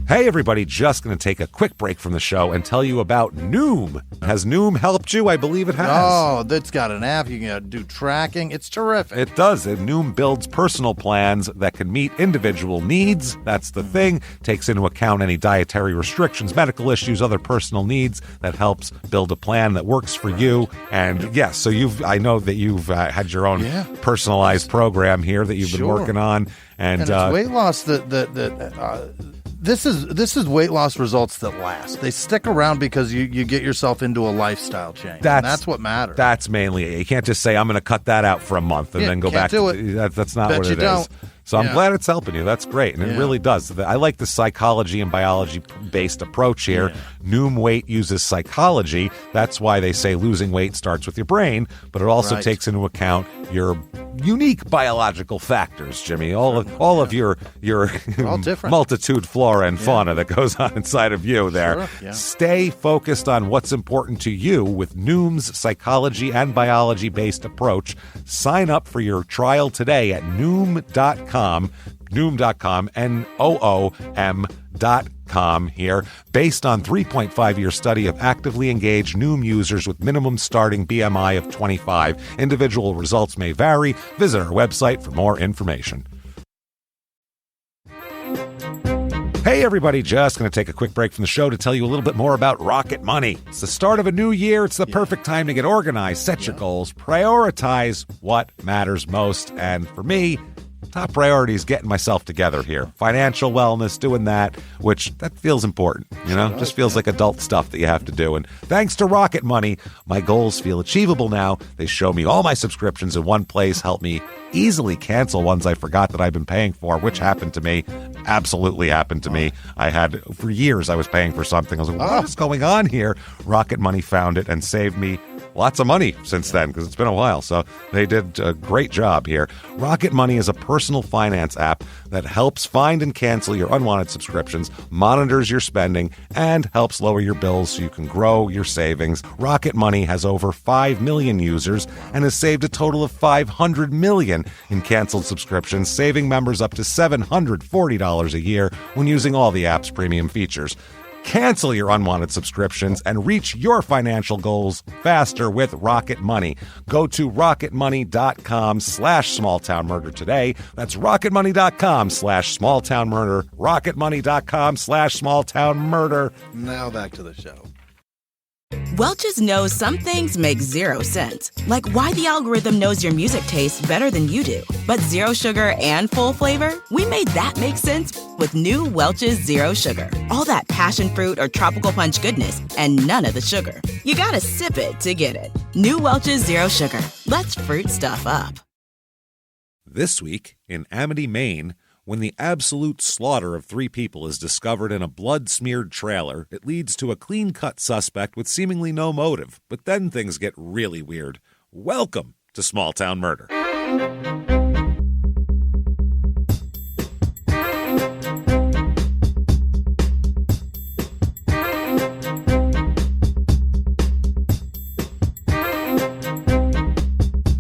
Hey everybody, just going to take a quick break from the show and tell you about Noom. Has Noom helped you? I believe it has. Oh, that's got an app. You can do tracking. It's terrific. It does. Noom builds personal plans that can meet individual needs. That's the thing. Takes into account any dietary restrictions, medical issues, other personal needs. That helps build a plan that works for you. And yes, so I know that you've had your own personalized program here that you've been working on. And it's weight loss This is weight loss results that last. They stick around because you get yourself into a lifestyle change. That's what matters. That's mainly it. You can't just say, I'm going to cut that out for a month and then go back to it. That's not what it is. So I'm glad it's helping you. That's great. And it really does. I like the psychology and biology-based approach here. Yeah. Noom Weight uses psychology. That's why they say losing weight starts with your brain, but it also takes into account your unique biological factors, Jimmy. All of your multitude flora and fauna that goes on inside of you there. Sure. Yeah. Stay focused on what's important to you with Noom's psychology and biology-based approach. Sign up for your trial today at Noom.com, Noom.com here, based on 3.5-year study of actively engaged Noom users with minimum starting BMI of 25. Individual results may vary. Visit our website for more information. Hey everybody, just going to take a quick break from the show to tell you a little bit more about Rocket Money. It's the start of a new year. It's the perfect time to get organized, set your goals, prioritize what matters most. And for me, top priority is getting myself together here. Financial wellness, doing that, which that feels important, just feels like adult stuff that you have to do. And thanks to Rocket Money, my goals feel achievable now. They show me all my subscriptions in one place, help me easily cancel ones I forgot that I've been paying for, which happened to me, absolutely happened to me. For years, I was paying for something. I was like, what is going on here? Rocket Money found it and saved me lots of money since then, because it's been a while. So they did a great job here. Rocket Money is a personal finance app that helps find and cancel your unwanted subscriptions, monitors your spending, and helps lower your bills so you can grow your savings. Rocket Money has over 5 million users and has saved a total of $500 million in canceled subscriptions, saving members up to $740 a year when using all the app's premium features. Cancel your unwanted subscriptions and reach your financial goals faster with Rocket Money. Go to rocketmoney.com/smalltownmurder today. That's rocketmoney.com/smalltownmurder. rocketmoney.com/smalltownmurder. Now back to the show. Welch's knows some things make zero sense, like why the algorithm knows your music tastes better than you do. But zero sugar and full flavor? We made that make sense with new Welch's Zero Sugar. All that passion fruit or tropical punch goodness and none of the sugar. You gotta sip it to get it. New Welch's Zero Sugar. Let's fruit stuff up. This week in Amity, Maine, when the absolute slaughter of 3 people is discovered in a blood-smeared trailer, it leads to a clean-cut suspect with seemingly no motive. But then things get really weird. Welcome to Small Town Murder.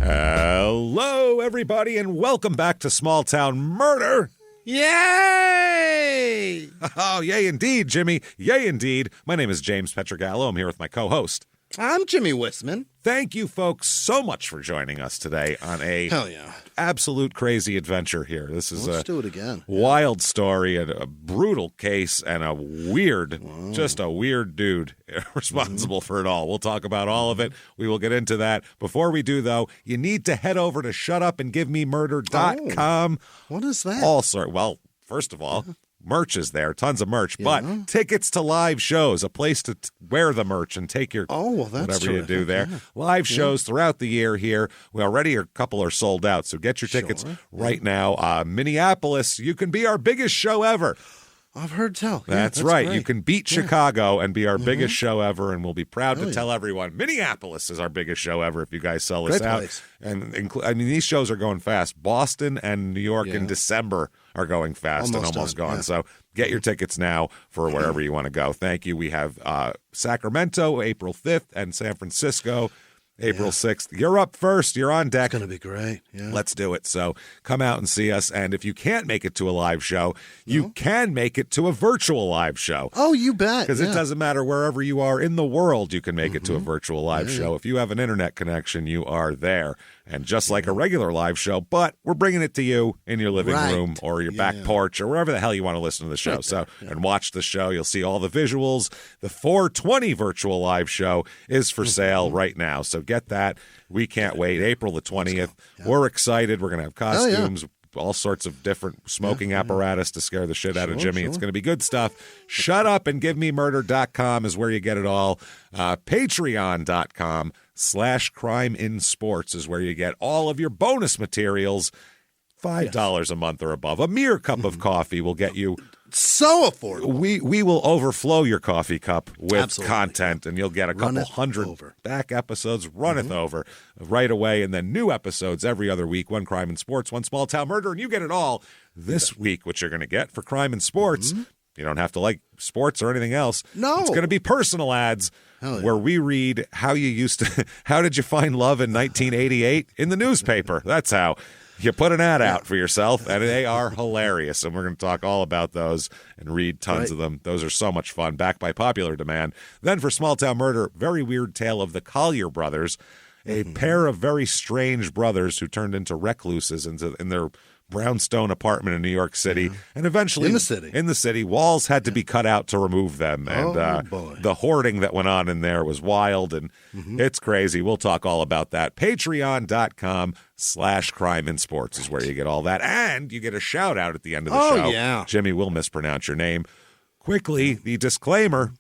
Hello, everybody, and welcome back to Small Town Murder. Yay! Oh, yay indeed, Jimmy. Yay indeed. My name is James Pietragallo. I'm here with my co-host. I'm Jimmie Whisman. Thank you, folks, so much for joining us today on a absolute crazy adventure here. This is Let's do it again. Wild story and a brutal case and a weird, just a weird dude responsible for it all. We'll talk about all of it. We will get into that. Before we do, though, you need to head over to shutupandgivememurder.com. What is that? Well, first of all, merch is there, tons of merch, but tickets to live shows, a place to wear the merch and take your whatever you do there. Live shows throughout the year here. We already a couple are sold out, so get your tickets right now. Minneapolis, you can be our biggest show ever. I've heard tell. That's right. Great. You can beat Chicago and be our biggest show ever, and we'll be proud to tell everyone Minneapolis is our biggest show ever if you guys sell us out. Place. And these shows are going fast. Boston and New York in December are going fast and almost gone. Yeah. So get your tickets now for wherever you want to go. Thank you. We have Sacramento, April 5th, and San Francisco, April 6th. You're up first. You're on deck. It's going to be great. Yeah. Let's do it. So come out and see us. And if you can't make it to a live show, you can make it to a virtual live show. Oh, you bet. Because it doesn't matter wherever you are in the world, you can make it to a virtual live show. If you have an internet connection, you are there. And just like a regular live show, but we're bringing it to you in your living room or your back porch or wherever the hell you want to listen to the show. And watch the show. You'll see all the visuals. The 420 virtual live show is for sale right now. So get that. We can't wait. April the 20th. We're excited. We're going to have costumes. All sorts of different smoking apparatus to scare the shit out of Jimmie. It's going to be good stuff. ShutUpAndGiveMeMurder.com is where you get it all. Patreon.com/CrimeInSports is where you get all of your bonus materials. $5 a month or above. A mere cup of coffee will get you so affordable. We will overflow your coffee cup with content, and you'll get a couple hundred back episodes runneth over right away, and then new episodes every other week. One Crime and Sports, one Small Town Murder, and you get it all this week. What you're going to get for Crime and Sports, you don't have to like sports or anything else. No, it's going to be personal ads where we read how did you find love in 1988 in the newspaper. That's how. You put an ad out for yourself, and they are hilarious. And we're going to talk all about those and read tons of them. Those are so much fun, backed by popular demand. Then for Small Town Murder, very weird tale of the Collier brothers, a pair of very strange brothers who turned into recluses in their brownstone apartment in New York City, and eventually in the city, walls had to be cut out to remove them, and the hoarding that went on in there was wild, and it's crazy. We'll talk all about that. Patreon.com/CrimeInSports is where you get all that, and you get a shout out at the end of the show. Yeah. Jimmie will mispronounce your name. Quickly, the disclaimer: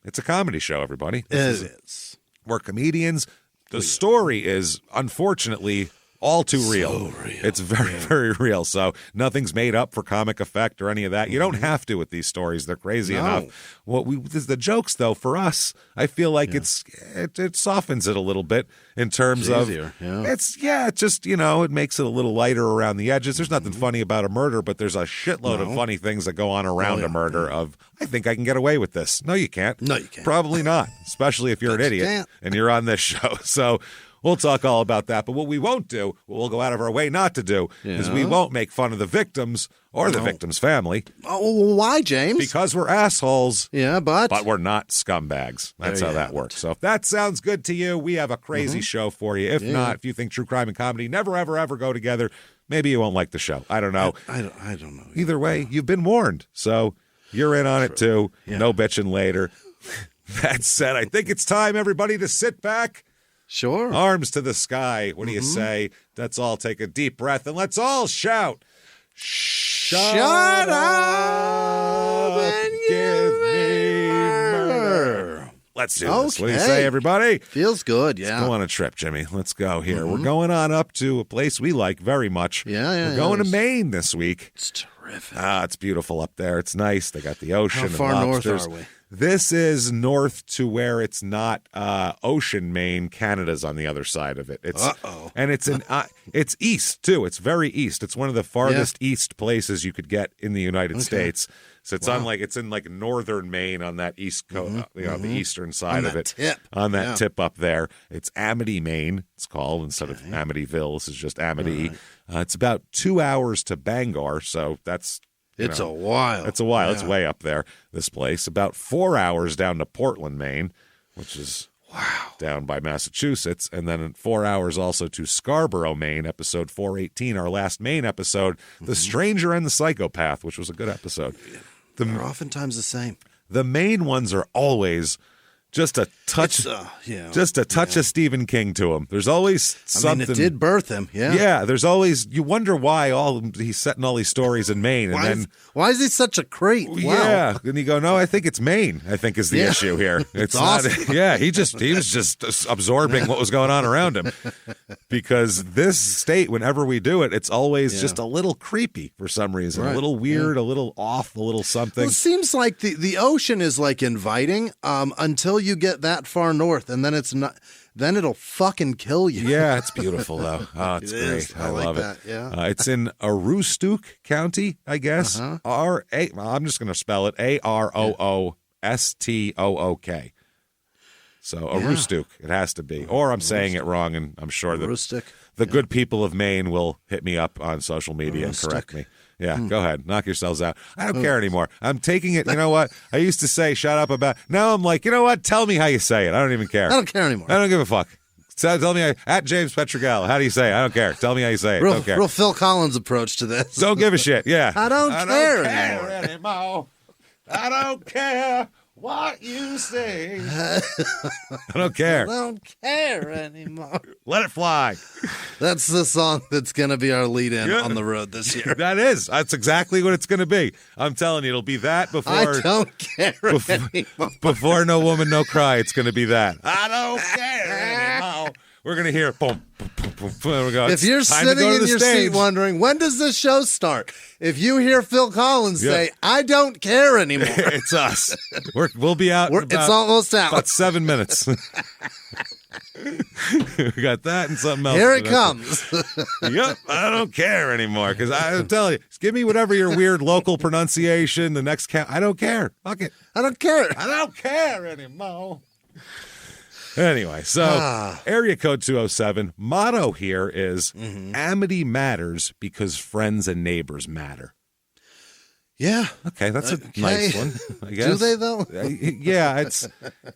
it's a comedy show, everybody. It is. We're comedians. The story is, unfortunately, all too real. It's very, very real. So nothing's made up for comic effect or any of that. You don't have to with these stories. They're crazy enough. The jokes, though, for us, I feel like it softens it a little bit in terms of it just, it makes it a little lighter around the edges. There's nothing funny about a murder, but there's a shitload of funny things that go on around a murder of, I think I can get away with this. No, you can't. No, you can't. Probably not, especially if you're an idiot and you're on this show. So we'll talk all about that. But what we won't do, what we'll go out of our way not to do, is we won't make fun of the victims or the victim's family. Oh, why, James? Because we're assholes. Yeah, but we're not scumbags. That's how that works. So if that sounds good to you, we have a crazy show for you. If not, if you think true crime and comedy never, ever, ever go together, maybe you won't like the show. I don't know. I don't know. Either way, you've been warned. So you're in on it too. Yeah. No bitching later. That said, I think it's time, everybody, to sit back. Sure. Arms to the sky. What do you say? Let's all take a deep breath and let's all shout. Shut up and give me murder. Let's do this. What do you say, everybody? Feels good, Let's go on a trip, Jimmie. Let's go here. We're going on up to a place we like very much. We're going to Maine this week. It's terrific. It's beautiful up there. It's nice. They got the ocean. How far north are we? This is north to where it's not ocean, Maine. Canada's on the other side of it. And it's it's east too. It's very east. It's one of the farthest east places you could get in the United States. So it's it's in like northern Maine on that east coast, the eastern side of it. On that tip up there. It's Amity, Maine. It's called instead of Amityville. This is just Amity. It's about 2 hours to Bangor. So that's. It's a while. It's a while. It's way up there, this place. About 4 hours down to Portland, Maine, which is down by Massachusetts. And then 4 hours also to Scarborough, Maine, episode 418, our last Maine episode, The Stranger and the Psychopath, which was a good episode. They're oftentimes the same. The Maine ones are always just a touch, of Stephen King to him. There's always something. It did birth him. Yeah. There's always. You wonder why he's setting all these stories in Maine, and why is he such a creep? Wow. Yeah, and you go, no, I think it's Maine. I think is the issue here. It's awesome. Not. He was just absorbing what was going on around him, because this state, whenever we do it, it's always just a little creepy for some reason, a little weird, a little off, a little something. Well, it seems like the ocean is like inviting until you get that far north, and then it's not. Then it'll fucking kill you. Yeah, it's beautiful though. Oh, it's great. I love that. It. Yeah, it's in Aroostook County, I guess. I'm just going to spell it AROOSTOOK. So a roostuk, it has to be. Or I'm saying it wrong, and I'm sure that the good people of Maine will hit me up on social media and correct me. Yeah, go ahead. Knock yourselves out. I don't care anymore. I'm taking it. You know what? I used to say, shut up about. Now I'm like, you know what? Tell me how you say it. I don't even care. I don't care anymore. I don't give a fuck. So tell me, at James Pietragallo, how do you say it? I don't care. Tell me how you say it. Don't care. Real Phil Collins approach to this. Don't give a shit. Yeah. I don't care anymore. I don't care what you say. I don't care. I don't care anymore. Let it fly. That's the song that's going to be our lead-in on the road this year. That is. That's exactly what it's going to be. I'm telling you, it'll be that before. I don't care anymore. Before No Woman, No Cry, it's going to be that. I don't care anymore. We're going to hear boom, boom, boom, boom. There we go. If you're sitting in your seat wondering, when does this show start? If you hear Phil Collins say, I don't care anymore. It's us. We'll be out. It's almost out. About 7 minutes. We got that and something else. Here it comes. Yep, I don't care anymore because I'm telling you, just give me whatever your weird local pronunciation. The next I don't care. Fuck it. I don't care. I don't care anymore. Anyway, so area code 207. Motto here is Amity matters because friends and neighbors matter. Yeah. Okay, that's a nice one, I guess. Do they, though? Yeah,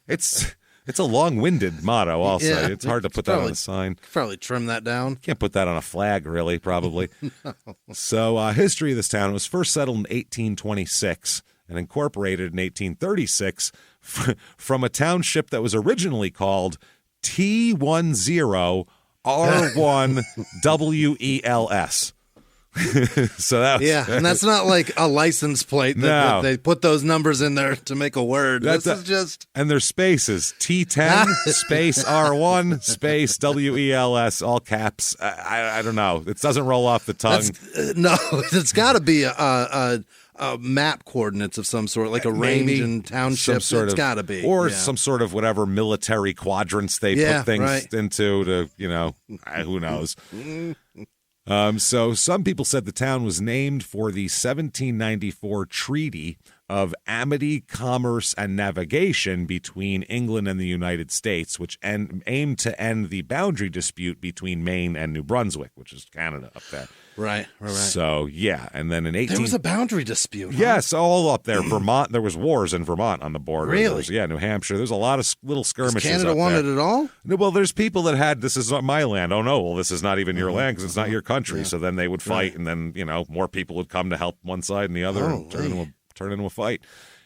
it's a long-winded motto also. Yeah, it's hard to put that on a sign. Probably trim that down. Can't put that on a flag, really, probably. No. So history of this town was first settled in 1826 and incorporated in 1836 from a township that was originally called T10R1WELS. So that was, and that's not like a license plate that they put those numbers in there to make a word. This is just and there's spaces T10 space R1 space WELS, all caps. I don't know. It doesn't roll off the tongue. No, it's got to be a map coordinates of some sort, like a range and township. It's got to be, or some sort of whatever military quadrants they put things into. To who knows. So some people said the town was named for the 1794 Treaty of Amity, Commerce, and Navigation between England and the United States, which aimed to end the boundary dispute between Maine and New Brunswick, which is Canada up there. Right. So, yeah, and then in there was a boundary dispute. Huh? Yes, all up there. Vermont, there was wars in Vermont on the border. Really? New Hampshire. There's a lot of little skirmishes Does Canada up want there. it at all? No, well, there's people that had, this is not my land. Oh, no, well, this is not even your land because it's not your country. So then they would fight, and then, more people would come to help one side and the other and turn into a fight.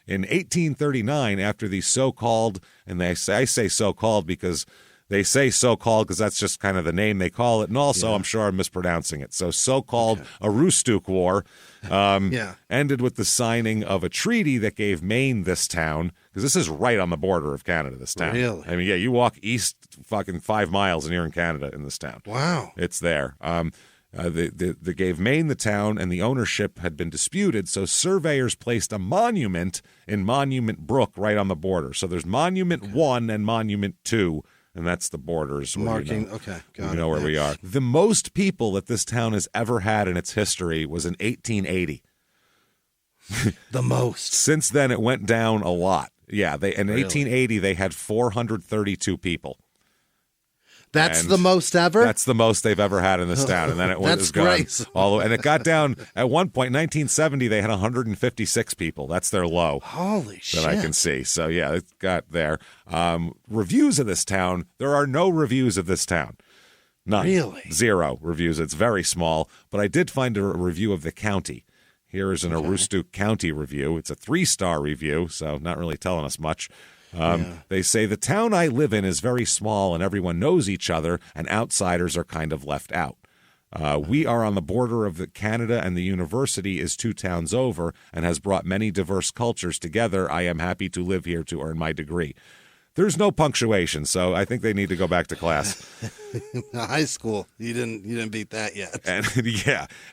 In 1839, after the so-called, and I say so-called because they say so-called because that's just kind of the name they call it, and also I'm sure I'm mispronouncing it. So so-called Aroostook War ended with the signing of a treaty that gave Maine this town, because this is right on the border of Canada, this town. Really? I mean, you walk east fucking 5 miles and you're in Canada in this town. Wow. It's there. They gave Maine the town, and the ownership had been disputed, so surveyors placed a monument in Monument Brook right on the border. So there's Monument 1 and Monument 2, and that's the borders. Marking, got it. Where we are. The most people that this town has ever had in its history was in 1880. The most. Since then, it went down a lot. Yeah, in 1880, they had 432 people. That's the most ever? That's the most they've ever had in this town. And then it was gone. And it got down, at one point, 1970, they had 156 people. That's their low. Holy shit. That I can see. So, yeah, it got there. Reviews of this town, there are no reviews of this town. None. Really? 0 reviews. It's very small. But I did find a review of the county. Here is an Aroostook County review. It's a 3-star review, so not really telling us much. They say, the town I live in is very small and everyone knows each other and outsiders are kind of left out. We are on the border of Canada and the university is 2 towns over and has brought many diverse cultures together. I am happy to live here to earn my degree. There's no punctuation, so I think they need to go back to class. High school. You didn't beat that yet. And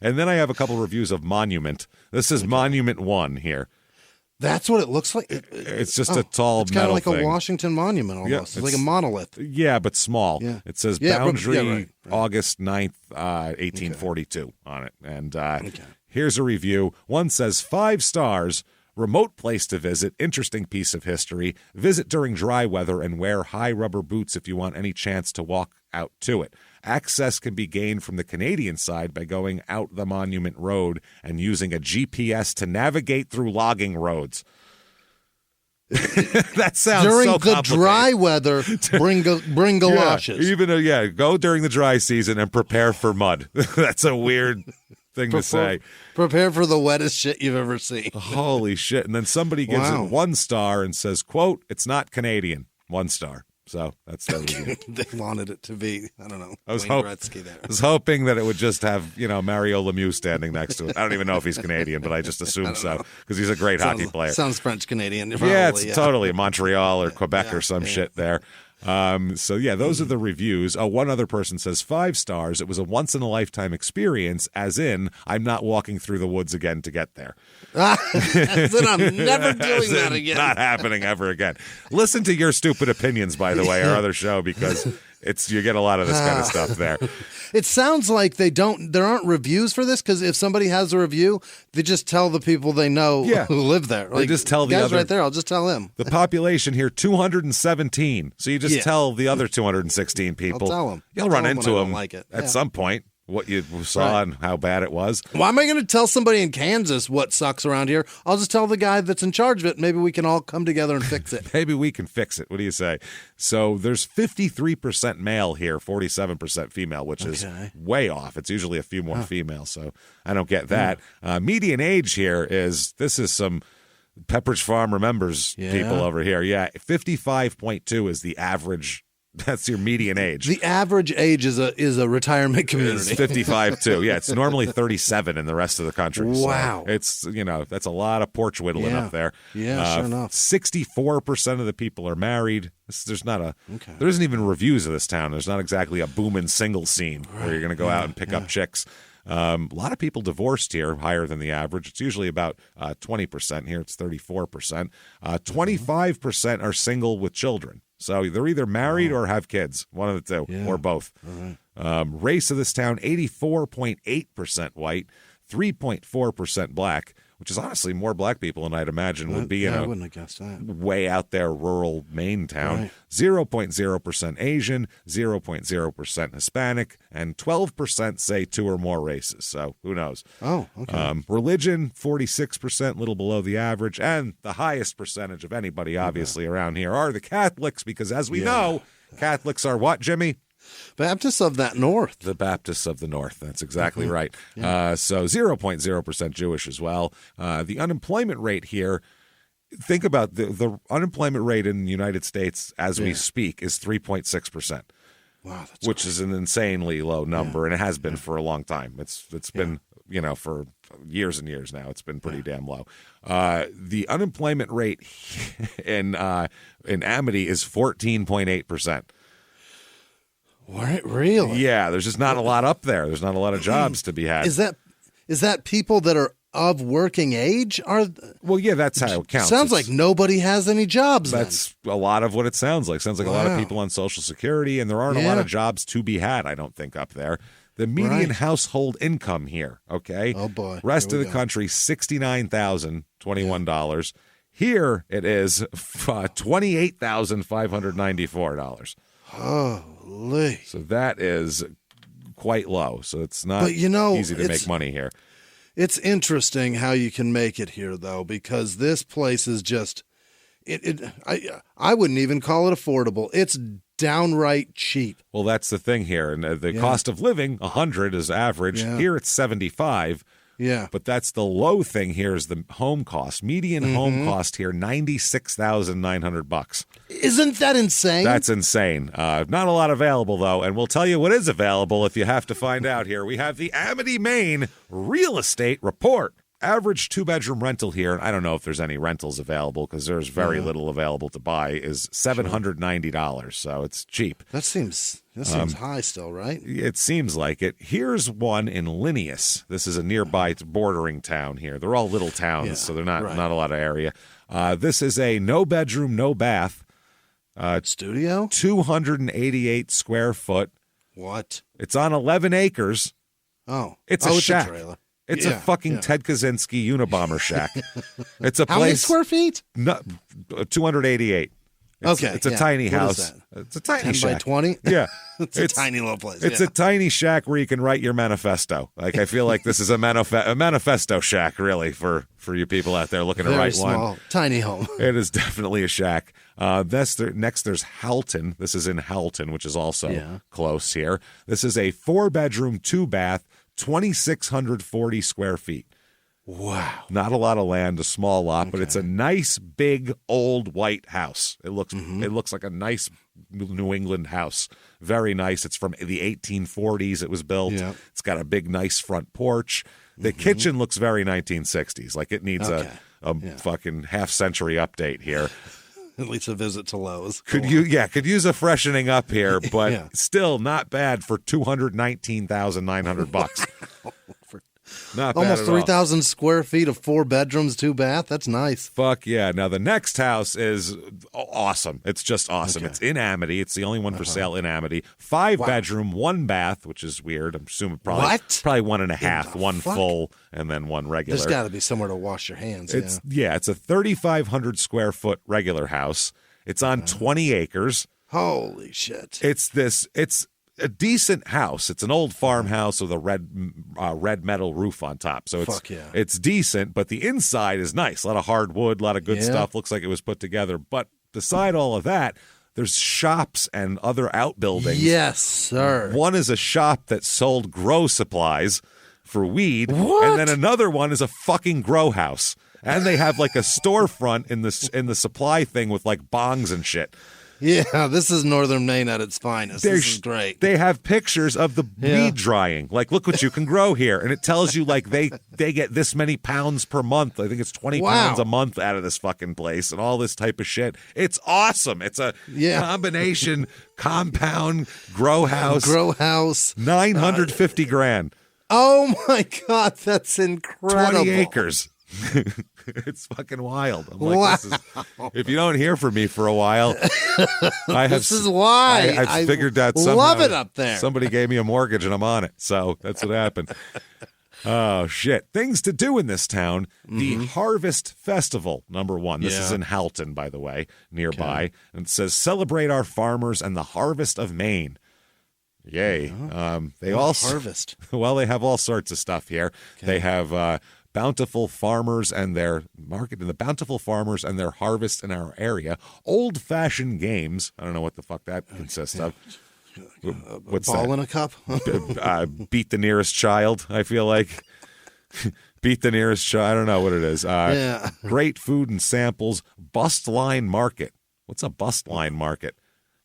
and then I have a couple reviews of Monument. This is Monument 1 here. That's what it looks like? It's just a tall metal thing. It's kind of like a Washington Monument almost. It's like a monolith. Yeah, but small. Yeah. It says boundary August 9th, 1842 on it. And here's a review. One says 5 stars. Remote place to visit, interesting piece of history. Visit during dry weather and wear high rubber boots if you want any chance to walk out to it. Access can be gained from the Canadian side by going out the Monument Road and using a GPS to navigate through logging roads. That sounds during so the dry weather. Bring galoshes. Go during the dry season and prepare for mud. That's a weird thing to say. Prepare for the wettest shit you've ever seen. Holy shit! And then somebody gives it 1 star and says, "quote It's not Canadian." 1 star. So that's that review. They wanted it to be, I don't know, I was Gretzky there. I was hoping that it would just have, Mario Lemieux standing next to it. I don't even know if he's Canadian, but I just assume so because he's a great hockey player. Sounds French-Canadian. Yeah, it's totally Montreal or Quebec or some shit there. Those are the reviews. One other person says 5 stars. It was a once-in-a-lifetime experience, as in, I'm not walking through the woods again to get there. As in, I'm never doing that again. Not happening ever again. Listen to Your Stupid Opinions, by the way, our other show, because you get a lot of this kind of stuff there. It sounds like there aren't reviews for this, because if somebody has a review, they just tell the people they know who live there. They just tell the guy's other right there. I'll just tell him. The population here, 217. So you just tell the other 216 people. I'll tell them. You'll run into them at some point. What you saw and how bad it was. Why am I going to tell somebody in Kansas what sucks around here? I'll just tell the guy that's in charge of it. Maybe we can all come together and fix it. Maybe we can fix it. What do you say? So there's 53% male here, 47% female, which is way off. It's usually a few more females, so I don't get that. Median age here is some Pepperidge Farm remembers people over here. Yeah, 55.2 is the average. That's your median age. The average age is a retirement community. It's 55 too. Yeah, it's normally 37 in the rest of the country. Wow. So it's that's a lot of porch whittling up there. Yeah, sure enough. 64% of the people are married. There isn't even reviews of this town. There's not exactly a booming single scene where you're going to go out and pick up chicks. A lot of people divorced here, higher than the average. It's usually about 20%. Here it's 34%. 25% are single with children. So they're either married or have kids, one of the two, or both. Right. Race of this town, 84.8% white, 3.4% black, which is honestly more black people than I'd imagine would be in I wouldn't have guessed that. Way out there rural Maine town. Right. 0.0% Asian, 0.0% Hispanic, and 12% say 2 or more races. So who knows? Oh, okay. Religion, 46%, little below the average, and the highest percentage of anybody, obviously, around here are the Catholics, because as we know, Catholics are what, Jimmy? Baptists of that north. The Baptists of the North. That's exactly right. Yeah. So 0.0% Jewish as well. The unemployment rate here, think about the unemployment rate in the United States as we speak is 3.6%. Wow, which is an insanely low number, and it has been for a long time. It's been, for years and years now. It's been pretty damn low. The unemployment rate in Amity is 14.8%. What? Really? Yeah, there's just not a lot up there. There's not a lot of jobs to be had. Is that people that are of working age? Well, yeah, that's how it counts. Sounds like nobody has any jobs. That's a lot of what it sounds like. Sounds like a lot of people on Social Security, and there aren't a lot of jobs to be had, I don't think, up there. The median household income here, okay? Oh, boy. Rest of the country, $69,021. Here it is $28,594. Holy. So that is quite low. So it's not easy to make money here. It's interesting how you can make it here, though, because this place is just I wouldn't even call it affordable. It's downright cheap. Well, that's the thing here. And the cost of living, 100 is average. Yeah. Here it's 75. Yeah. But that's the low thing here is the home cost. Median home cost here, $96,900. Isn't that insane? That's insane. Not a lot available, though, and we'll tell you what is available if you have to find out here. We have the Amity, Maine Real Estate Report. Average 2-bedroom rental here, and I don't know if there's any rentals available because there's very little available to buy, is $790, so it's cheap. That seems high still, right? It seems like it. Here's one in Linneus. This is a nearby bordering town here. They're all little towns, so they're not a lot of area. This is a no-bedroom, no-bath. Studio? 288 square foot. What? It's on 11 acres. Oh. It's a shack. trailer. It's a fucking Ted Kaczynski Unabomber shack. It's a place. How many square feet? No, 288. It's a tiny house. It's a tiny 10 shack. by 20? Yeah. It's a tiny little place. It's a tiny shack where you can write your manifesto. Like, I feel like this is a manifesto shack, really, for you people out there looking to write small, one. Tiny home. It is definitely a shack. Next, there's Halton. This is in Halton, which is also close here. This is a 4-bedroom, 2-bath, 2,640 square feet. Wow. Not a lot of land, a small lot, but it's a nice, big, old white house. It looks like a nice New England house. Very nice. It's from the 1840s it was built. Yeah. It's got a big, nice front porch. The kitchen looks very 1960s. Like it needs a fucking half-century update here. At least a visit to Lowe's. Could use a freshening up here, but still not bad for $219,900. Not bad almost at all. 3,000 square feet of 4 bedrooms, 2 bath. That's nice. Fuck yeah. Now, the next house is awesome. It's just awesome. Okay. It's in Amity. It's the only one for sale in Amity. 5-bedroom, 1 bath, which is weird. I'm assuming probably 1.5, one full and then one regular. There's got to be somewhere to wash your hands. It's a 3,500 square foot regular house. It's on 20 acres. Holy shit. It's a decent house. It's an old farmhouse with a red metal roof on top. So it's decent, but the inside is nice. A lot of hardwood, a lot of good stuff. Looks like it was put together. But beside all of that, there's shops and other outbuildings. Yes, sir. One is a shop that sold grow supplies for weed. What? And then another one is a fucking grow house. And they have like a storefront in the supply thing with like bongs and shit. Yeah, this is Northern Maine at its finest. This is great. They have pictures of the weed drying. Like, look what you can grow here. And it tells you, like, they get this many pounds per month. I think it's 20 pounds a month out of this fucking place and all this type of shit. It's awesome. It's a combination compound grow house. Grow house. $950,000. Oh, my God. That's incredible. 20 acres. It's fucking wild. I'm like, if you don't hear from me for a while, this is why I've figured that somehow. Love it up there. Somebody gave me a mortgage and I'm on it. So that's what happened. Oh, shit. Things to do in this town. The Harvest Festival, number 1. This is in Halton, by the way, nearby. Okay. And it says, celebrate our farmers and the harvest of Maine. Yay. They all harvest. Well, they have all sorts of stuff here. Okay. They have bountiful farmers and their market, and the bountiful farmers and their harvest in our area. Old-fashioned games. I don't know what the fuck that consists of. What's ball in a cup? Beat the nearest child, I feel like. Beat the nearest child. I don't know what it is. Great food and samples. Bust line market. What's a bust line market?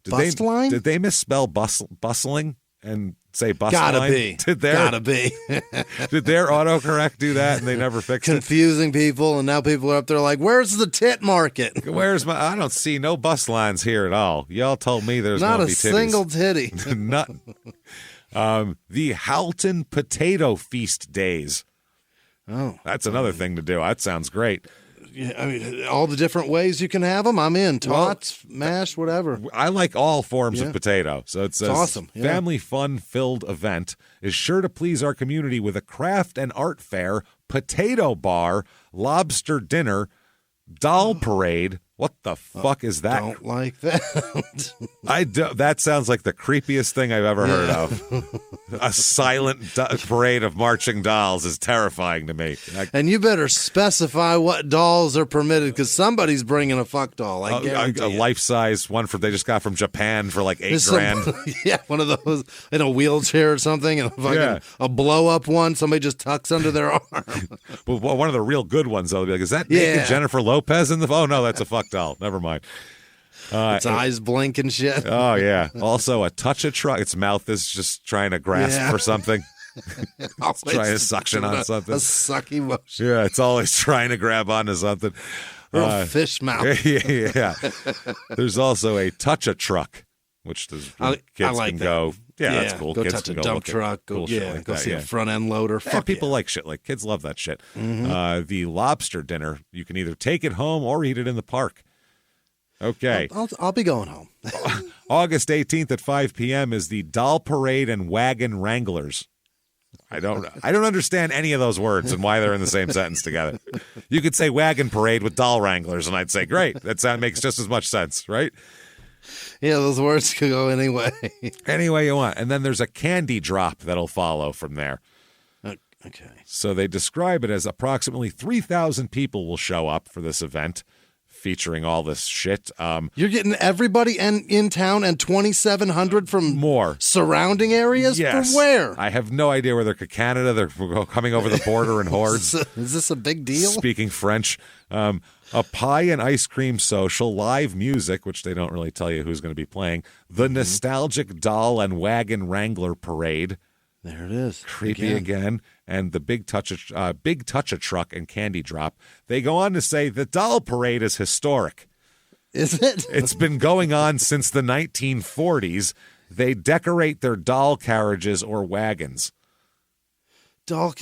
Line? Did they misspell bustling and say bust Gotta line? be. Did their autocorrect do that and they never fixed Confusing people, and now people are up there like, where's the tit market? I don't see no bus lines here at all. Y'all told me there's not going a to be titties. Single titty. The Halton Potato Feast Days. Oh. That's another thing to do. That sounds great. Yeah, I mean, all the different ways you can have them, I'm in. Tots, mashed, whatever. I like all forms of potato. So it says, it's awesome. Yeah. Family fun-filled event is sure to please our community with a craft and art fair, potato bar, lobster dinner, doll parade. What the fuck is that? Don't like that. That sounds like the creepiest thing I've ever heard of. A silent parade of marching dolls is terrifying to me. And you better specify what dolls are permitted, because somebody's bringing a fuck doll. I guarantee a life-size one they just got from Japan for like $8,000. Yeah, one of those in a wheelchair or something, and a blow-up one somebody just tucks under their arm. Well, one of the real good ones, though, be like, is that naked Jennifer Lopez in the? Oh no, that's a fuck doll. Never mind. Its eyes blink and shit. Oh, yeah. Also, a touch-a-truck. Its mouth is just trying to grasp for something. It's trying to suction on something. A sucky motion. Yeah, it's always trying to grab onto something. Real fish mouth. Yeah. There's also a touch-a-truck, which kids can go. Yeah, that's cool. Go kids touch can a dump truck. Go see a front-end loader. People like shit. Like, kids love that shit. Mm-hmm. The lobster dinner, you can either take it home or eat it in the park. Okay. I'll be going home. August 18th at 5 p.m. is the Doll Parade and Wagon Wranglers. I don't understand any of those words and why they're in the same sentence together. You could say wagon parade with doll wranglers, and I'd say, great. That makes just as much sense, right? Yeah, those words could go anyway. Any way you want. And then there's a candy drop that'll follow from there. Okay. So they describe it as approximately 3,000 people will show up for this event featuring all this shit. You're getting everybody in town and 2,700 from more surrounding areas? Yes. From where? I have no idea whether Canada. They're coming over the border in hordes. Is this a big deal? Speaking French. A pie and ice cream social, live music, which they don't really tell you who's going to be playing, the nostalgic doll and wagon wrangler parade. There it is. Creepy again. And the big touch a truck and candy drop. They go on to say the doll parade is historic. Is it? It's been going on since the 1940s. They decorate their doll carriages or wagons.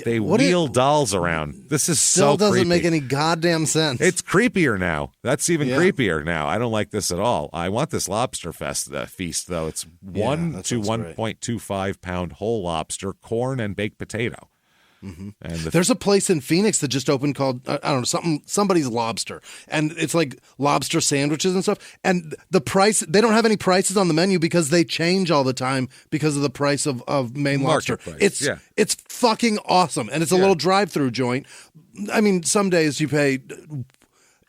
They wheel dolls around. This is still so doesn't creepy. make any goddamn sense. It's creepier now. That's even creepier now. I don't like this at all. I want this lobster feast, though. It's 1 to 1.25 pound whole lobster, corn, and baked potato. Mm-hmm. And there's a place in Phoenix that just opened called I don't know somebody's Lobster, and it's like lobster sandwiches and stuff. And the price, they don't have any prices on the menu because they change all the time because of the price of Maine lobster. It's fucking awesome, and it's a little drive-through joint. I mean, some days you pay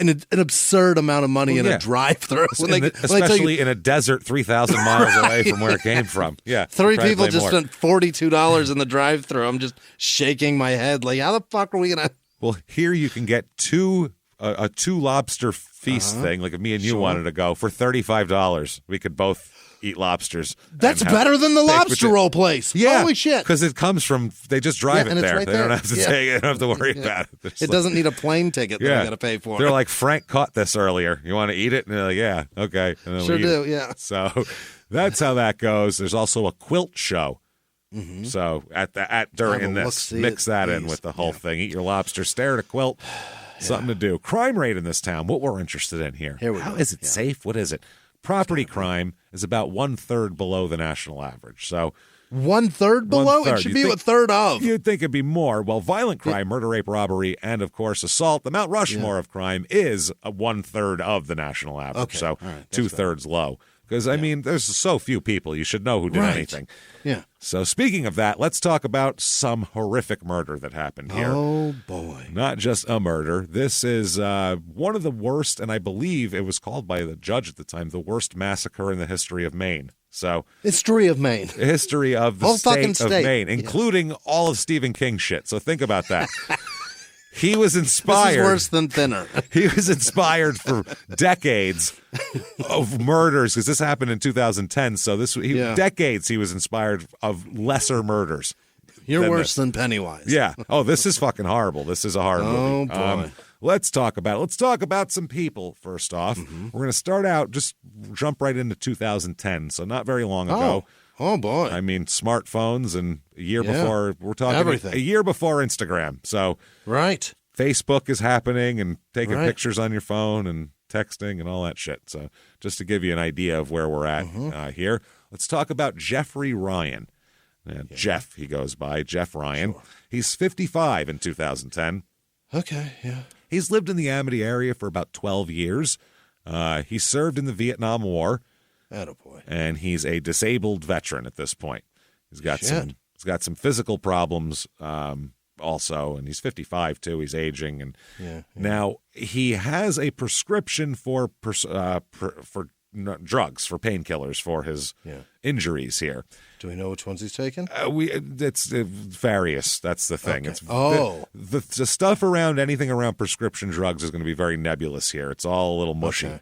an absurd amount of money in a drive-through, especially in a desert 3,000 miles away from where it came from. Yeah, three people just spent $42 in the drive-through. I'm just shaking my head, like, how the fuck are we gonna? Well, here you can get a two lobster feast thing. Like if me and you wanted to go for $35, we could both eat lobsters. That's better than the lobster roll place. Yeah. Holy shit. Because it comes from, they just drive it there. Right they don't have to take it. They don't have to worry about it. It doesn't need a plane ticket that I got to pay for. They're like, Frank caught this earlier. You want to eat it? And they're like, yeah, okay. And then sure do, yeah. So that's how that goes. There's also a quilt show. Mm-hmm. So during this, mix that in with the whole thing. Eat your lobster, stare at a quilt. Something to do. Crime rate in this town. What we're interested in here. How is it safe? What is it? Property crime is about 1/3 below the national average. So 1/3 below? It should be a third of. You'd think it'd be more. Well, violent crime, murder, rape, robbery, and of course assault, the Mount Rushmore of crime is 1/3 of the national average. Okay. So 2/3 low. Because, I mean, there's so few people. You should know who did anything. Yeah. So speaking of that, let's talk about some horrific murder that happened here. Oh, boy. Not just a murder. This is one of the worst, and I believe it was called by the judge at the time, the worst massacre in the history of Maine. So history of Maine. History of the state of Maine, including all of Stephen King shit. So think about that. He was inspired. This is worse than Thinner. He was inspired for decades of murders because this happened in 2010. So decades he was inspired of lesser murders. You're worse than Pennywise. Yeah. Oh, this is fucking horrible. This is a horror movie. Oh boy. Let's talk about it. Let's talk about some people first off. Mm-hmm. We're going to start out, just jump right into 2010. So not very long ago. Oh boy. I mean, smartphones and a year before, we're talking a year before Instagram. So Facebook is happening and taking pictures on your phone and texting and all that shit. So just to give you an idea of where we're at here, let's talk about Jeffrey Ryan. Jeff, he goes by, Jeff Ryan. Sure. He's 55 in 2010. Okay, yeah. He's lived in the Amity area for about 12 years. He served in the Vietnam War. Attaboy. And he's a disabled veteran at this point. He's got some physical problems also, and he's 55 too. He's aging, and now he has a prescription for drugs, for painkillers for his injuries here. Do we know which ones he's taking? It's various. That's the thing. Okay. It's the stuff around anything around prescription drugs is going to be very nebulous here. It's all a little mushy.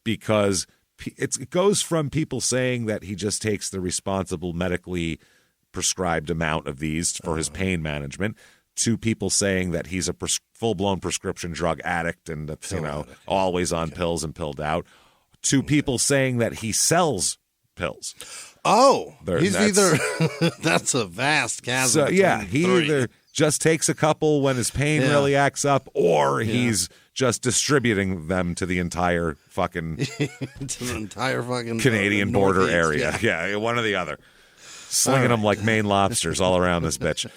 Because it goes from people saying that he just takes the responsible medically prescribed amount of these for his pain management to people saying that he's a full-blown prescription drug addict and that's, always on pills and pilled out, to people saying that he sells pills. Oh, that's a vast chasm. So, he either just takes a couple when his pain really acts up, or he's just distributing them to the entire fucking Canadian border area. Yeah, one or the other. slinging them like Maine lobsters all around this bitch.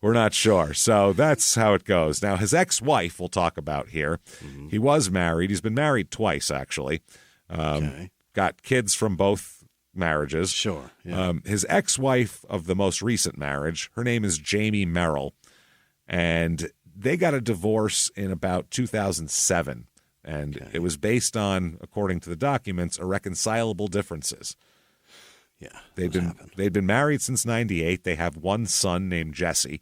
We're not sure. So that's how it goes. Now, his ex-wife we'll talk about here. Mm-hmm. He was married. He's been married twice, actually. Got kids from both marriages. Sure. Yeah. His ex-wife of the most recent marriage, her name is Jimmie Merrill, and they got a divorce in about 2007. And it was based on, according to the documents, irreconcilable differences. Yeah, they've been married since '98. They have one son named Jesse.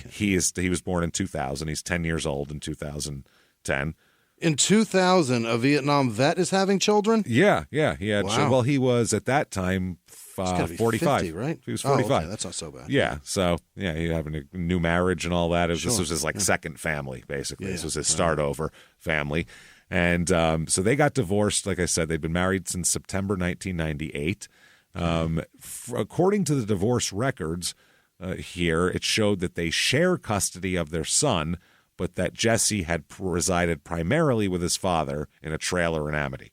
He was born in 2000. He's 10 years old in 2010. In 2000, a Vietnam vet is having children? Yeah. He had. Wow. Well, he was at that time 45, 50, right? He was 45. Oh, okay. That's not so bad. Yeah. So he having a new marriage and all that. This was his second family, basically. This was his start over family. And so they got divorced. Like I said, they've been married since September 1998. According to the divorce records here, it showed that they share custody of their son, but that Jesse had resided primarily with his father in a trailer in Amity.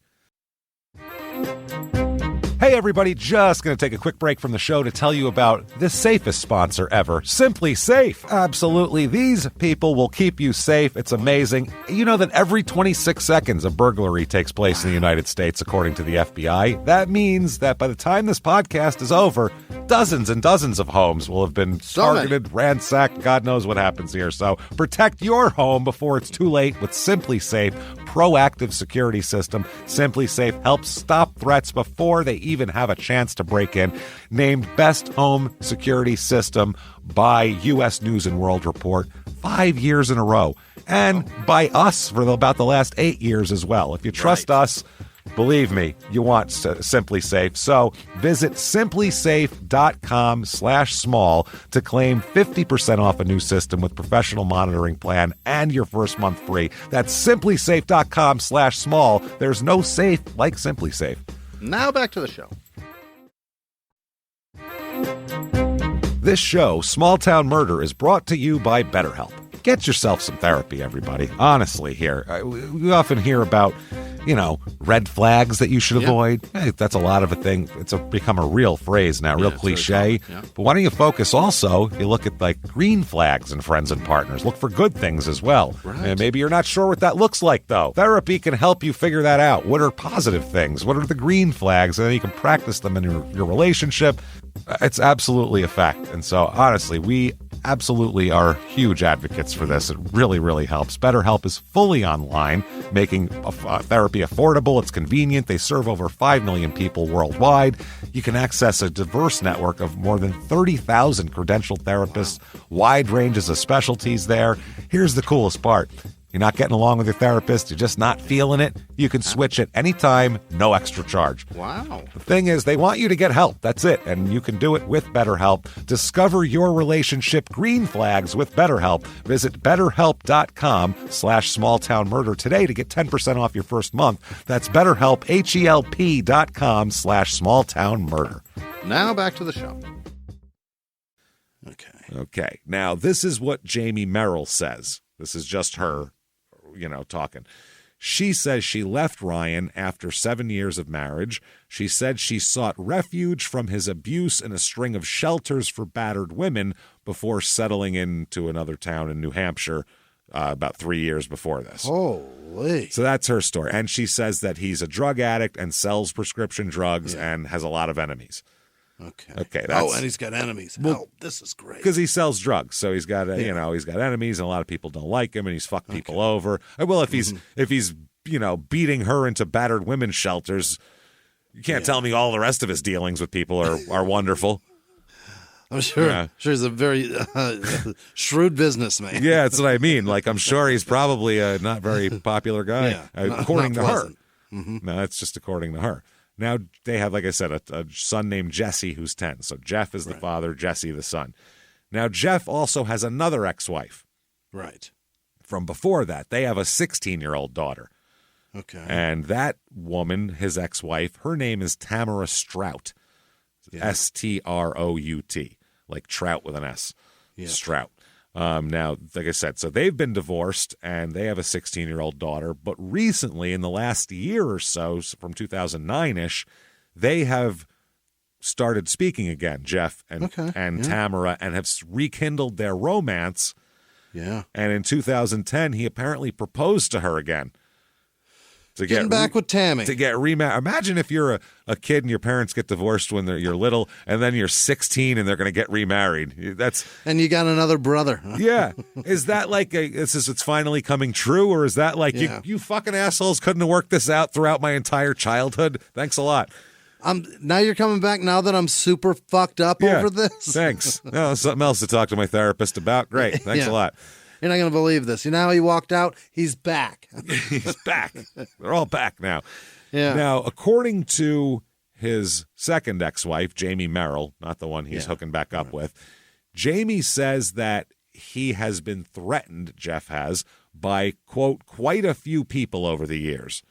Hey everybody, just going to take a quick break from the show to tell you about the safest sponsor ever, Simply Safe. Absolutely, these people will keep you safe. It's amazing. You know that every 26 seconds a burglary takes place in the United States, according to the FBI. That means that by the time this podcast is over, dozens and dozens of homes will have been targeted, ransacked. God knows what happens here. So protect your home before it's too late with Simply Safe proactive security system. Simply Safe helps stop threats before they even have a chance to break in. Named Best Home Security System by U.S. News and World Report 5 years in a row. And by us for about the last 8 years as well. If you trust us, believe me, you want Simply Safe. So visit simplysafe.com/small to claim 50% off a new system with professional monitoring plan and your first month free. That's simplysafe.com/small. There's no safe like Simply Safe. Now back to the show. This show, Small Town Murder, is brought to you by BetterHelp. Get yourself some therapy, everybody. Honestly, here. We often hear about, red flags that you should avoid. Hey, that's a lot of a thing. It's become a real phrase now, real cliche. Yeah. But why don't you focus also, you look at green flags in friends and partners. Look for good things as well. Right. And maybe you're not sure what that looks like, though. Therapy can help you figure that out. What are positive things? What are the green flags? And then you can practice them in your relationship. It's absolutely a fact. And so, honestly, we absolutely are huge advocates for this. It really, really helps. BetterHelp is fully online, making therapy affordable. It's convenient. They serve over 5 million people worldwide. You can access a diverse network of more than 30,000 credentialed therapists, wide ranges of specialties there. Here's the coolest part. You're not getting along with your therapist, you're just not feeling it, you can switch at any time, no extra charge. Wow. The thing is, they want you to get help. That's it. And you can do it with BetterHelp. Discover your relationship green flags with BetterHelp. Visit BetterHelp.com/smalltownmurder today to get 10% off your first month. That's BetterHelp, HELP.com/smalltownmurder. Now back to the show. Okay. Now, this is what Jimmie Merrill says. This is just her, talking. She says she left Ryan after 7 years of marriage. She said she sought refuge from his abuse in a string of shelters for battered women before settling into another town in New Hampshire about 3 years before this. Holy. So that's her story. And she says that he's a drug addict and sells prescription drugs and has a lot of enemies. Okay. And he's got enemies. This is great. Because he sells drugs, so he's got he's got enemies, and a lot of people don't like him, and he's fucked people over. Well, if he's beating her into battered women's shelters, you can't tell me all the rest of his dealings with people are wonderful. I'm sure. Yeah. Sure, he's a very shrewd businessman. Yeah, that's what I mean. I'm sure he's probably a not very popular guy, according to her. Mm-hmm. No, that's just according to her. Now, they have, like I said, a son named Jesse who's 10. So Jeff is the father, Jesse the son. Now, Jeff also has another ex-wife. Right. From before that. They have a 16-year-old daughter. Okay. And that woman, his ex-wife, her name is Tamara Strout. Strout. Like trout with an S. Yeah. Strout. Now, like I said, so they've been divorced and they have a 16-year-old daughter. But recently, in the last year or so, from 2009-ish, they have started speaking again, Jeff and Tamara, and have rekindled their romance. Yeah. And in 2010, he apparently proposed to her again. Getting back with Tammy. To get remarried. Imagine if you're a kid and your parents get divorced when you're little, and then you're 16 and they're going to get remarried. And you got another brother. Yeah. Is that like it's finally coming true, or is that like you fucking assholes couldn't have worked this out throughout my entire childhood? Thanks a lot. Now you're coming back now that I'm super fucked up over this? Thanks. No, something else to talk to my therapist about. Great. Thanks a lot. You're not going to believe this. You know how he walked out? He's back. He's back. They're all back now. Yeah. Now, according to his second ex-wife, Jimmie Merrill, not the one he's hooking back up with, Jimmie says that he has been threatened, Jeff has, by, quote, quite a few people over the years.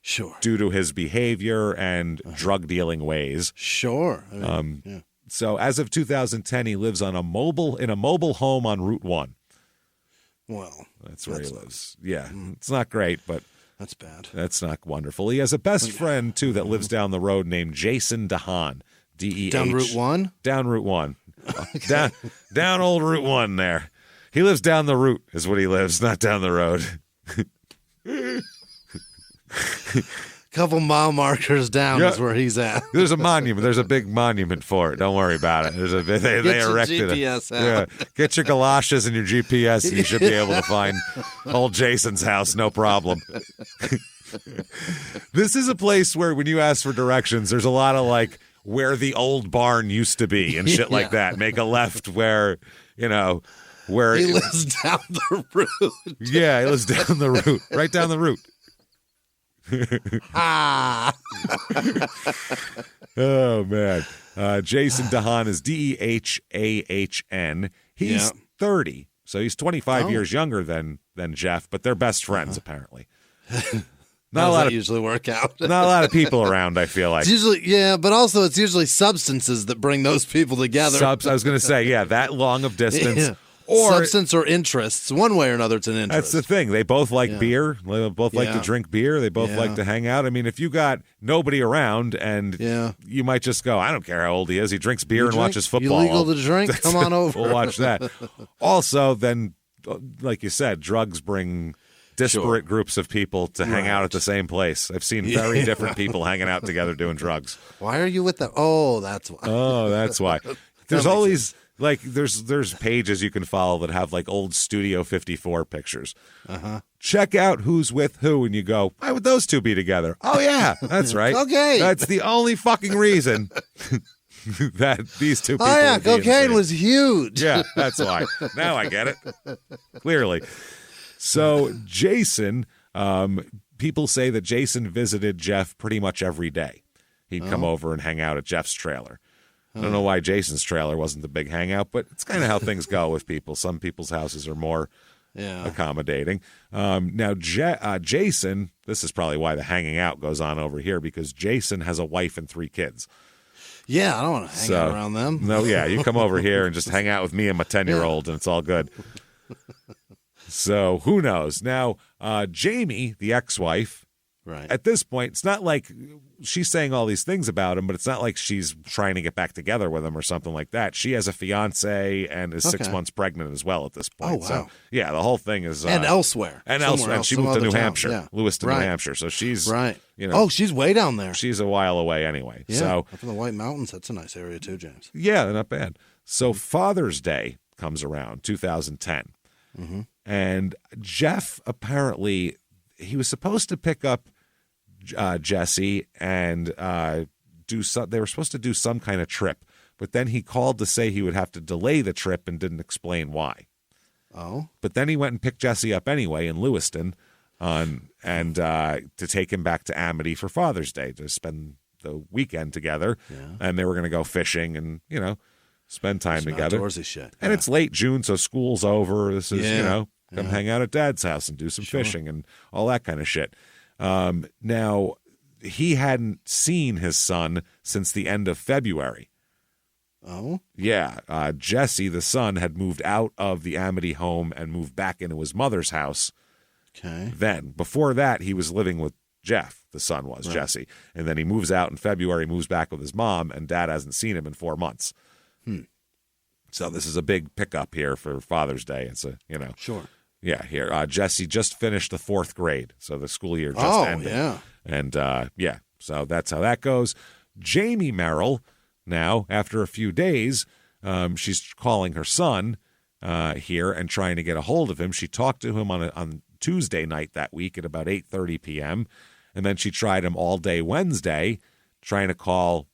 Sure. Due to his behavior and drug-dealing ways. Sure. So as of 2010, he lives in a mobile home on Route 1. Well, that's where he lives. Yeah, it's not great, but that's bad. That's not wonderful. He has a best friend, too, that lives down the road named Jason DeHaan. D-E-H. Down Route 1? Down Route 1. down old Route 1 there. He lives down the route is what he lives, not down the road. Couple mile markers down is where he's at. There's a monument. There's a big monument for it. Don't worry about it. They erected GPS it. Yeah. Get your galoshes and your GPS, and you should be able to find old Jason's house, no problem. This is a place where when you ask for directions, there's a lot of like where the old barn used to be and shit like that. Make a left where he lives down the route. Yeah, he lives down the route, right down the route. Oh man, Jason DeHaan is DeHahn. He's 30, so he's 25 years younger than Jeff, but they're best friends apparently. Not a lot of usually work out. Not a lot of people around, I feel like. It's usually, but also it's usually substances that bring those people together. I was going to say, that long of distance. Yeah. Or substance or interests. One way or another, it's an interest. That's the thing. They both like beer. They both like to drink beer. They both like to hang out. I mean, if you got nobody around and you might just go, I don't care how old he is. He drinks beer and watches football. Illegal to drink? Come on over. We'll watch that. Also, then, like you said, drugs bring disparate groups of people to hang out at the same place. I've seen very different people hanging out together doing drugs. Why are you with them? Oh, that's why. Oh, that's why. There's always... Like, there's pages you can follow that have, like, old Studio 54 pictures. Check out who's with who, and you go, why would those two be together? Oh, yeah, that's right. Okay. That's the only fucking reason that these two people cocaine was huge. Yeah, that's why. Now I get it. Clearly. So, Jason, people say that Jason visited Jeff pretty much every day. He'd come over and hang out at Jeff's trailer. I don't know why Jason's trailer wasn't the big hangout, but it's kind of how things go with people. Some people's houses are more accommodating. Now, Jason, this is probably why the hanging out goes on over here, because Jason has a wife and 3 kids. Yeah, I don't want to hang out around them. No, you come over here and just hang out with me and my 10-year-old, and it's all good. So who knows? Now, Jimmie, the ex-wife, at this point, it's not like she's saying all these things about him, but it's not like she's trying to get back together with him or something like that. She has a fiance and is 6 months pregnant as well at this point. Oh, wow. So, the whole thing is... and elsewhere. And elsewhere. And she moved to New Hampshire, Lewiston, New Hampshire. So she's... Right. She's way down there. She's a while away anyway. Yeah, so, up in the White Mountains. That's a nice area too, James. Yeah, not bad. So Father's Day comes around, 2010. Mm-hmm. And Jeff, apparently, he was supposed to pick up Jesse and they were supposed to do some kind of trip, but then he called to say he would have to delay the trip and didn't explain why. Oh. But then he went and picked Jesse up anyway in Lewiston to take him back to Amity for Father's Day to spend the weekend together. Yeah. And they were going to go fishing and, spend time together. Outdoorsy shit. And it's late June, so school's over. This is, come hang out at Dad's house and do some fishing and all that kind of shit. Now, he hadn't seen his son since the end of February. Oh? Yeah. Jesse, the son, had moved out of the Amity home and moved back into his mother's house. Okay. Then, before that, he was living with Jeff. The son was Jesse. And then he moves out in February, moves back with his mom, and dad hasn't seen him in 4 months. So this is a big pickup here for Father's Day. It's a, Sure. Yeah, here. Jesse just finished the 4th grade, so the school year just ended. Yeah. And, so that's how that goes. Jamie Merrill, now, after a few days, she's calling her son here and trying to get a hold of him. She talked to him on Tuesday night that week at about 8:30 p.m., and then she tried him all day Wednesday, trying to call,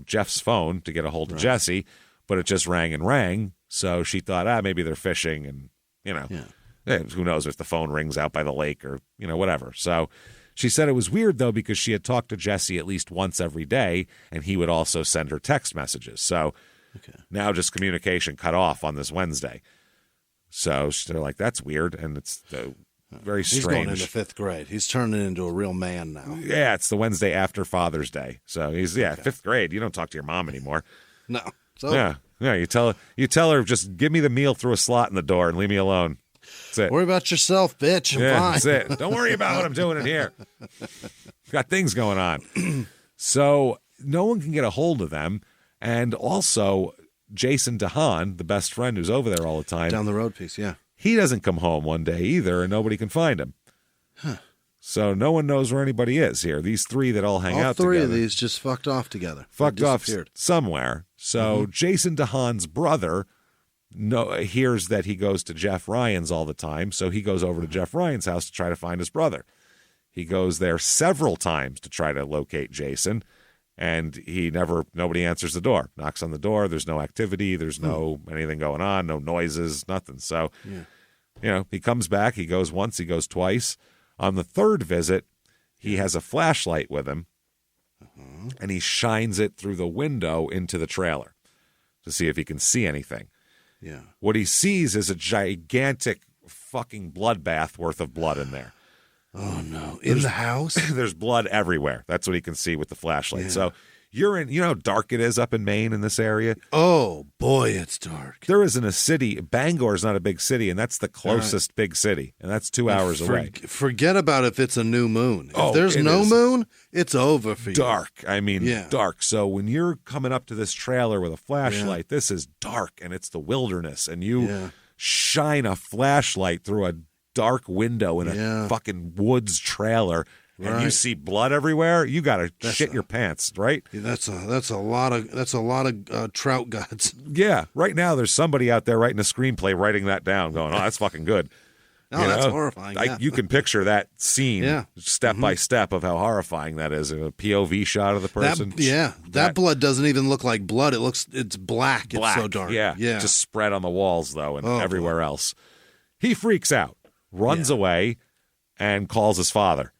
Jeff's phone to get a hold of Jesse, but it just rang and rang. So she thought, maybe they're fishing, and, who knows if the phone rings out by the lake or, whatever. So she said it was weird, though, because she had talked to Jesse at least once every day, and he would also send her text messages. So now just communication cut off on this Wednesday. So they're like, that's weird, and it's very strange. He's going into 5th grade. He's turning into a real man now. Yeah, it's the Wednesday after Father's Day. So he's 5th grade. You don't talk to your mom anymore. No. So Yeah. You tell her, just give me the meal through a slot in the door and leave me alone. That's it. Worry about yourself, bitch. I'm fine. That's it. Don't worry about what I'm doing in here. Got things going on. So no one can get a hold of them. And also, Jason DeHaan, the best friend who's over there all the time. Down the road piece, yeah. He doesn't come home one day either, and nobody can find him. So no one knows where anybody is here. These 3 that all hang out together. All 3 of these just fucked off together. Fucked off somewhere. So Jason DeHaan's brother hears that he goes to Jeff Ryan's all the time, so he goes over to Jeff Ryan's house to try to find his brother. He goes there several times to try to locate Jason, and nobody answers the door. Knocks on the door, there's no activity, there's no anything going on, no noises, nothing. So, he comes back, he goes once, he goes twice. On the 3rd visit, he has a flashlight with him, and he shines it through the window into the trailer to see if he can see anything. Yeah. What he sees is a gigantic fucking bloodbath worth of blood in there. Oh, no. In the house? There's blood everywhere. That's what he can see with the flashlight. Yeah. So you're in, how dark it is up in Maine in this area? Oh, boy, it's dark. There isn't a city. Bangor is not a big city, and that's the closest big city, and that's 2 hours away. Forget about if it's a new moon. If there's no moon, it's over for you. Dark. Dark. So when you're coming up to this trailer with a flashlight, this is dark, and it's the wilderness, and you shine a flashlight through a dark window in a fucking woods trailer, and you see blood everywhere, you gotta shit your pants, right? That's a lot of trout guts. Yeah, right now there's somebody out there writing a screenplay, writing that down, going, "Oh, that's fucking good." No, that's horrifying. You can picture that scene step by step of how horrifying that is. A POV shot of the person. That blood doesn't even look like blood. It's black. It's so dark. Yeah, just spread on the walls though, and everywhere else. He freaks out, runs away, and calls his father.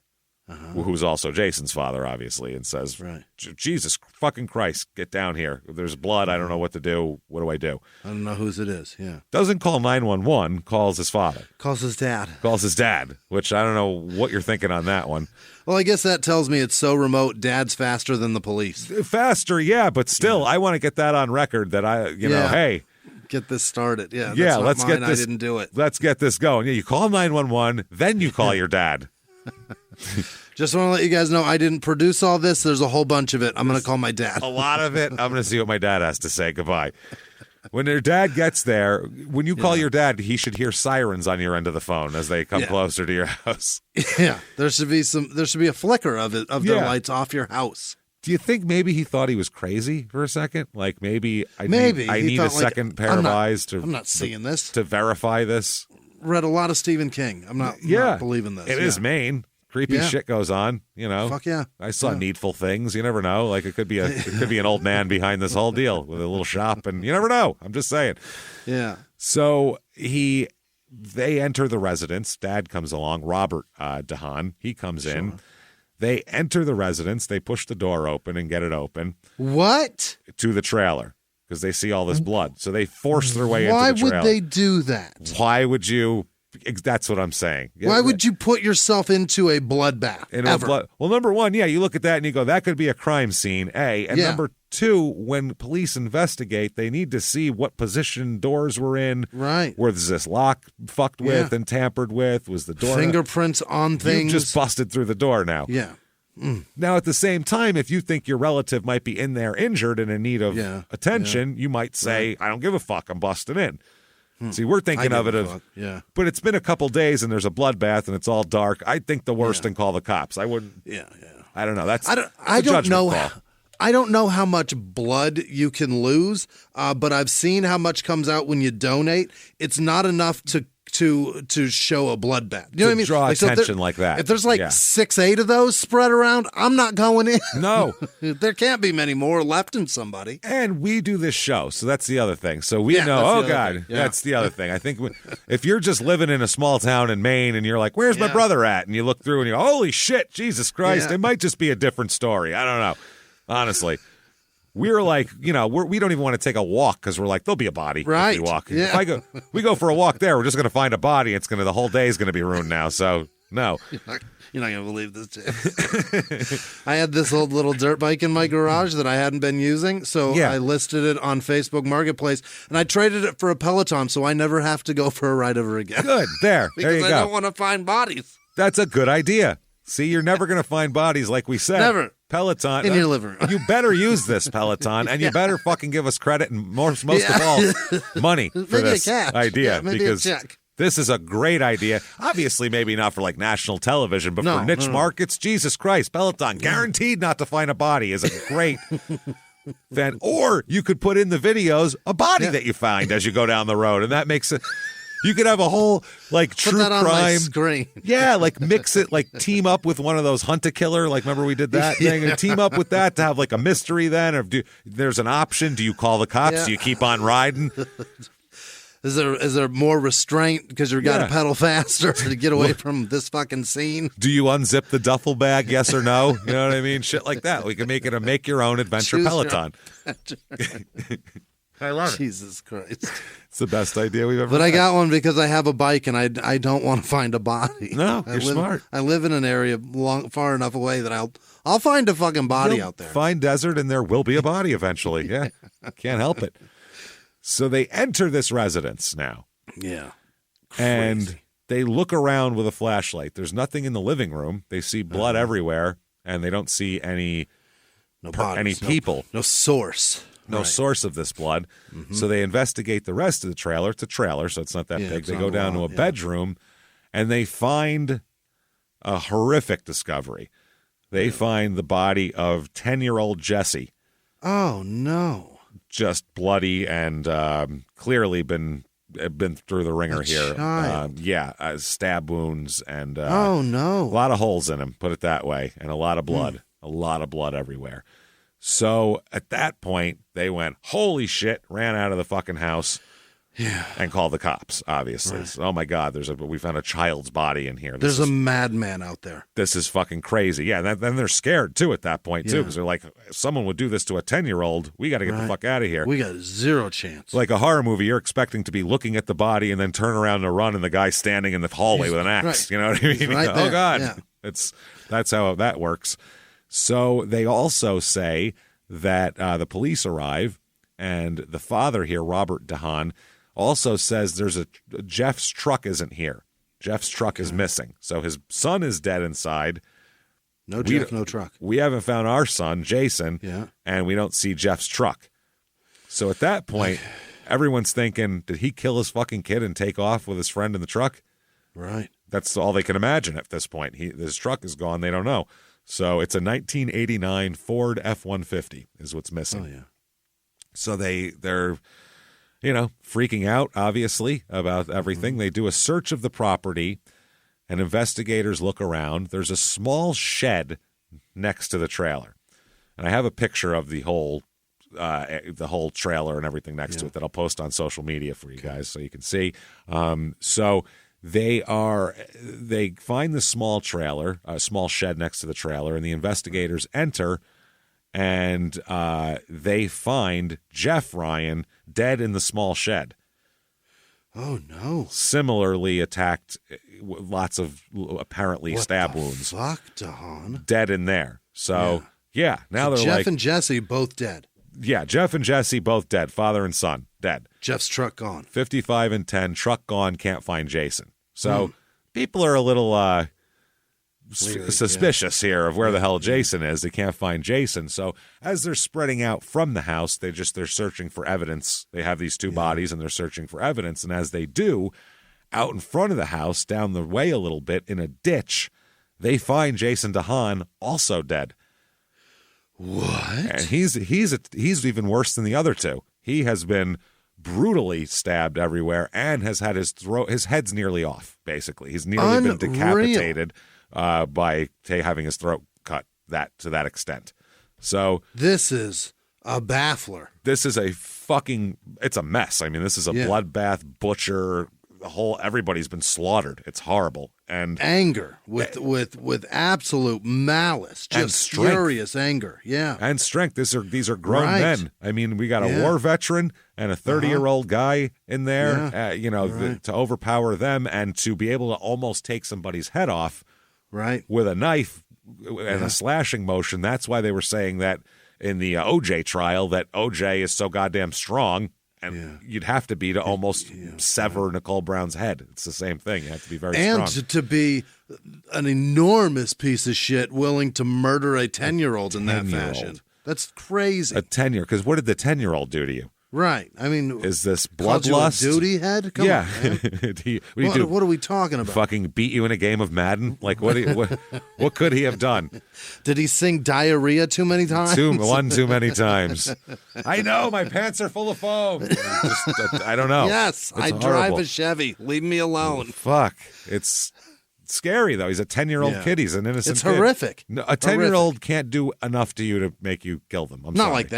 Who's also Jason's father, obviously, and says, Jesus fucking Christ, get down here. There's blood. I don't know what to do. What do I do? I don't know whose it is, Doesn't call 911, calls his father. Calls his dad. Calls his dad, which I don't know what you're thinking on that one. Well, I guess that tells me it's so remote, dad's faster than the police. Faster, yeah, but still, I want to get that on record that hey. Get this started. Let's get this. I didn't do it. Let's get this going. Yeah, you call 911, then you call your dad. Just want to let you guys know I didn't produce all this. There's a whole bunch of it. I'm going to call my dad. A lot of it. I'm going to see what my dad has to say. Goodbye. When your dad gets there, when you call your dad, he should hear sirens on your end of the phone as they come closer to your house. Yeah, there should be a flicker of their lights off your house. Do you think maybe he thought he was crazy for a second? Like maybe I need a second pair of eyes I'm not seeing this to verify this. Read a lot of Stephen King. I'm not believing this. It is Maine. Creepy shit goes on, Fuck yeah. I saw Needful Things. You never know. Like it could be an old man behind this whole deal with a little shop, and you never know. I'm just saying. Yeah. So they enter the residence. Dad comes along. Robert DeHaan. He comes in. They enter the residence. They push the door open and get it open. What? To the trailer because they see all this blood. So they force their way into the trailer. Why would they do that? Why would you? That's what I'm saying. Why would you put yourself into a bloodbath? Well, number one, you look at that and you go, that could be a crime scene, A. And number two, when police investigate, they need to see what position doors were in. Right. Was this lock fucked with and tampered with? Was the door... Fingerprints on things. You just busted through the door now. Yeah. Now, at the same time, if you think your relative might be in there injured and in need of attention, you might say, I don't give a fuck, I'm busting in. See, we're thinking of it but it's been a couple days and there's a bloodbath and it's all dark. I'd think the worst and call the cops. I wouldn't. Yeah. I don't know. That's I don't know. I don't know how much blood you can lose, but I've seen how much comes out when you donate. It's not enough to show a bloodbath. You know what I mean? Draw attention like that. If there's 6-8 of those spread around, I'm not going in. No. There can't be many more left in somebody. And we do this show, so that's the other thing. So we know, that's the other thing. I think if you're just living in a small town in Maine and you're like, where's my brother at? And you look through and you go, holy shit, Jesus Christ, it might just be a different story. I don't know. Honestly. We're like, we don't even want to take a walk because we're like, there'll be a body if we walk. Yeah. If we go for a walk there, we're just going to find a body. The whole day is going to be ruined now. So no. You're not going to believe this, Jim. I had this old little dirt bike in my garage that I hadn't been using. So I listed it on Facebook Marketplace and I traded it for a Peloton so I never have to go for a ride ever again. Good. There you go. Because I don't want to find bodies. That's a good idea. See, you're never going to find bodies like we said. Never. Peloton. In your living room. You better use this Peloton, and you better fucking give us credit and most of all, money for maybe this a cash. idea. Maybe because a check. This is a great idea. Obviously, maybe not for like national television, but for niche markets, Jesus Christ, Peloton, guaranteed not to find a body is a great then. Or you could put in the videos a body that you find as you go down the road, and that makes it. You could have a whole true Put that on crime my screen. Yeah, mix it, team up with one of those hunt a killer. Remember we did that thing? And team up with that to have a mystery then. Or there's an option. Do you call the cops? Yeah. Do you keep on riding? Is there more restraint because you got to pedal faster to get away from this fucking scene? Do you unzip the duffel bag? Yes or no? You know what I mean? Shit like that. We can make it a make your own adventure Peloton. I love it. Jesus Christ. It's the best idea we've ever But had. I got one because I have a bike and I don't want to find a body. No, you're smart. I live in an area far enough away that I'll find a fucking body out there. Find desert and there will be a body eventually. Yeah. Can't help it. So they enter this residence now. Yeah. And they look around with a flashlight. There's nothing in the living room. They see blood everywhere and they don't see any people. No source. No source of this blood. Mm-hmm. So they investigate the rest of the trailer. It's a trailer, so it's not that big. They go down to a bedroom, and they find a horrific discovery. They find the body of 10-year-old Jesse. Oh, no. Just bloody and clearly been through the ringer here. Stab wounds and oh, no. A lot of holes in him, put it that way, and a lot of blood. A lot of blood everywhere. So at that point, they went, holy shit, ran out of the fucking house and called the cops, obviously. Right. So, oh, my God, we found a child's body in here. There's a madman out there. This is fucking crazy. Yeah, then they're scared, too, at that point, too, because they're like, if someone would do this to a 10-year-old, we got to get the fuck out of here. We got zero chance. Like a horror movie, you're expecting to be looking at the body and then turn around to run, and the guy's standing in the hallway with an axe. Right. You know what I mean? Right oh, there. God. Yeah. That's how that works. So they also say that the police arrive, and the father here, Robert DeHaan, also says there's Jeff's truck isn't here. Jeff's truck is missing. So his son is dead inside. No Jeff, no truck. We haven't found our son, Jason, and we don't see Jeff's truck. So at that point, everyone's thinking, did he kill his fucking kid and take off with his friend in the truck? Right. That's all they can imagine at this point. His truck is gone. They don't know. So it's a 1989 Ford F-150 is what's missing. Oh, yeah. So they're, freaking out, obviously, about everything. Mm-hmm. They do a search of the property, and investigators look around. There's a small shed next to the trailer. And I have a picture of the whole trailer and everything next to it that I'll post on social media for you guys so you can see. So they find the small trailer, a small shed next to the trailer, and the investigators enter, and they find Jeff Ryan dead in the small shed. Oh, no. Similarly attacked, lots of apparently stab wounds. Fuck, DeHaan? Dead in there. So, now they're Jeff like... and Jesse both dead. Yeah, Jeff and Jesse both dead. Father and son dead. Jeff's truck gone. 55 and 10. Truck gone. Can't find Jason. So people are a little suspicious here of where the hell Jason is. They can't find Jason. So as they're spreading out from the house, they're searching for evidence. They have these two bodies and they're searching for evidence. And as they do, out in front of the house, down the way a little bit in a ditch, they find Jason DeHaan also dead. What? And he's even worse than the other two. He has been brutally stabbed everywhere and has had his head's nearly off, basically. He's nearly been decapitated by having his throat cut to that extent. So this is a baffler. This is it's a mess. I mean, this is a bloodbath, butcher, everybody's been slaughtered. It's horrible. And anger with absolute malice, just furious anger. Yeah. And strength. These are grown men. I mean, we got a war veteran and a 30-year-old guy in there, to overpower them and to be able to almost take somebody's head off with a knife and a slashing motion. That's why they were saying that in the OJ trial that OJ is so goddamn strong. And you'd have to be to almost sever Nicole Brown's head. It's the same thing. You have to be very strong. And to be an enormous piece of shit willing to murder a 10-year-old in that fashion. That's crazy. A 10-year-old. Because what did the 10-year-old do to you? Right. I mean, is this bloodlust? Duty head? Come on, man. What are we talking about? Fucking beat you in a game of Madden? Like what could he have done? Did he sing diarrhea too many times? One too many times. I know my pants are full of foam. I don't know. Yes, I drive a Chevy. Leave me alone. Fuck. It's scary though. He's a 10-year-old kid. He's an innocent kid. It's horrific. No, a 10-year-old can't do enough to you to make you kill them. I'm not sorry. like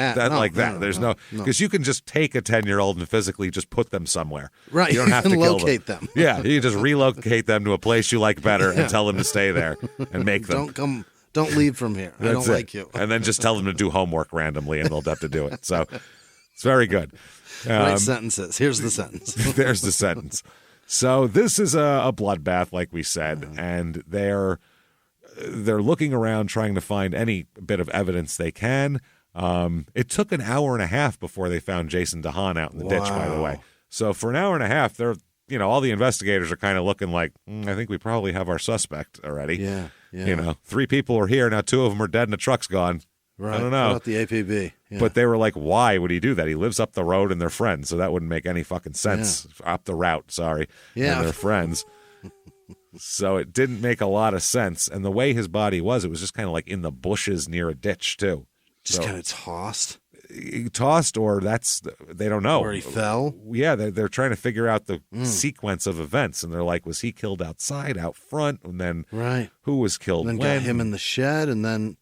that. There's no because you can just take a 10-year-old and physically just put them somewhere. Right. You don't have to kill locate them. Yeah, you just relocate them to a place you like better and tell them to stay there and make them. Don't leave from here. I don't like you. And then just tell them to do homework randomly and they'll have to do it. So it's very good. Write sentences. Here's the sentence. There's the sentence. So this is a bloodbath, like we said, and they're looking around trying to find any bit of evidence they can. It took an hour and a half before they found Jason DeHaan out in the ditch, by the way. So for an hour and a half, all the investigators are kind of looking like, I think we probably have our suspect already. Yeah. 3 people are here, now 2 of them are dead and the truck's gone. Right. I don't know. What about the APB? Yeah. But they were like, why would he do that? He lives up the road and they're friends, so that wouldn't make any fucking sense. Up the route, sorry. Yeah. And they're friends. So it didn't make a lot of sense. And the way his body was, it was just kind of like in the bushes near a ditch, too. Just kind of tossed? Tossed, or they don't know. Or he fell? Yeah, they're trying to figure out the sequence of events. And they're like, was he killed outside, out front? And then who was killed and then when? got him in the shed, and then...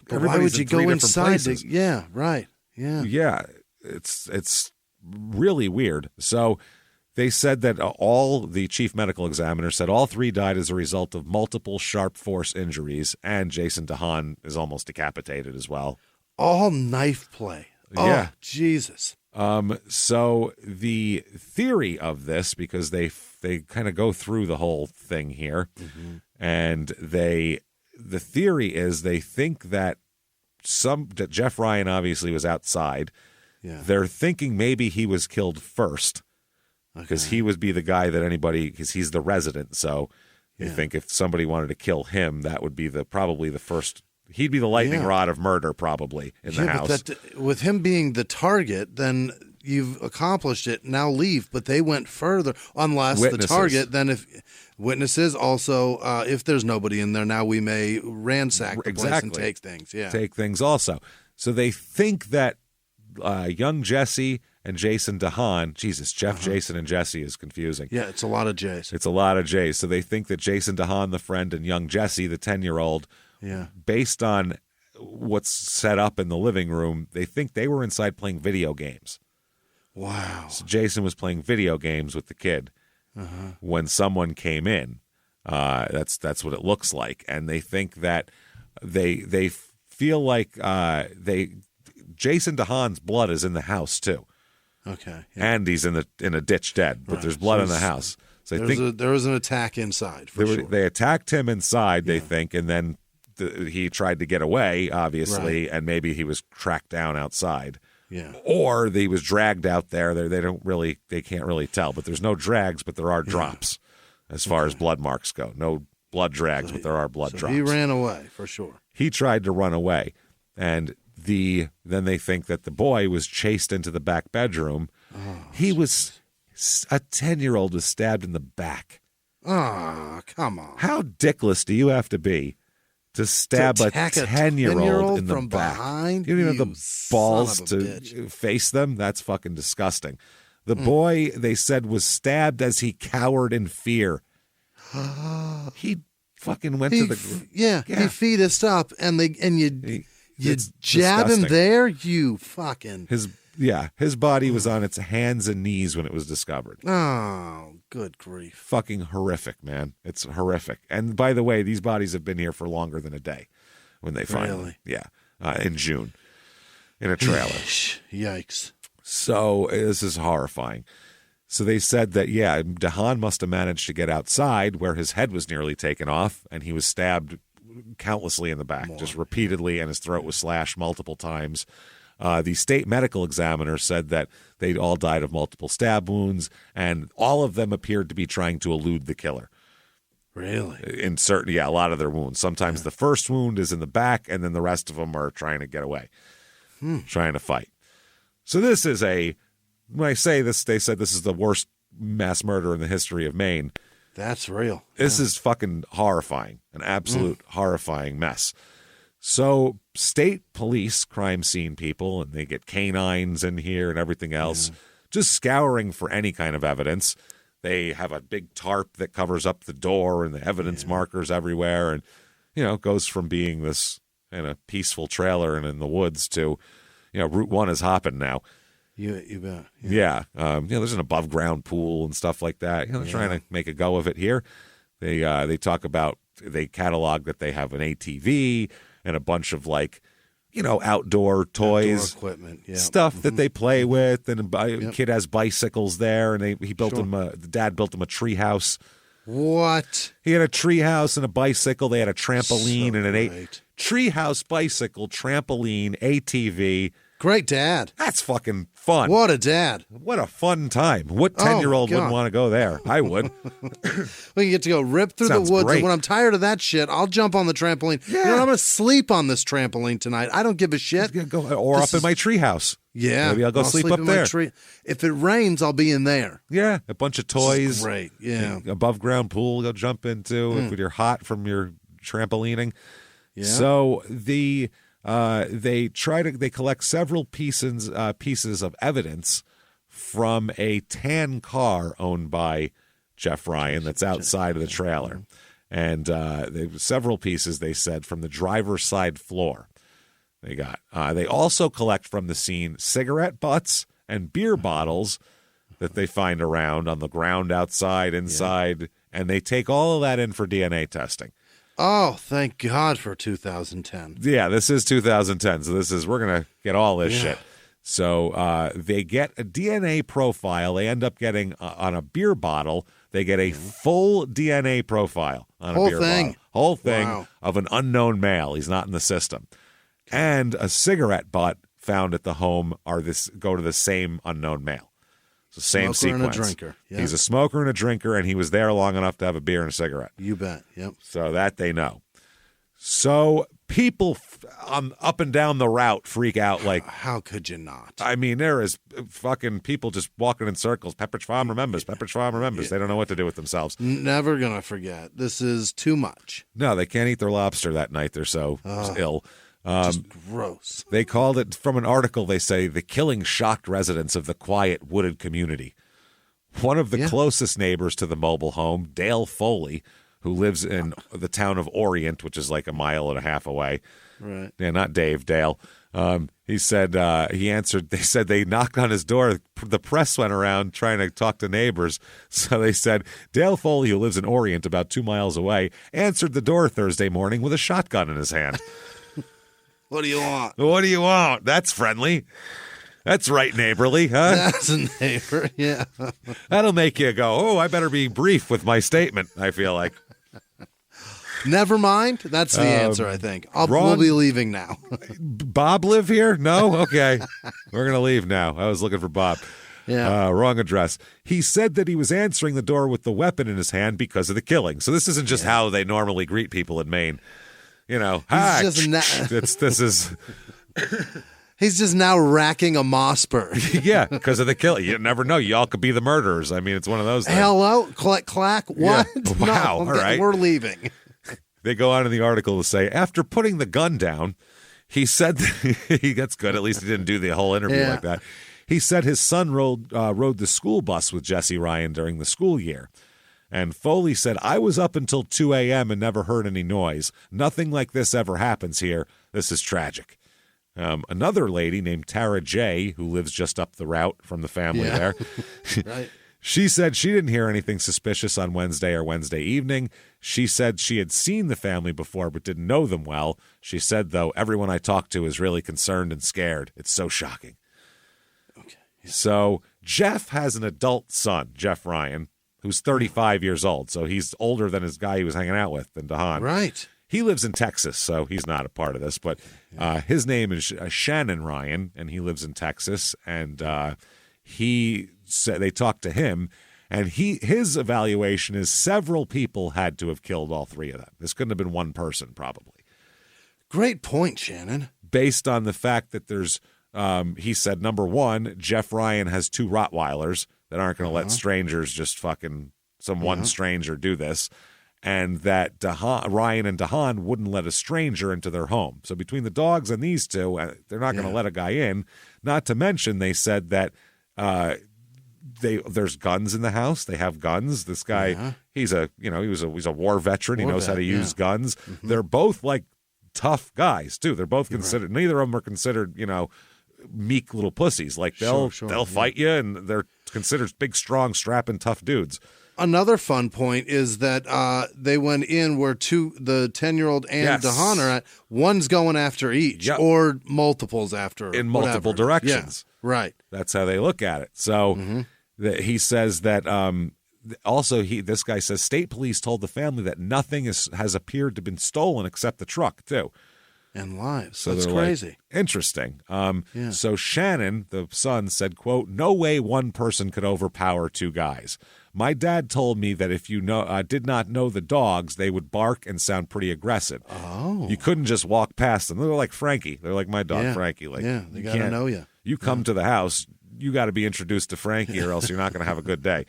But why Everybody's would you in 3 go different inside? places. Yeah, right. Yeah. Yeah, it's really weird. So they said that the chief medical examiner said all 3 died as a result of multiple sharp force injuries, and Jason DeHaan is almost decapitated as well. All knife play. Yeah. Oh, Jesus. So the theory of this, because they kind of go through the whole thing here, and the theory is they think that that Jeff Ryan obviously was outside. Yeah. They're thinking maybe he was killed first because he would be the guy that because he's the resident. So they think if somebody wanted to kill him, that would be probably the first. He'd be the lightning rod of murder probably in the house. But with him being the target, then you've accomplished it. Now leave. But they went further, unless Witnesses. the target. Then if witnesses also, if there's nobody in there, now we may ransack the place and take things. Yeah, take things also. So they think that young Jesse and Jason DeHaan. Jesus, Jeff, Jason, and Jesse is confusing. Yeah, it's a lot of J's. It's a lot of J's. So they think that Jason DeHaan, the friend, and young Jesse, the 10-year-old. Yeah. Based on what's set up in the living room, they think they were inside playing video games. Wow. So Jason was playing video games with the kid when someone came in. That's what it looks like. And they think that they feel like Jason DeHaan's blood is in the house too. Okay. Yeah. And he's in a ditch dead, but there's blood in the house. So there was an attack inside. They attacked him inside, they think, and then he tried to get away, obviously, and maybe he was tracked down outside. Yeah. Or he was dragged out there. They can't really tell. But there's no drags, but there are drops as far as blood marks go. No blood drags, but there are blood drops. He ran away, for sure. He tried to run away. And then they think that the boy was chased into the back bedroom. A 10-year-old was stabbed in the back. Oh, come on. How dickless do you have to be to stab a 10-year-old in the from back? Behind? You don't even have the balls to face them? That's fucking disgusting. The boy, they said, was stabbed as he cowered in fear. He fucking went to the... He fetused up, and you jab disgusting. him there? You fucking... His body was on its hands and knees when it was discovered. Oh, good grief. Fucking horrific, man. It's horrific. And by the way, these bodies have been here for longer than a day when they find them. Yeah, in June in a trailer. Yikes. So this is horrifying. So they said that, DeHaan must have managed to get outside where his head was nearly taken off, and he was stabbed countlessly in the back, just repeatedly, and his throat was slashed multiple times. The state medical examiner said that they'd all died of multiple stab wounds, and all of them appeared to be trying to elude the killer. Really? In certain, a lot of their wounds. Sometimes the first wound is in the back, and then the rest of them are trying to get away, trying to fight. So this is when I say this, they said this is the worst mass murder in the history of Maine. That's real. This is fucking horrifying, an absolute horrifying mess. So state police, crime scene people, and they get canines in here and everything else, just scouring for any kind of evidence. They have a big tarp that covers up the door and the evidence markers everywhere. And, it goes from being this peaceful trailer and in the woods to, Route 1 is hopping now. You bet. Yeah. There's an above ground pool and stuff like that. They're trying to make a go of it here. They talk about, they catalog that they have an ATV and a bunch of outdoor toys, outdoor equipment, stuff that they play with. And a kid has bicycles there, and he built him the dad built him a tree house. What? He had a tree house and a bicycle. They had a trampoline and an tree house, bicycle, trampoline, ATV. Great dad. That's fucking fun. What a dad. What a fun time. What 10-year-old wouldn't want to go there? I would. We get to go rip through Sounds the woods. great. And when I'm tired of that shit, I'll jump on the trampoline. Yeah. I'm going to sleep on this trampoline tonight. I don't give a shit. Up in my tree house. Yeah. Maybe I'll go sleep up in there. My tree. If it rains, I'll be in there. Yeah. A bunch of toys. Great. Yeah. Above ground pool you'll jump into if you're hot from your trampolining. Yeah. So they collect several pieces of evidence from a tan car owned by Jeff Ryan that's outside of the trailer. And several pieces, they said, from the driver's side floor. They also collect from the scene cigarette butts and beer bottles that they find around on the ground outside, inside, and they take all of that in for DNA testing. Oh, thank God for 2010. Yeah, this is 2010, so we're going to get all this shit. So they get a DNA profile. They end up getting, on a beer bottle, they get a full DNA profile on a beer bottle. Whole thing of an unknown male. He's not in the system. And a cigarette butt found at the home go to the same unknown male. So same smoker sequence. And a drinker. Yep. He's a smoker and a drinker, and he was there long enough to have a beer and a cigarette. You bet. Yep. So that they know. So people up and down the route freak out like... How could you not? I mean, there is fucking people just walking in circles. Pepperidge Farm remembers. Pepperidge Farm remembers. They don't know what to do with themselves. Never going to forget. This is too much. No, they can't eat their lobster that night. They're so ill. Just gross. They called it, from an article, they say, the killing shocked residents of the quiet, wooded community. One of the closest neighbors to the mobile home, Dale Foley, who lives in the town of Orient, which is like a mile and a half away. Right. Yeah, not Dave, Dale. He said, he answered, they said they knocked on his door. The press went around trying to talk to neighbors. So they said, Dale Foley, who lives in Orient about 2 miles away, answered the door Thursday morning with a shotgun in his hand. What do you want? What do you want? That's friendly. That's right neighborly, huh? That's a neighbor, yeah. That'll make you go, oh, I better be brief with my statement, I feel like. Never mind. That's the answer, I think. We'll be leaving now. Bob live here? No? Okay. We're going to leave now. I was looking for Bob. Yeah. Wrong address. He said that he was answering the door with the weapon in his hand because of the killing. So this isn't just how they normally greet people in Maine. You know, hi. He's just now racking a mossberg. Yeah, because of the killing. You never know. Y'all could be the murderers. I mean, it's one of those things. Hello? Clack, clack. What? Yeah. Wow. No, all right. We're leaving. They go on in the article to say, after putting the gun down, he said, that's good. At least he didn't do the whole interview like that. He said his son rode the school bus with Jesse Ryan during the school year. And Foley said, I was up until 2 a.m. and never heard any noise. Nothing like this ever happens here. This is tragic. Another lady named Tara J., who lives just up the route from the family there, Right. She said she didn't hear anything suspicious on Wednesday or Wednesday evening. She said she had seen the family before but didn't know them well. She said, though, everyone I talked to is really concerned and scared. It's so shocking. Okay. Yeah. So Jeff has an adult son, Jeff Ryan, who's 35 years old. So he's older than his guy he was hanging out with, than DeHaan. Right. He lives in Texas, so he's not a part of this. But his name is Shannon Ryan, and he lives in Texas. And he said they talked to him, and his evaluation is several people had to have killed all three of them. This couldn't have been one person, probably. Great point, Shannon. Based on the fact that there's, he said, number one, Jeff Ryan has 2 Rottweilers that aren't going to let strangers just fucking one stranger do this. And that Ryan and DeHaan wouldn't let a stranger into their home. So between the dogs and these two, they're not going to let a guy in. Not to mention, they said that there's guns in the house. They have guns. This guy, he's a war veteran. He knows how to use guns. Mm-hmm. They're both like tough guys too. They're both considered. Right. Neither of them are considered, meek little pussies. Like they'll fight you, and they're considered big, strong, strapping, tough dudes. Another fun point is that they went in where the 10-year-old and DeHaan are at. One's going after each, or multiples after. In multiple directions. Yeah, right. That's how they look at it. So he says that also this guy says state police told the family that nothing has appeared to have been stolen except the truck, too. And lives. So that's crazy. Like, interesting. So Shannon, the son, said, quote, no way one person could overpower 2 guys. My dad told me that if you did not know the dogs, they would bark and sound pretty aggressive. Oh. You couldn't just walk past them. They're like Frankie. They're like my dog, Frankie. Like, they got to know you. You come to the house, you got to be introduced to Frankie or else you're not going to have a good day.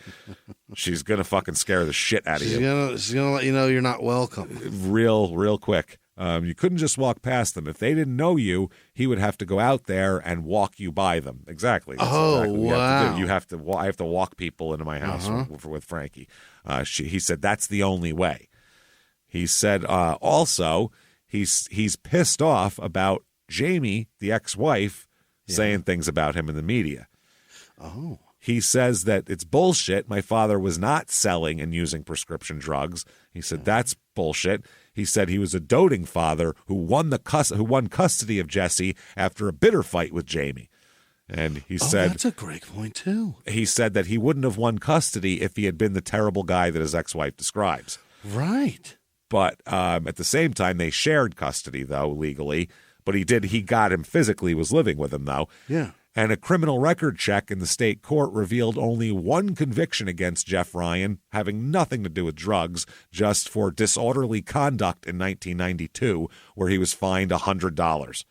She's going to fucking scare the shit out of you. She's going to let you know you're not welcome. Real quick. You couldn't just walk past them. If they didn't know you, he would have to go out there and walk you by them. Exactly. That's exactly wow. You have to I have to walk people into my house with Frankie. He said that's the only way. He said also he's pissed off about Jimmie, the ex-wife, saying things about him in the media. Oh. He says that it's bullshit. My father was not selling and using prescription drugs. He said that's bullshit. He said he was a doting father who won custody of Jesse after a bitter fight with Jimmie. And he said that's a great point too. He said that he wouldn't have won custody if he had been the terrible guy that his ex-wife describes. Right. But at the same time, they shared custody though legally. But he got him physically, was living with him though. Yeah. And a criminal record check in the state court revealed only one conviction against Jeff Ryan, having nothing to do with drugs, just for disorderly conduct in 1992, where he was fined $100.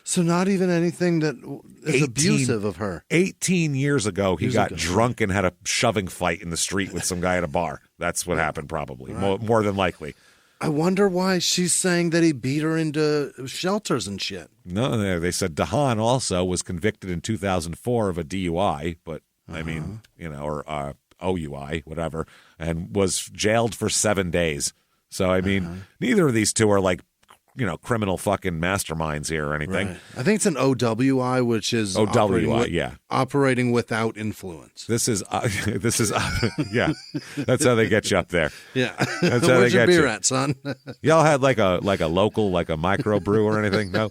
So not even anything that is abusive of her. 18 years ago, he got drunk and had a shoving fight in the street with some guy at a bar. That's what happened probably, more than likely. I wonder why she's saying that he beat her into shelters and shit. No, they said DeHaan also was convicted in 2004 of a DUI, but I mean, or OUI, whatever, and was jailed for 7 days. So, I mean, neither of these two are like, criminal fucking masterminds here or anything. Right. I think it's an OWI, which is operating without influence. This is yeah. That's how they get you up there. Yeah. That's how Where's they your get beer you. at, son? Y'all had like a local, like a microbrew or anything? No.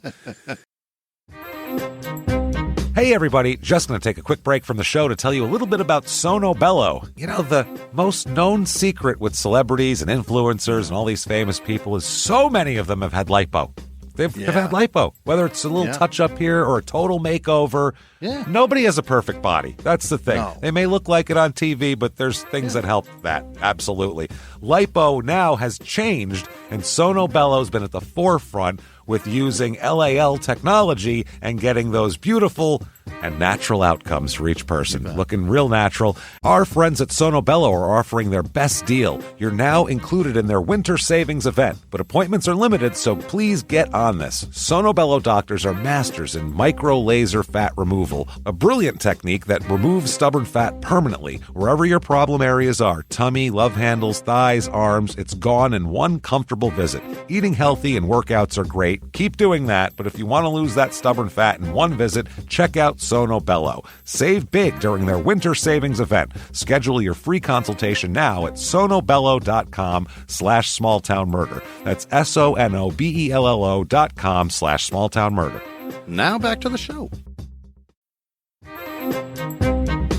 Hey everybody, just going to take a quick break from the show to tell you a little bit about Sono Bello. You know, the most known secret with celebrities and influencers and all these famous people is so many of them have had lipo. They've had lipo, whether it's a little touch-up here or a total makeover. Yeah. Nobody has a perfect body. That's the thing. No. They may look like it on TV, but there's things that help that. Absolutely. Lipo now has changed, and Sono Bello's been at the forefront with using LAL technology and getting those beautiful and natural outcomes for each person. Looking real natural. Our friends at Sono Bello are offering their best deal. You're now included in their winter savings event, but appointments are limited, so please get on this. Sono Bello doctors are masters in micro-laser fat removal, a brilliant technique that removes stubborn fat permanently. Wherever your problem areas are, tummy, love handles, thighs, arms, it's gone in one comfortable visit. Eating healthy and workouts are great. Keep doing that, but if you want to lose that stubborn fat in one visit, check out Sono Bello. Save big during their winter savings event. Schedule your free consultation now at sonobello.com/smalltownmurder. That's sonobello.com/smalltownmurder. Now back to the show.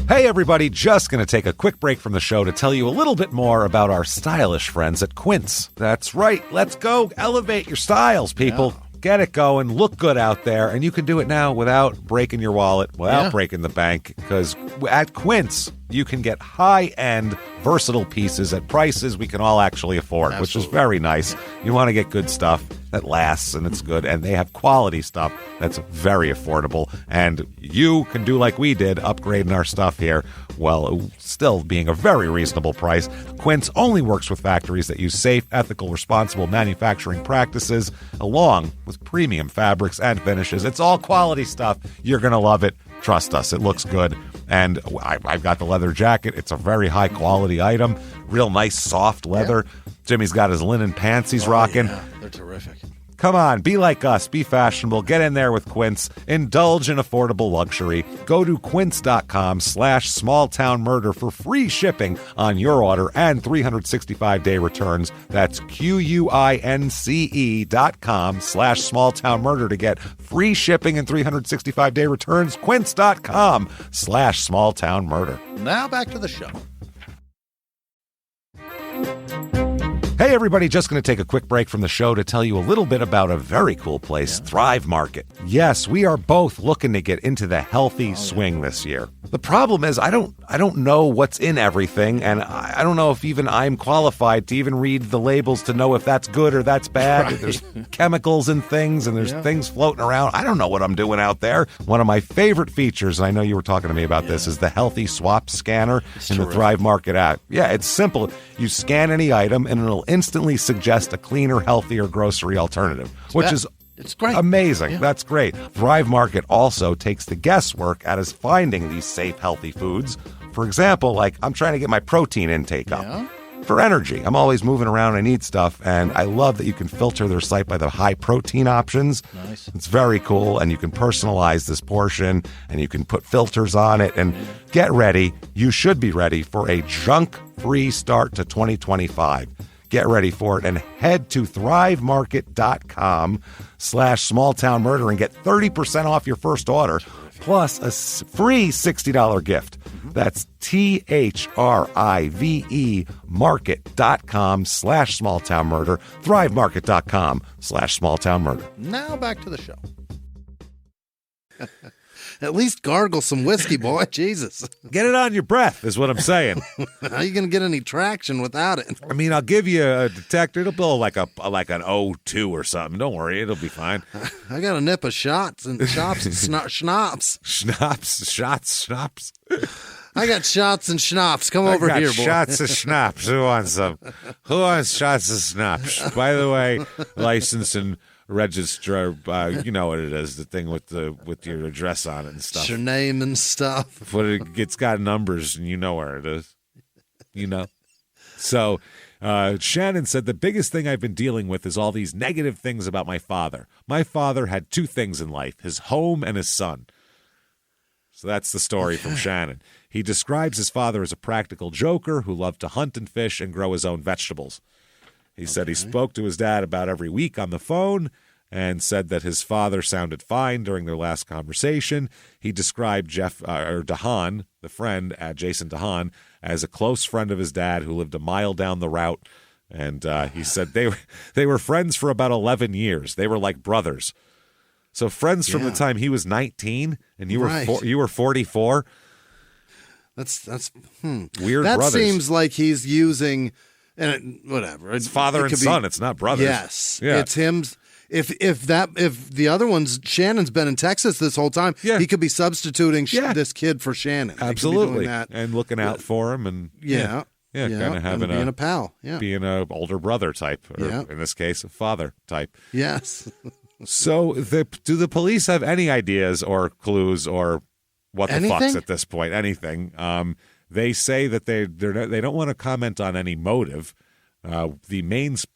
Hey everybody, just going to take a quick break from the show to tell you a little bit more about our stylish friends at Quince. That's right, let's go elevate your styles, people. Yeah. Get it going, look good out there, and you can do it now without breaking your wallet, without breaking the bank, because at Quince, you can get high-end, versatile pieces at prices we can all actually afford, which is very nice. You want to get good stuff that lasts and it's good, and they have quality stuff that's very affordable, and you can do like we did, upgrading our stuff here, while still being a very reasonable price. Quince only works with factories that use safe, ethical, responsible manufacturing practices, along with premium fabrics and finishes. It's all quality stuff. You're going to love it. Trust us, it looks good. And I've got the leather jacket. It's a very high-quality item. Real nice, soft leather. Yeah. Jimmie's got his linen pants he's rocking. Yeah, they're terrific. Come on, be like us. Be fashionable. Get in there with Quince. Indulge in affordable luxury. Go to quince.com/smalltownmurder for free shipping on your order and 365-day returns. That's QUINCE.com/smalltownmurder to get free shipping and 365-day returns. Quince.com/smalltownmurder. Now back to the show. Hey everybody, just going to take a quick break from the show to tell you a little bit about a very cool place, Thrive Market. Yes, we are both looking to get into the healthy swing this year. The problem is I don't know what's in everything, and I don't know if even I'm qualified to even read the labels to know if that's good or that's bad. Right. There's chemicals in things, and there's things floating around. I don't know what I'm doing out there. One of my favorite features, and I know you were talking to me about this, is the Healthy Swap Scanner in the Thrive Market app. Yeah, it's simple. You scan any item, and it'll instantly suggest a cleaner, healthier grocery alternative, which is it's great. Amazing. Yeah. That's great. Thrive Market also takes the guesswork out of finding these safe, healthy foods. For example, like I'm trying to get my protein intake up. For energy. I'm always moving around. I need stuff. And I love that you can filter their site by the high protein options. Nice. It's very cool. And you can personalize this portion and you can put filters on it. And get ready. You should be ready for a junk-free start to 2025. Get ready for it and head to thrivemarket.com/smalltownmurder and get 30% off your first order plus a free $60 gift. That's THRIVE market.com/smalltownmurder, thrivemarket.com/smalltownmurder. Now back to the show. At least gargle some whiskey, boy. Jesus. Get it on your breath is what I'm saying. How are you going to get any traction without it? I mean, I'll give you a detector. It'll blow like an O2 or something. Don't worry. It'll be fine. I got a nip of shots and chops and schnapps. Schnapps. I got shots and schnapps. Come over here, boy. Shots of schnapps. Who wants some? Who wants shots of schnapps? By the way, license and register, you know what it is, the thing with your address on it and stuff. Your name and stuff. But it's got numbers, and you know where it is. You know? So Shannon said, the biggest thing I've been dealing with is all these negative things about my father. My father had two things in life, his home and his son. So that's the story from Shannon. He describes his father as a practical joker who loved to hunt and fish and grow his own vegetables. He said he spoke to his dad about every week on the phone. and said that his father sounded fine during their last conversation. He described DeHaan, the friend, Jason DeHaan, as a close friend of his dad who lived a mile down the route. And he said they were friends for about 11 years. They were like brothers. So friends from the time he was 19 and you were 44. That's weird. That brothers. seems like he's using whatever. It's father and son. It's not brothers. Yes, yeah. It's him. If the other one's Shannon's been in Texas this whole time, he could be substituting this kid for Shannon. Absolutely, and looking out for him, and kind of having being a pal, being an older brother type, or in this case, a father type. Yes. So, do the police have any ideas or clues or what the fucks at this point? Anything? They say that they don't want to comment on any motive. The Maine's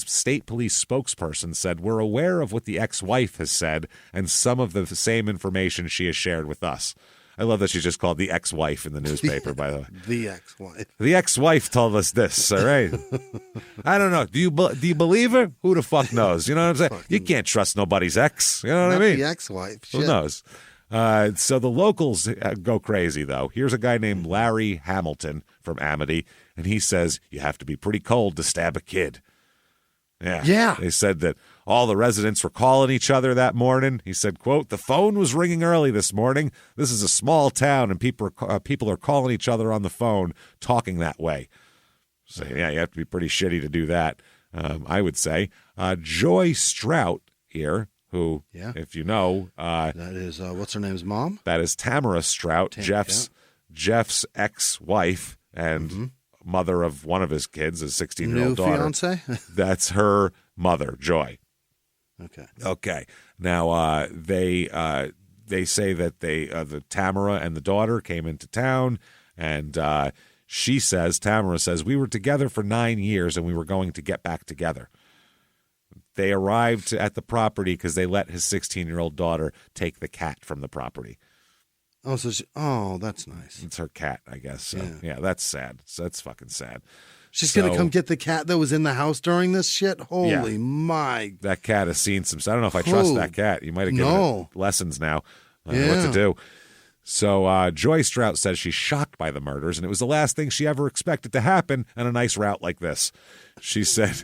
state police spokesperson said, "We're aware of what the ex-wife has said and some of the same information she has shared with us." I love that she's just called the ex-wife in the newspaper, by the way. The ex-wife. The ex-wife told us this, all right? I don't know. Do you believe her? Who the fuck knows? You know what I'm saying? You can't trust nobody's ex. You know what I mean? The ex-wife. Who knows? So the locals go crazy, though. Here's a guy named Larry Hamilton from Amity, and he says, you have to be pretty cold to stab a kid. Yeah. They said that all the residents were calling each other that morning. He said, quote, "The phone was ringing early this morning. This is a small town, and people are calling each other on the phone, talking that way." So, you have to be pretty shitty to do that, I would say. Joy Strout here, who, if you know... that is, what's her name's mom? That is Tamara Strout, Jeff's ex-wife and mother of one of his kids, his 16-year-old daughter. New fiance? That's her mother, Joy. Okay. Now, they say that the Tamara and the daughter came into town, and Tamara says, "We were together for 9 years, and we were going to get back together." They arrived at the property because they let his 16-year-old daughter take the cat from the property. Oh, that's nice. It's her cat, I guess. So, yeah, that's sad. So that's fucking sad. She's going to come get the cat that was in the house during this shit? Holy my. That cat has seen some... I don't know if I trust that cat. You might have given it lessons now on what to do. So Joy Strout says she's shocked by the murders, and it was the last thing she ever expected to happen on a nice route like this. She said,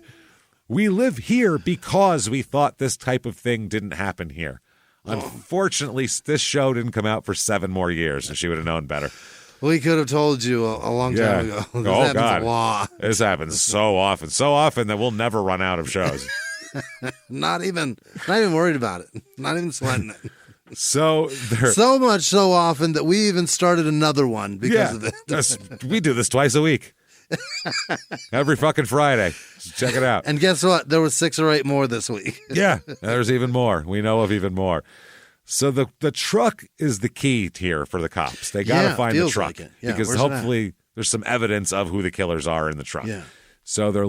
"We live here because we thought this type of thing didn't happen here. Unfortunately, this show didn't come out for 7 more years, and she would have known better." We could have told you a long time ago. This happens a lot. This happens so often that we'll never run out of shows. Not even worried about it. Not even sweating it. So much so often that we even started another one because of it. We do this twice a week. Every fucking Friday. Check it out. And guess what? There was 6 or 8 more this week. Yeah, there's even more. We know of even more. So the truck is the key here for the cops. They got to find the truck because hopefully there's some evidence of who the killers are in the truck. Yeah. So they're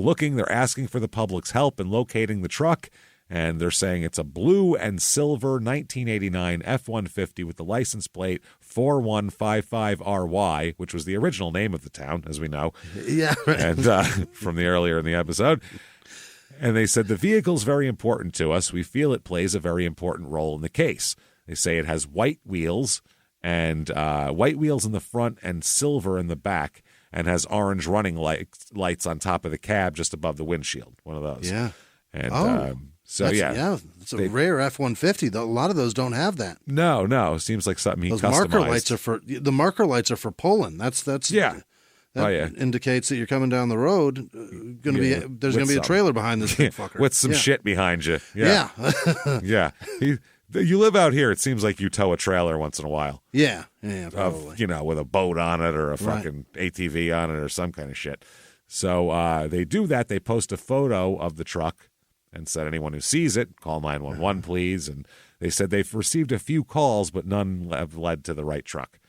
asking for the public's help in locating the truck, and they're saying it's a blue and silver 1989 F-150 with the license plate 4155RY, which was the original name of the town, as we know. Yeah, right. And from the earlier in the episode. And they said, the vehicle's very important to us. We feel it plays a very important role in the case. They say it has white wheels and white wheels in the front and silver in the back, and has orange running lights on top of the cab just above the windshield. One of those. Yeah. And it's a rare F-150. A lot of those don't have that. No. Seems like something he customized. Marker lights are for pulling. That's yeah. That indicates that you're coming down the road. There's going to be a trailer behind this big fucker. With some shit behind you. Yeah. Yeah. You live out here, it seems like you tow a trailer once in a while. Yeah, probably. With a boat on it or a fucking ATV on it or some kind of shit. So they do that. They post a photo of the truck and said, anyone who sees it, call 911, please. And they said they've received a few calls, but none have led to the right truck.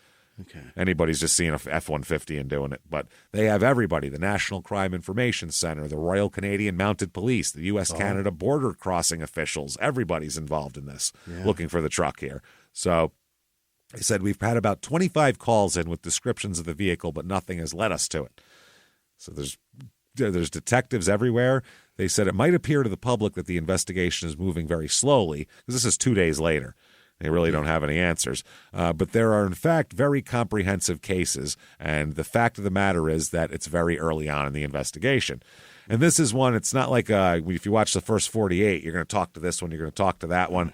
Okay. Anybody's just seeing a F-150 and doing it. But they have everybody, the National Crime Information Center, the Royal Canadian Mounted Police, the U.S.-Canada border crossing officials. Everybody's involved in this, looking for the truck here. So they said, we've had about 25 calls in with descriptions of the vehicle, but nothing has led us to it. So there's detectives everywhere. They said it might appear to the public that the investigation is moving very slowly, because this is 2 days later. They really don't have any answers. But there are, in fact, very comprehensive cases, and the fact of the matter is that it's very early on in the investigation. And this is one, it's not like if you watch the first 48, you're going to talk to this one, you're going to talk to that one.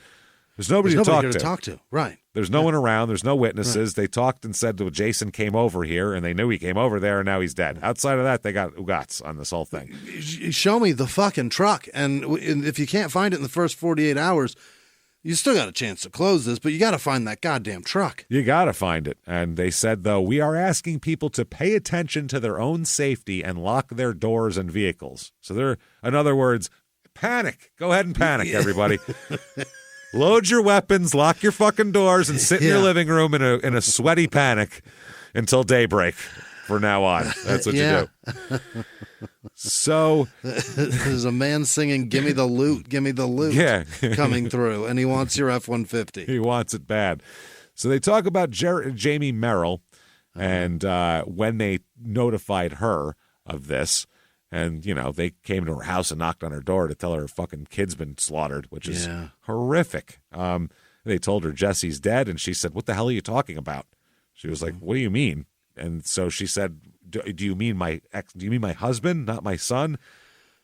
There's nobody to talk to. Right. There's no one around. There's no witnesses. Right. They talked and said that Jason came over here, and they knew he came over there, and now he's dead. Outside of that, they got ugats on this whole thing. Show me the fucking truck. And if you can't find it in the first 48 hours, you still got a chance to close this, but you got to find that goddamn truck. You got to find it. And they said, though, we are asking people to pay attention to their own safety and lock their doors and vehicles. So they're, in other words, panic. Go ahead and panic, everybody. Load your weapons, lock your fucking doors, and sit in your living room in a sweaty panic until daybreak. From now on, that's what you do. So there's a man singing "Gimme the loot, gimme the loot," coming through, and he wants your F-150. He wants it bad. So they talk about Jamie Merrill, and when they notified her of this. And, you know, they came to her house and knocked on her door to tell her fucking kid's been slaughtered, which is horrific. They told her Jesse's dead, and she said, "What the hell are you talking about?" She was like, "What do you mean?" And so she said, "Do you mean my husband, not my son?"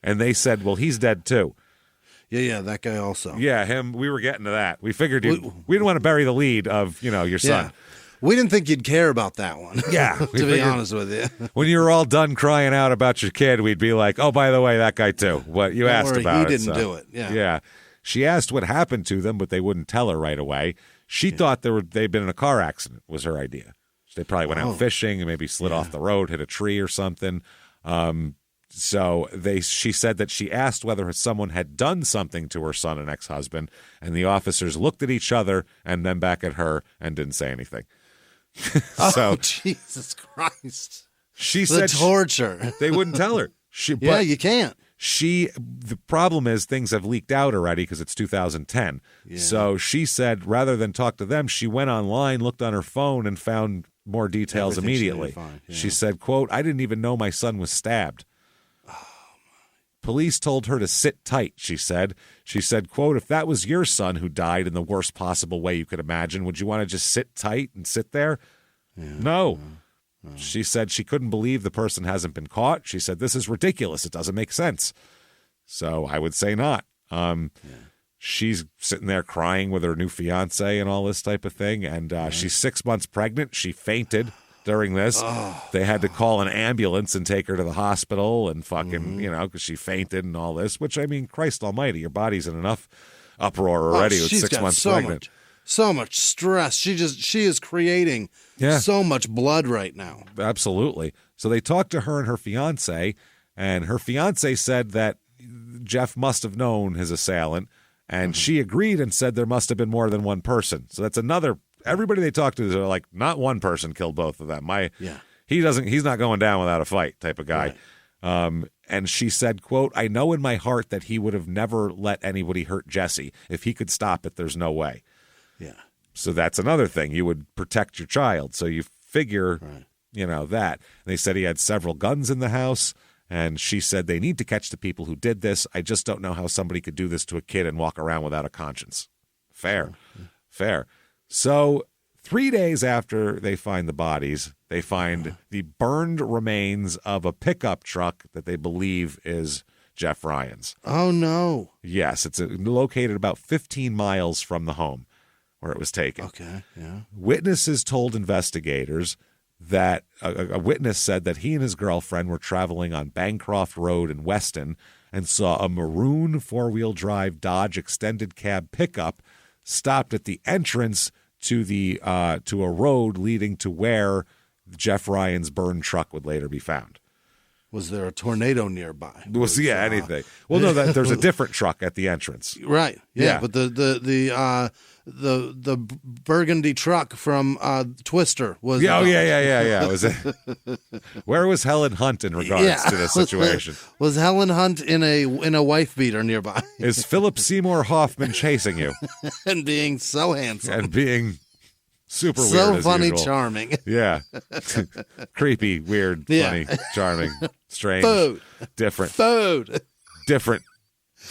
And they said, "Well, he's dead too." Yeah, that guy also. Yeah, him. We were getting to that. We figured we didn't want to bury the lead of, your son. We didn't think you'd care about that one. Yeah. to be honest with you. When you were all done crying out about your kid, we'd be like, "Oh, by the way, that guy too." What you asked about he didn't do it. Yeah. Yeah. She asked what happened to them, but they wouldn't tell her right away. She thought they'd been in a car accident, was her idea. They probably went out fishing and maybe slid off the road, hit a tree or something. She said that she asked whether someone had done something to her son and ex-husband, and the officers looked at each other and then back at her and didn't say anything. So, Jesus Christ. She said torture. They wouldn't tell her. You can't. The problem is things have leaked out already because it's 2010. Yeah. So she said rather than talk to them, she went online, looked on her phone, and found more details immediately. She said, quote, "I didn't even know my son was stabbed." Police told her to sit tight, she said. She said, quote, "If that was your son who died in the worst possible way you could imagine, would you want to just sit tight and sit there?" No. She said she couldn't believe the person hasn't been caught. She said, "This is ridiculous. It doesn't make sense." So I would say not. She's sitting there crying with her new fiance and all this type of thing. And she's 6 months pregnant. She fainted during this. They had to call an ambulance and take her to the hospital and fucking, because she fainted and all this, which, I mean, Christ almighty, your body's in enough uproar already with 6 months pregnant. So much stress. She is creating so much blood right now. Absolutely. So they talked to her and her fiance, and her fiance said that Jeff must have known his assailant, and she agreed and said there must have been more than one person. So that's another. Everybody they talked to, they're like, not one person killed both of them. He's not going down without a fight type of guy. Right. And she said, quote, "I know in my heart that he would have never let anybody hurt Jesse. If he could stop it, there's no way." Yeah. So that's another thing. You would protect your child. So you figure, that. And they said he had several guns in the house. And she said they need to catch the people who did this. I just don't know how somebody could do this to a kid and walk around without a conscience. Fair. So 3 days after they find the bodies, they find the burned remains of a pickup truck that they believe is Jeff Ryan's. Oh, no. Yes, it's located about 15 miles from the home where it was taken. Okay, yeah. Witnesses told investigators that a witness said that he and his girlfriend were traveling on Bancroft Road in Weston and saw a maroon four-wheel drive Dodge extended cab pickup stopped at the entrance to a road leading to where Jeff Ryan's burned truck would later be found. Was there a tornado nearby? Anything. Well, no, there's a different truck at the entrance. Right. Yeah. But the burgundy truck from Twister was. Yeah. Was it? Where was Helen Hunt in regards to this situation? Was Helen Hunt in a wife beater nearby? Is Philip Seymour Hoffman chasing you and being so handsome and being super weird, so funny, usual. charming? Yeah, creepy, weird, funny, charming, strange, food, different. food. different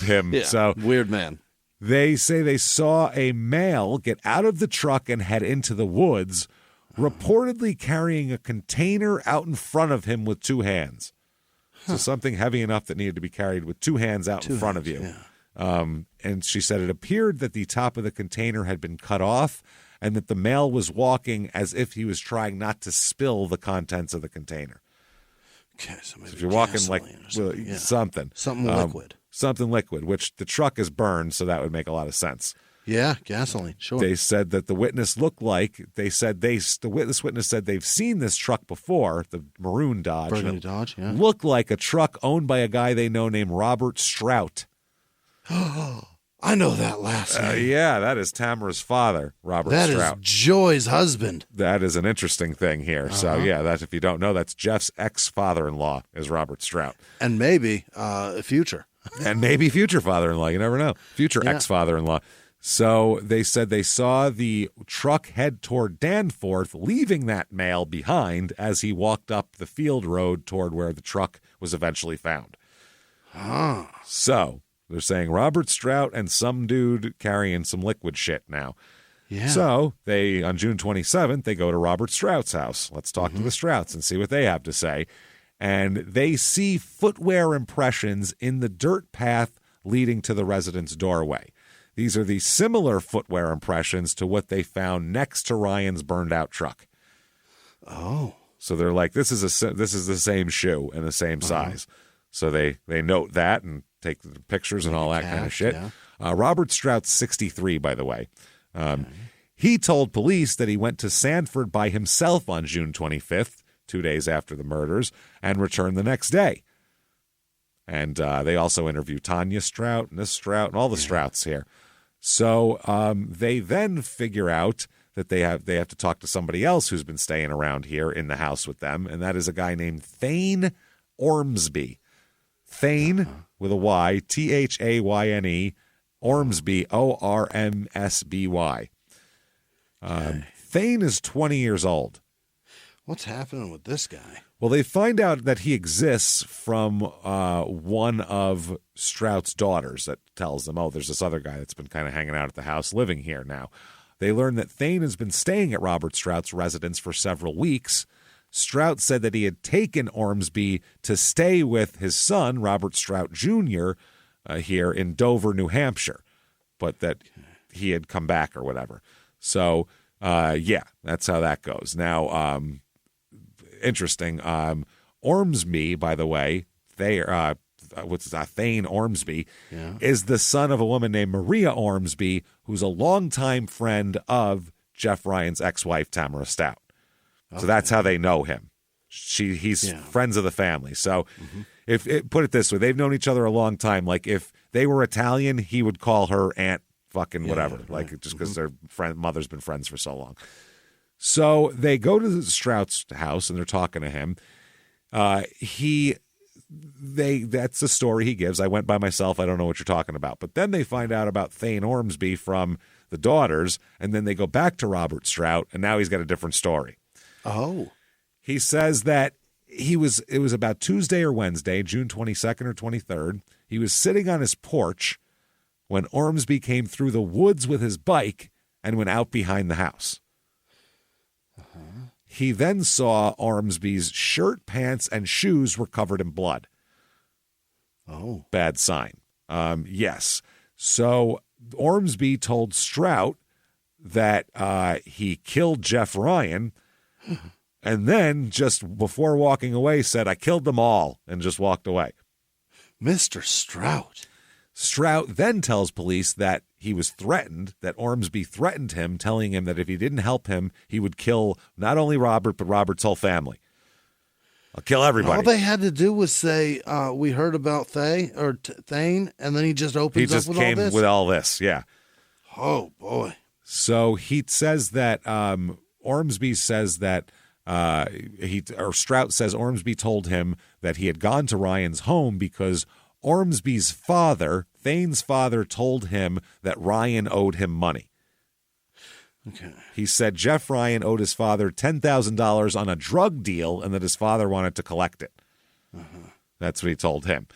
him. Yeah, So weird man. they say they saw a male get out of the truck and head into the woods, reportedly carrying a container out in front of him with two hands. So something heavy enough that needed to be carried with two hands out in front of you. Yeah. And she said it appeared that the top of the container had been cut off and that the male was walking as if he was trying not to spill the contents of the container. Okay, so maybe If you're walking like something, something liquid. Something liquid, which the truck is burned, so that would make a lot of sense. Yeah, gasoline. Sure. They said that the witness looked like the witness said they've seen this truck before, the maroon Dodge. Burgundy Dodge, yeah. Looked like a truck owned by a guy they know named Robert Strout. I know that last name. Yeah, that is Tamara's father, Robert Strout. That is Joy's husband. That is an interesting thing here. So yeah, that if you don't know, that's Jeff's ex-father-in-law is Robert Strout, and maybe future, and maybe future father-in-law. You never know. Future ex-father-in-law. So they said they saw the truck head toward Danforth, leaving that male behind as he walked up the field road toward where the truck was eventually found. So they're saying Robert Strout and some dude carrying some liquid shit now. Yeah. So they, on June 27th, they go to Robert Strout's house. Let's talk to the Strouts and see what they have to say. And they see footwear impressions in the dirt path leading to the resident's doorway. These are the similar footwear impressions to what they found next to Ryan's burned out truck. Oh. So they're like, this is the same shoe and the same size. So they note that and take the pictures and all that kind of shit. Yeah. Robert Strout's 63, by the way. He told police that he went to Sanford by himself on June 25th, 2 days after the murders, and returned the next day. And they also interview Tanya Strout and this Strout and all the Strouts here. So they then figure out that they have to talk to somebody else who's been staying around here in the house with them, and that is a guy named Thane Ormsby. Thane with a Y, Thayne, Ormsby, Ormsby. Thane is 20 years old. What's happening with this guy? Well, they find out that he exists from one of Strout's daughters that tells them, oh, there's this other guy that's been kind of hanging out at the house, living here now. They learn that Thane has been staying at Robert Strout's residence for several weeks. Strout said that he had taken Ormsby to stay with his son, Robert Strout Jr., here in Dover, New Hampshire, but that he had come back or whatever. So, yeah, that's how that goes. Now, interesting. Ormsby, by the way, Thane Ormsby, is the son of a woman named Maria Ormsby, who's a longtime friend of Jeff Ryan's ex-wife, Tamara Stout. So that's how they know him. He's friends of the family. So put it this way, they've known each other a long time. Like if they were Italian, he would call her Aunt fucking whatever, just because their mother's been friends for so long. So they go to the Strout's house and they're talking to him. That's the story he gives. I went by myself. I don't know what you're talking about. But then they find out about Thane Ormsby from the daughters, and then they go back to Robert Strout, and now he's got a different story. Oh. He says that it was about Tuesday or Wednesday, June 22nd or 23rd. He was sitting on his porch when Ormsby came through the woods with his bike and went out behind the house. He then saw Ormsby's shirt, pants, and shoes were covered in blood. Oh. Bad sign. Yes. So Ormsby told Strout that he killed Jeff Ryan, and then just before walking away said, I killed them all, and just walked away. Mr. Strout. Strout then tells police that he was threatened, that Ormsby threatened him, telling him that if he didn't help him, he would kill not only Robert, but Robert's whole family. I'll kill everybody. All they had to do was say, we heard about Thane, and then he just opens up with all this? He just came with all this, yeah. Oh, boy. So he says that, Ormsby says that, Strout says Ormsby told him that he had gone to Ryan's home because Ormsby's father, Thane's father, told him that Ryan owed him money. Okay. He said Jeff Ryan owed his father $10,000 on a drug deal and that his father wanted to collect it. That's what he told him.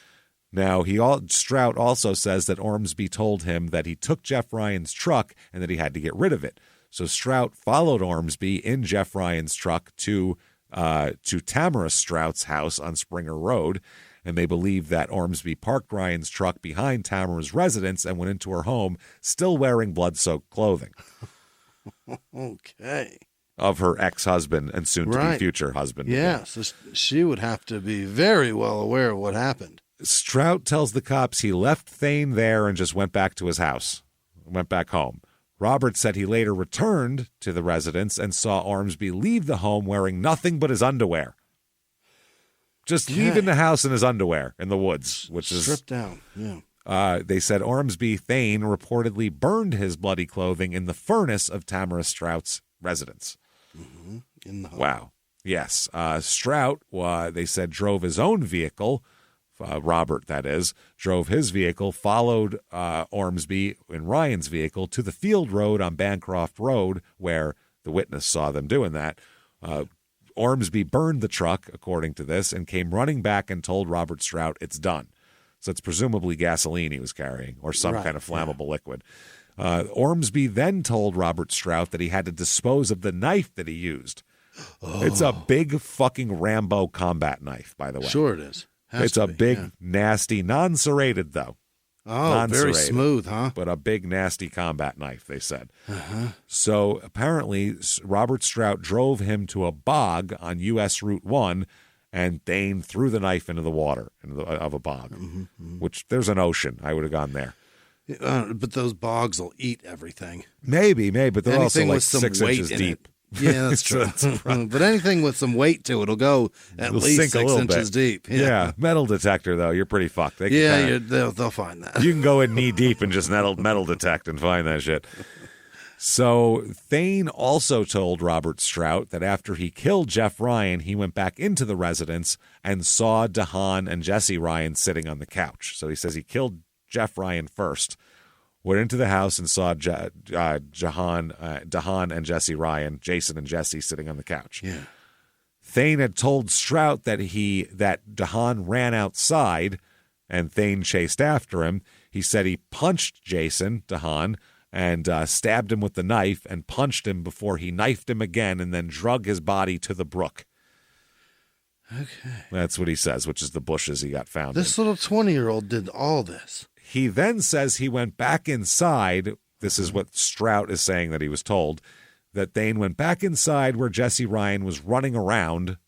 Now, Strout also says that Ormsby told him that he took Jeff Ryan's truck and that he had to get rid of it. So Strout followed Ormsby in Jeff Ryan's truck to Tamara Strout's house on Springer Road, and they believe that Ormsby parked Ryan's truck behind Tamara's residence and went into her home, still wearing blood-soaked clothing. Okay. Of her ex-husband and soon-to-be future husband. Yeah, so she would have to be very well aware of what happened. Strout tells the cops he left Thane there and just went back to his house, went back home. Robert said he later returned to the residence and saw Ormsby leave the home wearing nothing but his underwear. Just leaving the house in his underwear in the woods, which is stripped down. Yeah. They said Ormsby Thane reportedly burned his bloody clothing in the furnace of Tamara Strout's residence. Mm-hmm. In the home. Wow. Yes. Strout, they said, drove his own vehicle. Robert, that is, drove his vehicle, followed Ormsby in Ryan's vehicle to the field road on Bancroft Road, where the witness saw them doing that. Ormsby burned the truck, according to this, and came running back and told Robert Strout it's done. So it's presumably gasoline he was carrying or some kind of flammable liquid. Ormsby then told Robert Strout that he had to dispose of the knife that he used. Oh. It's a big fucking Rambo combat knife, by the way. Sure it is. It's a big, nasty, non-serrated, though. Oh, very smooth, huh? But a big, nasty combat knife, they said. So apparently, Robert Strout drove him to a bog on U.S. Route 1, and Thane threw the knife into the water of a bog, which there's an ocean. I would have gone there. But those bogs will eat everything. Maybe, but they're anything also like with some 6 inches deep. Yeah, that's true. But anything with some weight to it will go at least 6 inches deep. Yeah, metal detector, though, you're pretty fucked. They'll find that. You can go in knee deep and just metal detect and find that shit. So Thane also told Robert Strout that after he killed Jeff Ryan, he went back into the residence and saw DeHaan and Jesse Ryan sitting on the couch. So he says he killed Jeff Ryan first, went into the house and saw DeHaan and Jesse Ryan, Jason and Jesse, sitting on the couch. Yeah. Thane had told Strout that DeHaan ran outside and Thane chased after him. He said he punched DeHaan, and stabbed him with the knife and punched him before he knifed him again and then drug his body to the brook. Okay. That's what he says, which is the bushes he got found This in. little 20-year-old did all this. He then says he went back inside. This is what Strout is saying that he was told, that Thane went back inside where Jesse Ryan was running around.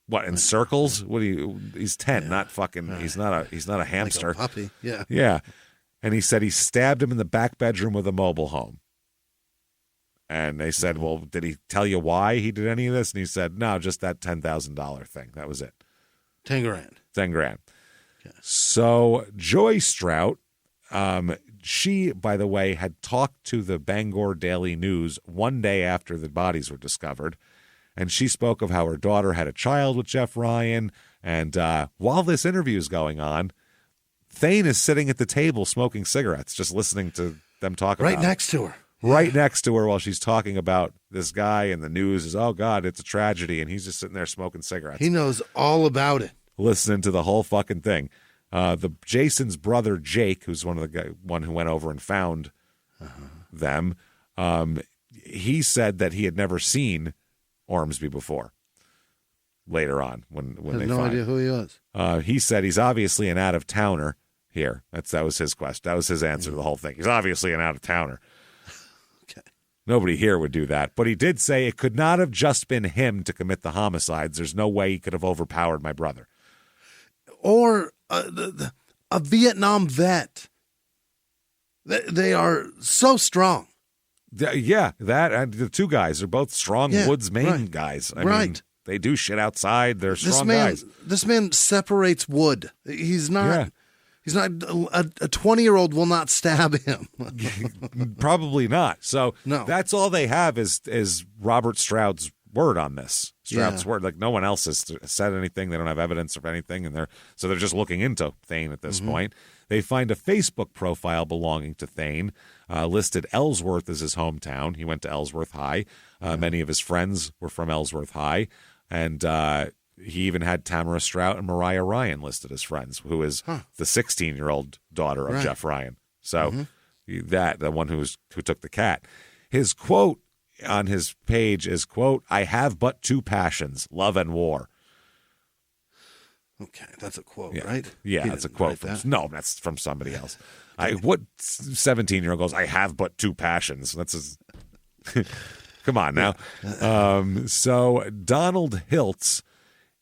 What, in circles? He's 10, not fucking, he's not a hamster. Like a puppy, yeah. Yeah. And he said he stabbed him in the back bedroom of a mobile home. And they said, well, did he tell you why he did any of this? And he said, no, just that $10,000 thing. That was it. 10 grand. 10 grand. Okay. So Joy Strout, she, by the way, had talked to the Bangor Daily News one day after the bodies were discovered. And she spoke of how her daughter had a child with Jeff Ryan. And while this interview is going on, Thane is sitting at the table smoking cigarettes, just listening to them talk about it. Right next to her. Right next to her while she's talking about this guy, and the news is, oh, God, it's a tragedy. And he's just sitting there smoking cigarettes. He knows all about it. Listening to the whole fucking thing. Jason's brother, Jake, who's one who went over and found them, he said that he had never seen Ormsby before. Later on, when they had no idea who he was. He said he's obviously an out-of-towner here. That was his quest. That was his answer to the whole thing. He's obviously an out-of-towner. Okay. Nobody here would do that. But he did say it could not have just been him to commit the homicides. There's no way he could have overpowered my brother. Or a Vietnam vet. They are so strong. Yeah, that and the two guys are both strong Woods, Maine guys. I mean, they do shit outside. They're strong guys. This man separates wood. He's not. Yeah. He's not. A 20-year-old will not stab him. Probably not. So no. That's all they have is Robert Strout's word on this. Strout's word. Like no one else has said anything. They don't have evidence of anything, and they're just looking into Thane at this point. They find a Facebook profile belonging to Thane, listed Ellsworth as his hometown. He went to Ellsworth High. Many of his friends were from Ellsworth High, and he even had Tamara Strout and Mariah Ryan listed as friends, who is the 16-year-old daughter of Jeff Ryan. So the one who took the cat. His quote on his page is, quote, "I have but two passions, love and war." Okay, that's a quote, Yeah. right? Yeah, that's a quote. No, that's from somebody else. What 17-year-old goes, "I have but two passions"? That's come on now. So Donald Hiltz,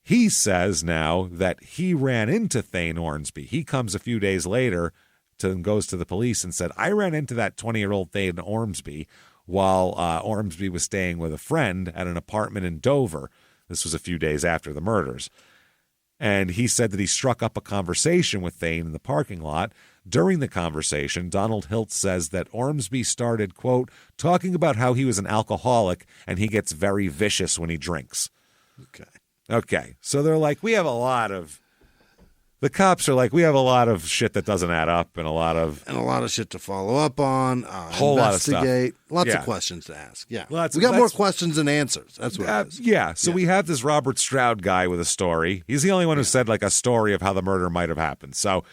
he says now that he ran into Thane Ormsby. He comes a few days later and goes to the police and said, "I ran into that 20-year-old Thane Ormsby while Ormsby was staying with a friend at an apartment in Dover." This was a few days after the murders. And he said that he struck up a conversation with Thane in the parking lot. During the conversation, Donald Hiltz says that Ormsby started, quote, "talking about how he was an alcoholic and he gets very vicious when he drinks." Okay. So they're like, the cops are like, we have a lot of shit that doesn't add up and a lot of shit to follow up on, whole lot of stuff. Lots of questions to ask. Yeah. We got more questions than answers. That's what it is. Yeah. So we have this Robert Stroud guy with a story. He's the only one who said like a story of how the murder might have happened. So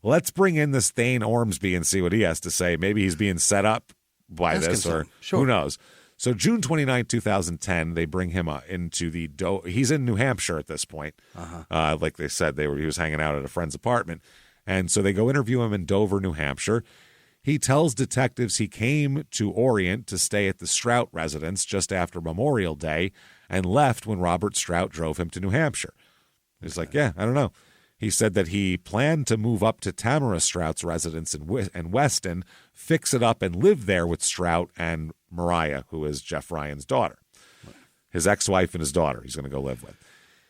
let's bring in this Thane Ormsby and see what he has to say. Maybe he's being set up by this, or who knows. So June 29, 2010, they bring him into he's in New Hampshire at this point. Like they said, he was hanging out at a friend's apartment. And so they go interview him in Dover, New Hampshire. He tells detectives he came to Orient to stay at the Strout residence just after Memorial Day and left when Robert Strout drove him to New Hampshire. He's like, I don't know. He said that he planned to move up to Tamara Strout's residence in Weston, fix it up, and live there with Strout and Mariah, who is Jeff Ryan's daughter. His ex-wife and his daughter he's going to go live with.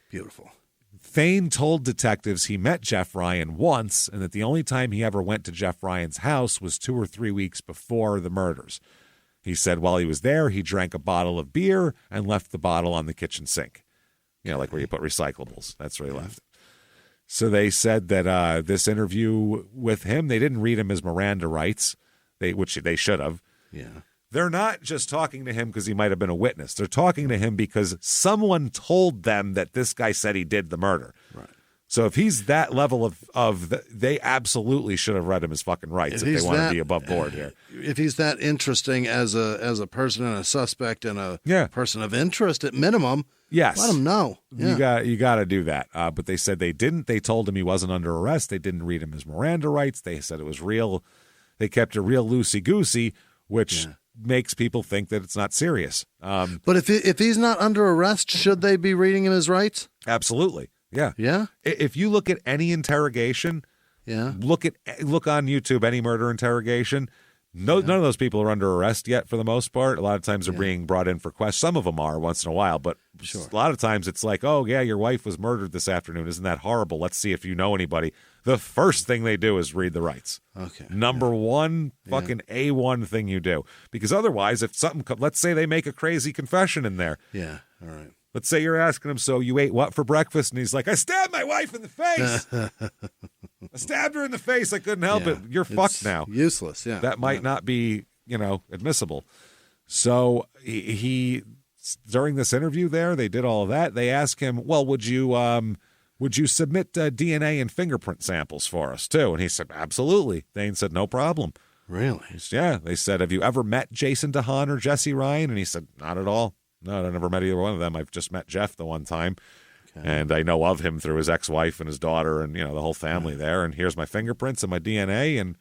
Beautiful. Thane told detectives he met Jeff Ryan once and that the only time he ever went to Jeff Ryan's house was 2 or 3 weeks before the murders. He said while he was there, he drank a bottle of beer and left the bottle on the kitchen sink. Like where you put recyclables. That's where he left it. So they said that this interview with him, they didn't read him his Miranda rights, which they should have. Yeah. They're not just talking to him because he might have been a witness. They're talking to him because someone told them that this guy said he did the murder. Right. So if he's that level they absolutely should have read him his fucking rights if they want to be above board here. If he's that interesting as a person and a suspect and a person of interest at minimum, yes, let him know. Yeah. You got to do that. But they said they didn't. They told him he wasn't under arrest. They didn't read him his Miranda rights. They said it was real. They kept it real loosey-goosey, which makes people think that it's not serious. But if he's not under arrest, should they be reading him his rights? Absolutely. Yeah. Yeah. If you look at any interrogation, look on YouTube, any murder interrogation, none of those people are under arrest yet for the most part. A lot of times they're being brought in for questions. Some of them are once in a while, but a lot of times it's like, oh, yeah, your wife was murdered this afternoon. Isn't that horrible? Let's see if you know anybody. The first thing they do is read the rights. Okay. Number one, fucking A1 thing you do. Because otherwise, if something, let's say they make a crazy confession in there. Yeah, all right. Let's say you're asking him, so you ate what for breakfast? And he's like, I stabbed my wife in the face. I stabbed her in the face. I couldn't help it. You're fucked now. Useless, yeah. That might not be, admissible. So he during this interview there, they did all of that. They asked him, well, would you submit DNA and fingerprint samples for us too? And he said, absolutely. Thane said, no problem. Really? Yeah. They said, have you ever met Jason DeHaan or Jesse Ryan? And he said, not at all. No, I never met either one of them. I've just met Jeff the one time, and I know of him through his ex-wife and his daughter and, the whole family there. And here's my fingerprints and my DNA. And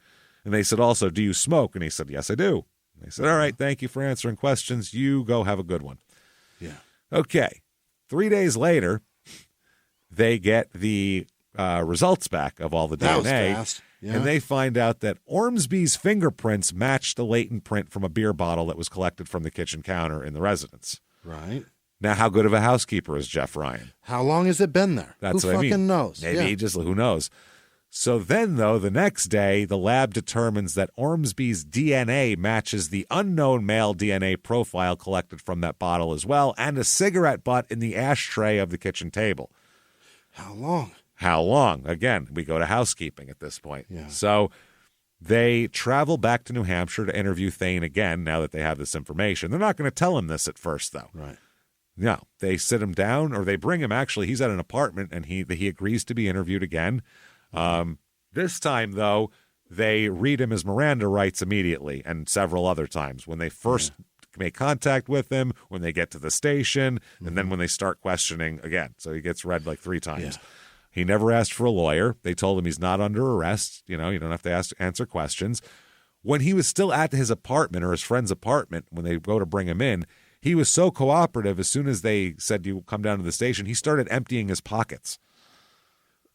they said also, do you smoke? And he said, yes, I do. And they said, all right, thank you for answering questions. You go have a good one. Yeah. Okay. 3 days later, they get the results back of all the That DNA. was fast. Yeah. And they find out that Ormsby's fingerprints matched the latent print from a beer bottle that was collected from the kitchen counter in the residence. Right. Now, how good of a housekeeper is Jeff Ryan? How long has it been there? That's Who what I mean. fucking knows? Maybe who knows? So then, though, the next day, the lab determines that Ormsby's DNA matches the unknown male DNA profile collected from that bottle as well, and a cigarette butt in the ashtray of the kitchen table. How long? How long? Again, we go to housekeeping at this point. Yeah. So they travel back to New Hampshire to interview Thane again now that they have this information. They're not going to tell him this at first, though. Right. No, they sit him down, or they bring him. Actually, he's at an apartment, and he agrees to be interviewed again. This time, though, they read him his Miranda rights immediately, and several other times when they first make contact with him, when they get to the station, and then when they start questioning again. So he gets read like 3 times. Yeah. He never asked for a lawyer. They told him he's not under arrest. You know, you don't have to answer questions. When he was still at his apartment or his friend's apartment, when they go to bring him in, he was so cooperative. As soon as they said, you come down to the station, he started emptying his pockets.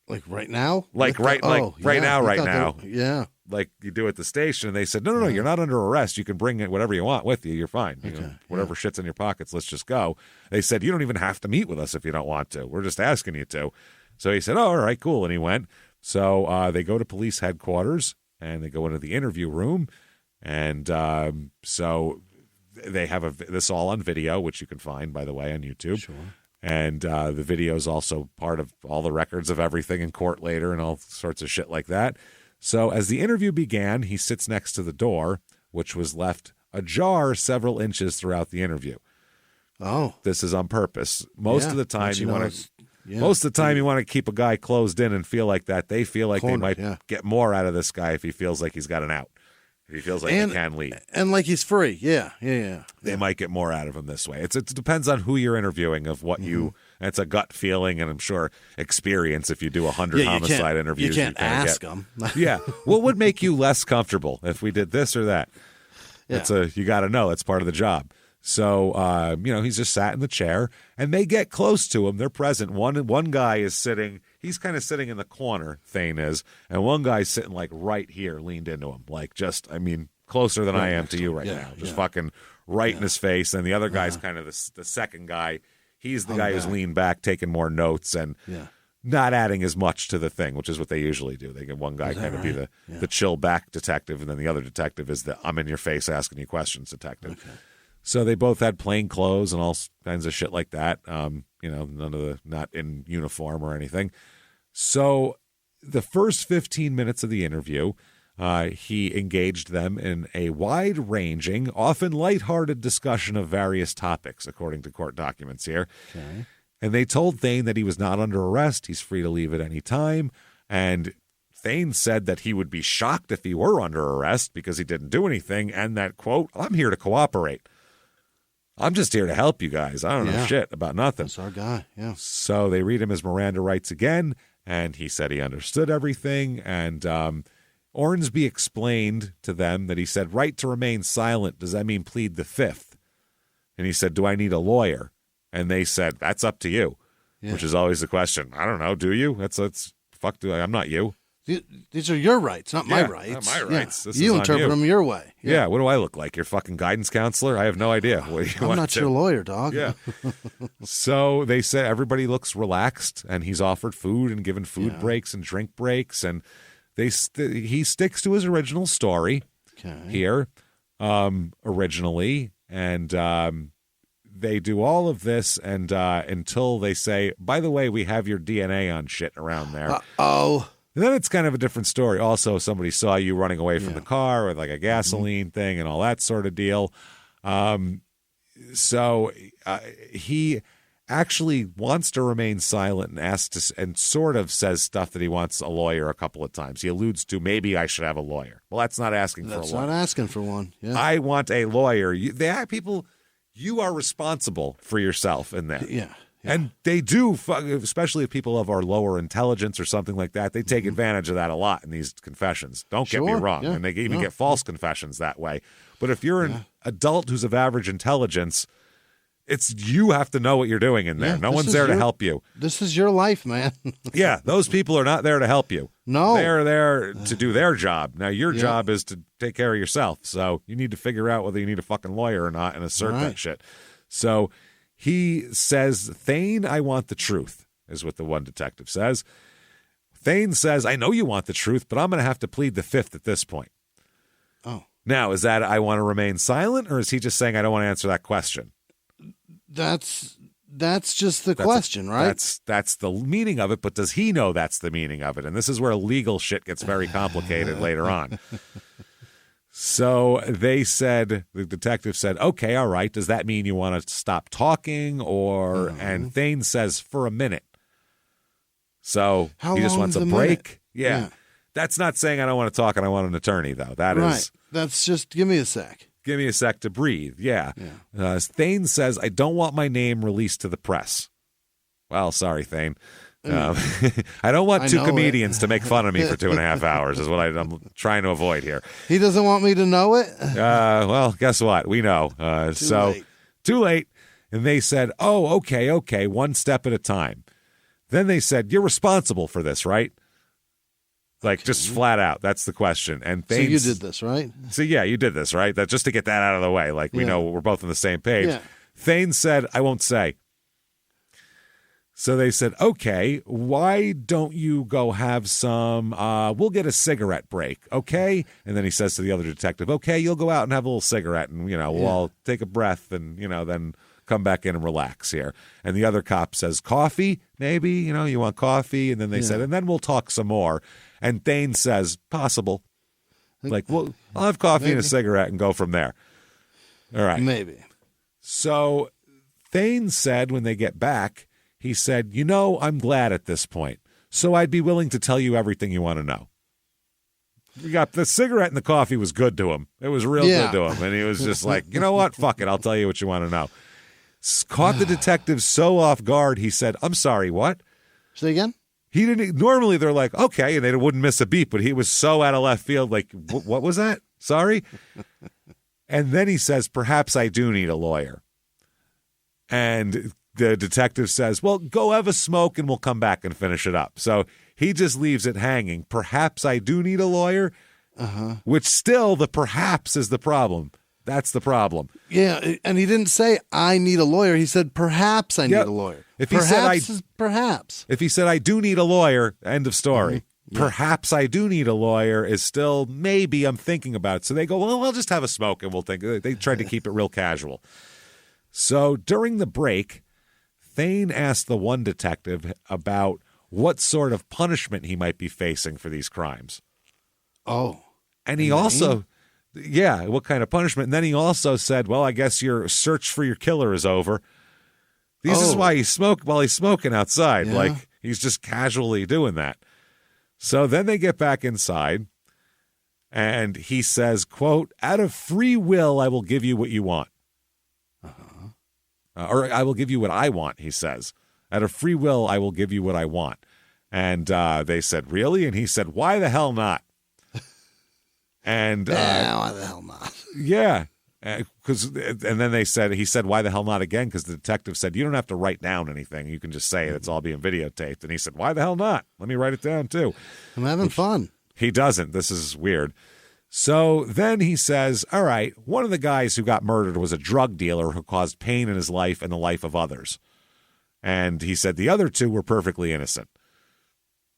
Like right now? Right now. Yeah. Like you do at the station. And they said, no, you're not under arrest. You can bring whatever you want with you. You're fine. You know, whatever shit's in your pockets, let's just go. They said, you don't even have to meet with us if you don't want to. We're just asking you to. So he said, oh, all right, cool. And he went. So they go to police headquarters, and they go into the interview room. And so they have this all on video, which you can find, by the way, on YouTube. Sure. And the video is also part of all the records of everything in court later and all sorts of shit like that. So as the interview began, he sits next to the door, which was left ajar several inches throughout the interview. Oh. This is on purpose. Most of the time you want to keep a guy closed in and feel like that. They feel like they might get more out of this guy if he feels like he's got an out. If he feels like he can leave. And like he's free. Yeah. They might get more out of him this way. It depends on who you're interviewing, of what you, it's a gut feeling, and I'm sure experience. If you do 100 homicide interviews, you can't ask them. Yeah. What would make you less comfortable if we did this or that? Yeah. You got to know. That's part of the job. So, he's just sat in the chair, and they get close to him. They're present. One guy is sitting. He's kind of sitting in the corner, Thane is, and one guy's sitting like right here, leaned into him, like closer than I am to you right now, just fucking right in his face. And the other guy's kind of the second guy. He's the guy who's leaned back, taking more notes and not adding as much to the thing, which is what they usually do. They get one guy kind of be the chill back detective, and then the other detective is the I'm in your face asking you questions detective. Okay. So they both had plain clothes and all kinds of shit like that. Not in uniform or anything. So the first 15 minutes of the interview, he engaged them in a wide-ranging, often lighthearted discussion of various topics, according to court documents here. Okay. And they told Thane that he was not under arrest. He's free to leave at any time. And Thane said that he would be shocked if he were under arrest because he didn't do anything, and that, quote, I'm here to cooperate. I'm just here to help you guys. I don't know shit about nothing. That's our guy, yeah. So they read him his Miranda rights again, and he said he understood everything. And Ornsby explained to them that he said, right to remain silent, does that mean plead the fifth? And he said, do I need a lawyer? And they said, that's up to you, which is always the question. I don't know, do you? I'm not you. These are your rights, not my rights. Not my rights. Yeah. You interpret them your way. Yeah. What do I look like? Your fucking guidance counselor? I have no idea. I'm not your lawyer, dog. Yeah. So they said everybody looks relaxed, and he's offered food and given food breaks and drink breaks, and he sticks to his original story here originally, and they do all of this and until they say, by the way, we have your DNA on shit around there. Uh-oh. And then it's kind of a different story. Also, somebody saw you running away from the car with like a gasoline thing and all that sort of deal. So he actually wants to remain silent and and sort of says stuff that he wants a lawyer a couple of times. He alludes to maybe I should have a lawyer. Well, that's not asking for a lawyer. That's not asking for one. Yeah. I want a lawyer. You are responsible for yourself in that. Yeah. And they do, especially if people of our lower intelligence or something like that, they take advantage of that a lot in these confessions. Don't get me wrong. And they even get false confessions that way. But if you're an adult who's of average intelligence, you have to know what you're doing in there. No one's there to help you. This is your life, man. Yeah, those people are not there to help you. No. They're there to do their job. Now, your job is to take care of yourself. So you need to figure out whether you need a fucking lawyer or not and assert that shit. So he says, Thane, I want the truth, is what the one detective says. Thane says, I know you want the truth, but I'm going to have to plead the fifth at this point. Oh. Now, is that I want to remain silent, or is he just saying I don't want to answer that question? That's just the question, right? That's the meaning of it, but does he know that's the meaning of it? And this is where legal shit gets very complicated later on. So they said, the detective said, okay, all right. Does that mean you want to stop talking? Or, and Thane says, for a minute. So he just wants a break. Yeah. That's not saying I don't want to talk and I want an attorney, though. That is. That's just, give me a sec. Give me a sec to breathe. Yeah. Thane says, I don't want my name released to the press. Well, sorry, Thane. I don't want two comedians to make fun of me for 2.5 hours is what I'm trying to avoid here. He doesn't want me to know it? Well, guess what? We know. Too late. And they said, oh, okay, one step at a time. Then they said, you're responsible for this, right? Like, just flat out. That's the question. And so you did this, right? So, yeah, you did this, right? That just to get that out of the way. Like, we know we're both on the same page. Yeah. Thane said, I won't say. So they said, okay, why don't you go have some, we'll get a cigarette break, okay? And then he says to the other detective, okay, you'll go out and have a little cigarette and, we'll all take a breath and, then come back in and relax here. And the other cop says, coffee, maybe, you want coffee? And then they said, and then we'll talk some more. And Thane says, possible. Like, well, I'll have coffee and a cigarette and go from there. All right. Maybe. So Thane said when they get back, he said, I'm glad at this point. So I'd be willing to tell you everything you want to know. We got the cigarette and the coffee was good to him. It was real good to him. And he was just like, you know what? Fuck it. I'll tell you what you want to know. Caught the detective so off guard, he said, I'm sorry, what? Say again? He didn't. Normally they're like, okay, and they wouldn't miss a beat, but he was so out of left field, like, what was that? Sorry? And then he says, perhaps I do need a lawyer. And the detective says, well, go have a smoke and we'll come back and finish it up. So he just leaves it hanging. Perhaps I do need a lawyer, which still the perhaps is the problem. That's the problem. Yeah, and he didn't say, I need a lawyer. He said, perhaps I need a lawyer. If he said, perhaps. If he said, I do need a lawyer, end of story. Perhaps I do need a lawyer is still maybe I'm thinking about it. So they go, well, I'll just have a smoke and we'll think. They tried to keep it real casual. So during the break, Thane asked the one detective about what sort of punishment he might be facing for these crimes. Oh. And he also, what kind of punishment? And then he also said, well, I guess your search for your killer is over. This is why he smoked while he's smoking outside. Yeah. Like, he's just casually doing that. So then they get back inside, and he says, quote, out of free will, I will give you what you want. Or I will give you what I want, he says. Out of free will, I will give you what I want. And they said, really? And he said, why the hell not? And why the hell not? Yeah. And then he said, why the hell not again? Because the detective said, you don't have to write down anything. You can just say it. It's all being videotaped. And he said, why the hell not? Let me write it down, too. I'm having fun. He doesn't. This is weird. So then he says, all right, one of the guys who got murdered was a drug dealer who caused pain in his life and the life of others. And he said the other two were perfectly innocent.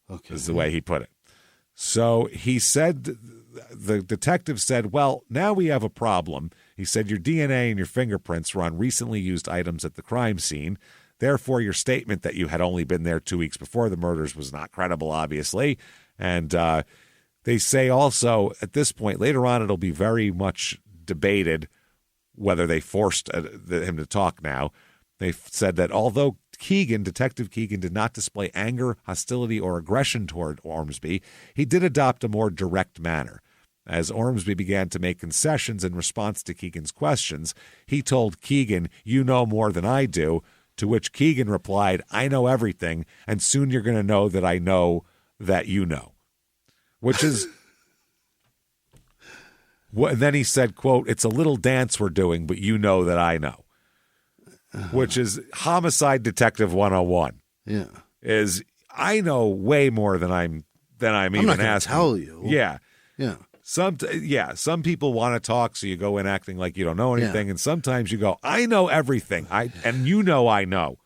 Okay. Is the way he put it. So he said, the detective said, well, now we have a problem. He said, your DNA and your fingerprints were on recently used items at the crime scene. Therefore, your statement that you had only been there 2 weeks before the murders was not credible, obviously. And they say also at this point, later on, it'll be very much debated whether they forced him to talk now. They said that although Detective Keegan, did not display anger, hostility, or aggression toward Ormsby, he did adopt a more direct manner. As Ormsby began to make concessions in response to Keegan's questions, he told Keegan, you know more than I do, to which Keegan replied, I know everything, and soon you're going to know that I know that you know. Which is... And then he said, quote, it's a little dance we're doing, but you know that I know. Which is homicide detective 101. Yeah. Is I know way more than I'm even not asking. Tell you. Yeah. Yeah. Some people want to talk, so you go in acting like you don't know anything, and sometimes you go, I know everything. And you know I know.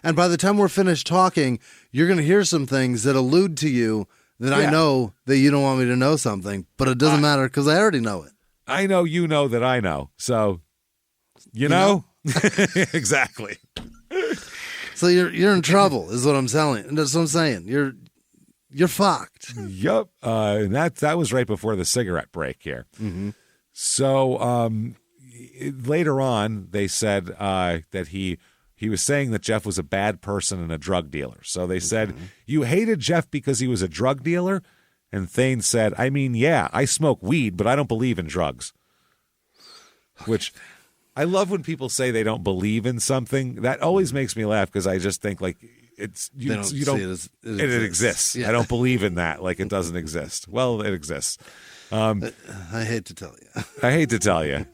And by the time we're finished talking, you're going to hear some things that allude to you that I know that you don't want me to know something, but it doesn't matter because I already know it. I know you know that I know. So, you know? Exactly. So you're in trouble, is what I'm telling. That's what I'm saying. you're fucked. Yep. And that was right before the cigarette break here. Mm-hmm. So later on, they said that he was saying that Jeff was a bad person and a drug dealer. So they said, you hated Jeff because he was a drug dealer? And Thane said, I mean, yeah, I smoke weed, but I don't believe in drugs. Which I love when people say they don't believe in something. That always makes me laugh because I just think like you don't see it exists. Yeah. I don't believe in that. Like it doesn't exist. Well, it exists. I hate to tell you. I hate to tell you.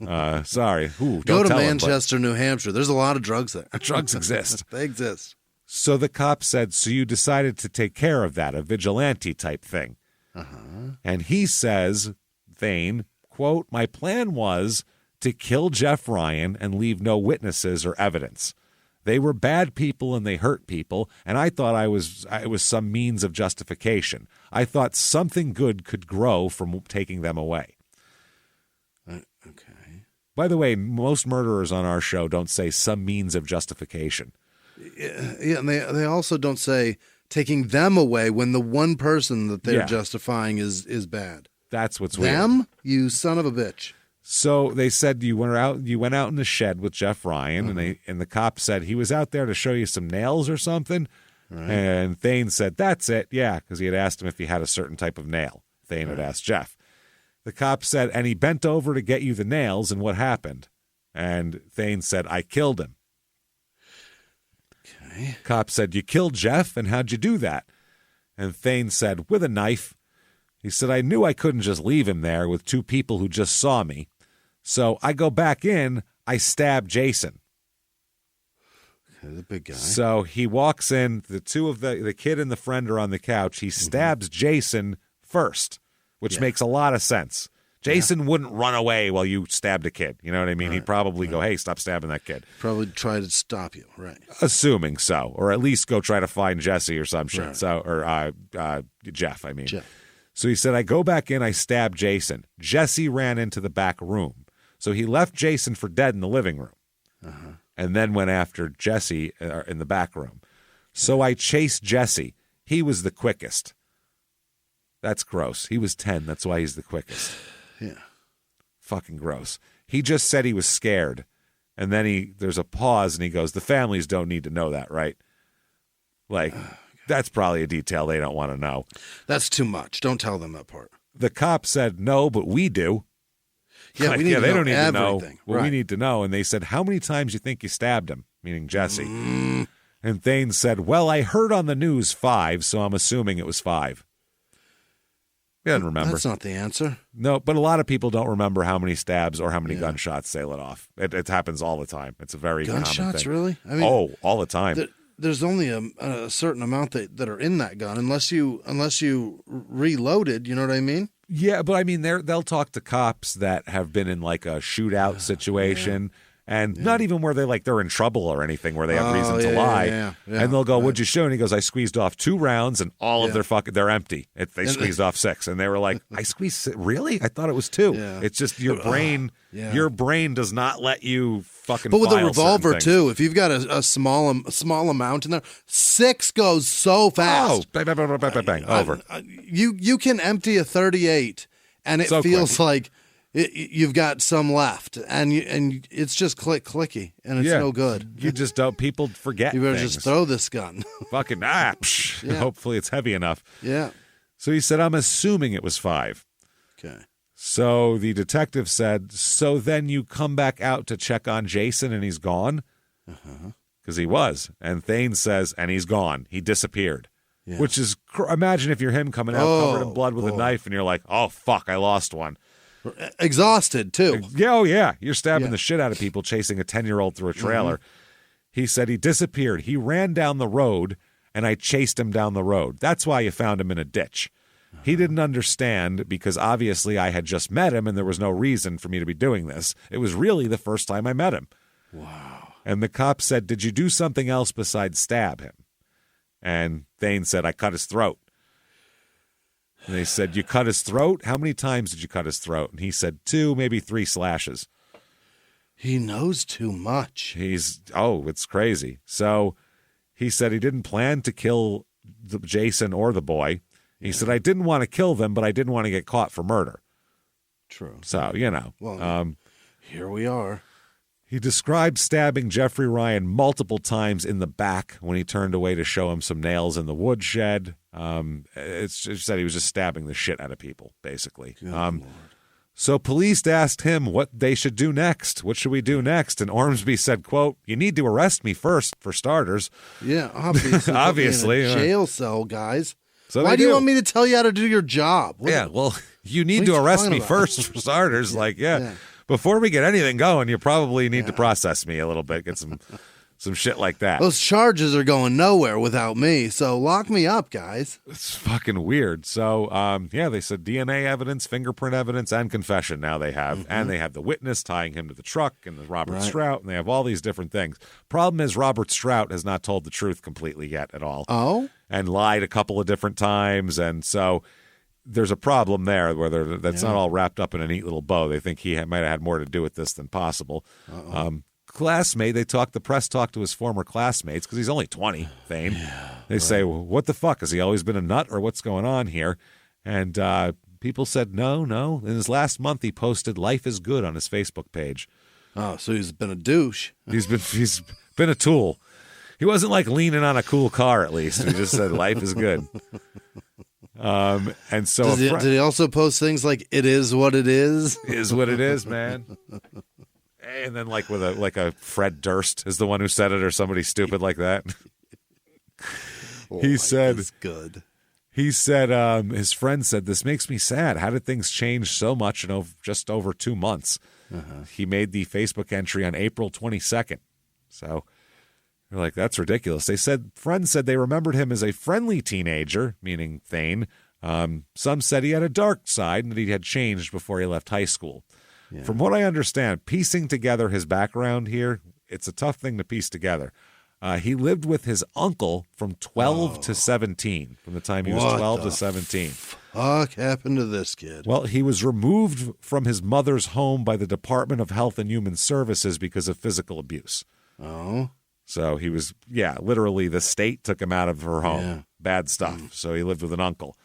Sorry. Ooh, Go to tell Manchester, New Hampshire. There's a lot of drugs there. Drugs exist. They exist. So the cop said, so you decided to take care of that, a vigilante type thing. And he says, Thane, quote, my plan was to kill Jeff Ryan and leave no witnesses or evidence. They were bad people and they hurt people, and I thought it was some means of justification. I thought something good could grow from taking them away. Okay. By the way, most murderers on our show don't say some means of justification. Yeah, and they also don't say taking them away when the one person that they're justifying is bad. That's what's weird. Them? You son of a bitch. So they said you went out in the shed with Jeff Ryan, and the cop said he was out there to show you some nails or something. Right. And Thane said, that's it, yeah, because he had asked him if he had a certain type of nail. Thane had asked Jeff. The cop said, and he bent over to get you the nails, and what happened? And Thane said, I killed him. Okay. Cop said, you killed Jeff, and how'd you do that? And Thane said, with a knife. He said, I knew I couldn't just leave him there with two people who just saw me. So I go back in, I stab Jason. Okay, the big guy. So he walks in, the two of the kid and the friend are on the couch. He stabs Jason first, which makes a lot of sense. Jason wouldn't run away while you stabbed a kid. You know what I mean? Right. He'd probably go, hey, stop stabbing that kid. Probably try to stop you, right. Assuming so. Or at least go try to find Jesse or some shit. Right. So, or Jeff, I mean. Jeff. So he said, I go back in, I stab Jason. Jesse ran into the back room. So he left Jason for dead in the living room and then went after Jesse in the back room. So I chased Jesse. He was the quickest. That's gross. He was 10. That's why he's the quickest. Yeah. Fucking gross. He just said he was scared. And then there's a pause and he goes, the families don't need to know that, right? Like, that's probably a detail they don't want to know. That's too much. Don't tell them that part. The cop said, no, but we do. Yeah, we need to they know don't need everything. to know what right. we need to know. And they said, how many times you think you stabbed him? Meaning Jesse. And Thane said, well, I heard on the news 5, so I'm assuming it was 5. He doesn't remember. That's not the answer. No, but a lot of people don't remember how many stabs or how many gunshots they let off. It happens all the time. It's a very common thing. Gunshots, really? I mean, all the time. There's only a certain amount that are in that gun, unless you reloaded. You know what I mean? Yeah, but I mean, they'll talk to cops that have been in like a shootout situation, and not even where they're in trouble or anything, where they have reason to lie. Yeah. And they'll go, "What'd you shoot?" And he goes, "I squeezed off 2 rounds, and all of they're empty. They squeezed off 6." And they were like, "I squeezed really? I thought it was 2." Yeah. It's just your brain. Your brain does not let you fucking. But with a file revolver certain too, if you've got a small amount in there, 6 goes so fast. Oh, bang, bang, bang, bang, bang, bang, over. You can empty a 38, and it feels like you've got some left, and it's just clicky, and it's no good. You just don't. People forget. You better things. just throw this gun. Fucking Hopefully it's heavy enough. Yeah. So he said, I'm assuming it was 5. Okay. So the detective said, so then you come back out to check on Jason and he's gone? Because he was. And Thane says, and he's gone. He disappeared. Yeah. Which is, imagine if you're him coming out covered in blood with a knife and you're like, oh, fuck, I lost one. Exhausted, too. Yeah, oh, yeah. You're stabbing the shit out of people chasing a 10-year-old through a trailer. He said he disappeared. He ran down the road, and I chased him down the road. That's why you found him in a ditch. He didn't understand because obviously I had just met him and there was no reason for me to be doing this. It was really the first time I met him. Wow. And the cop said, did you do something else besides stab him? And Thane said, I cut his throat. And they said, you cut his throat? How many times did you cut his throat? And he said 2, maybe 3 slashes. He knows too much. It's crazy. So he said he didn't plan to kill Jason or the boy. He said, I didn't want to kill them, but I didn't want to get caught for murder. True. So, you know. Well, here we are. He described stabbing Jeffrey Ryan multiple times in the back when he turned away to show him some nails in the woodshed. It said he was just stabbing the shit out of people, basically. So police asked him what they should do next. What should we do next? And Ormsby said, quote, you need to arrest me first, for starters. Yeah, obviously. Obviously. In a jail cell, guys. So why do you want me to tell you how to do your job? Well, you need to arrest me first, for starters. Yeah. Before we get anything going, you probably need to process me a little bit, get some shit like that. Those charges are going nowhere without me, so lock me up, guys. It's fucking weird. So, they said DNA evidence, fingerprint evidence, and confession now they have. And they have the witness tying him to the truck and the Robert Strout, and they have all these different things. Problem is, Robert Strout has not told the truth completely yet at all. Oh? And lied a couple of different times, and so there's a problem there where that's not all wrapped up in a neat little bow. They think he might have had more to do with this than possible. Classmate, the press talked to his former classmates because he's only 20, Thane. They say, well, what the fuck? Has he always been a nut or what's going on here? And people said, no. In his last month, he posted "Life is Good" on his Facebook page. Oh, so he's been a douche. He's been a tool. He wasn't like leaning on a cool car, at least. He just said, life is good. And so did he also post things like "It is what it is"? Is what it is, man. And then like with a Fred Durst is the one who said it, or somebody stupid like that. He said, "Good." He said, his friend said, "This makes me sad. How did things change so much in just over 2 months?" He made the Facebook entry on April 22nd. So they're like, that's ridiculous. Friends said they remembered him as a friendly teenager, meaning Thane. Some said he had a dark side and that he had changed before he left high school. Yeah. From what I understand, piecing together his background here, it's a tough thing to piece together. He lived with his uncle from 12 to 17, from the time he was 12 to 17. Fuck happened to this kid? Well, he was removed from his mother's home by the Department of Health and Human Services because of physical abuse. Oh. So he was, literally the state took him out of her home. Yeah. Bad stuff. So he lived with an uncle.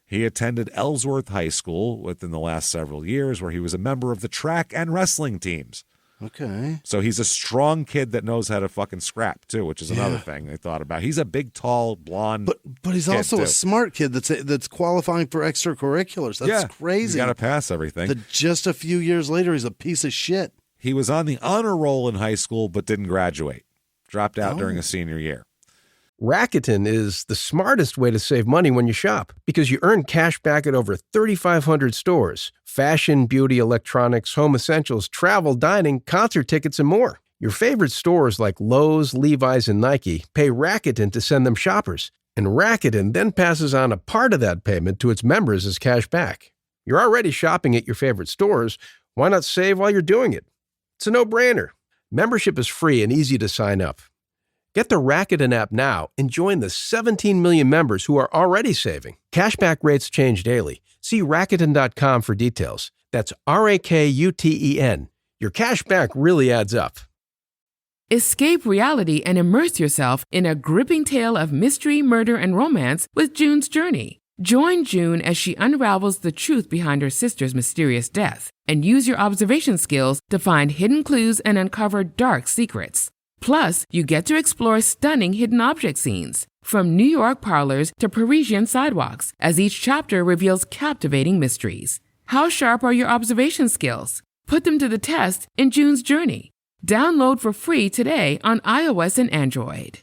He attended Ellsworth High School within the last several years, where he was a member of the track and wrestling teams. Okay. So he's a strong kid that knows how to fucking scrap, too, which is another thing they thought about. He's a big, tall, blonde But he's also a smart kid that's qualifying for extracurriculars. That's crazy. You got to pass everything. Just a few years later, he's a piece of shit. He was on the honor roll in high school but didn't graduate. Dropped out during his senior year. Rakuten is the smartest way to save money when you shop because you earn cash back at over 3,500 stores. Fashion, beauty, electronics, home essentials, travel, dining, concert tickets, and more. Your favorite stores like Lowe's, Levi's, and Nike pay Rakuten to send them shoppers. And Rakuten then passes on a part of that payment to its members as cash back. You're already shopping at your favorite stores. Why not save while you're doing it? It's a no-brainer. Membership is free and easy to sign up. Get the Rakuten app now and join the 17 million members who are already saving. Cashback rates change daily. See Rakuten.com for details. That's Rakuten. Your cash back really adds up. Escape reality and immerse yourself in a gripping tale of mystery, murder, and romance with June's Journey. Join June as she unravels the truth behind her sister's mysterious death and use your observation skills to find hidden clues and uncover dark secrets. Plus, you get to explore stunning hidden object scenes, from New York parlors to Parisian sidewalks, as each chapter reveals captivating mysteries. How sharp are your observation skills? Put them to the test in June's Journey. Download for free today on iOS and Android.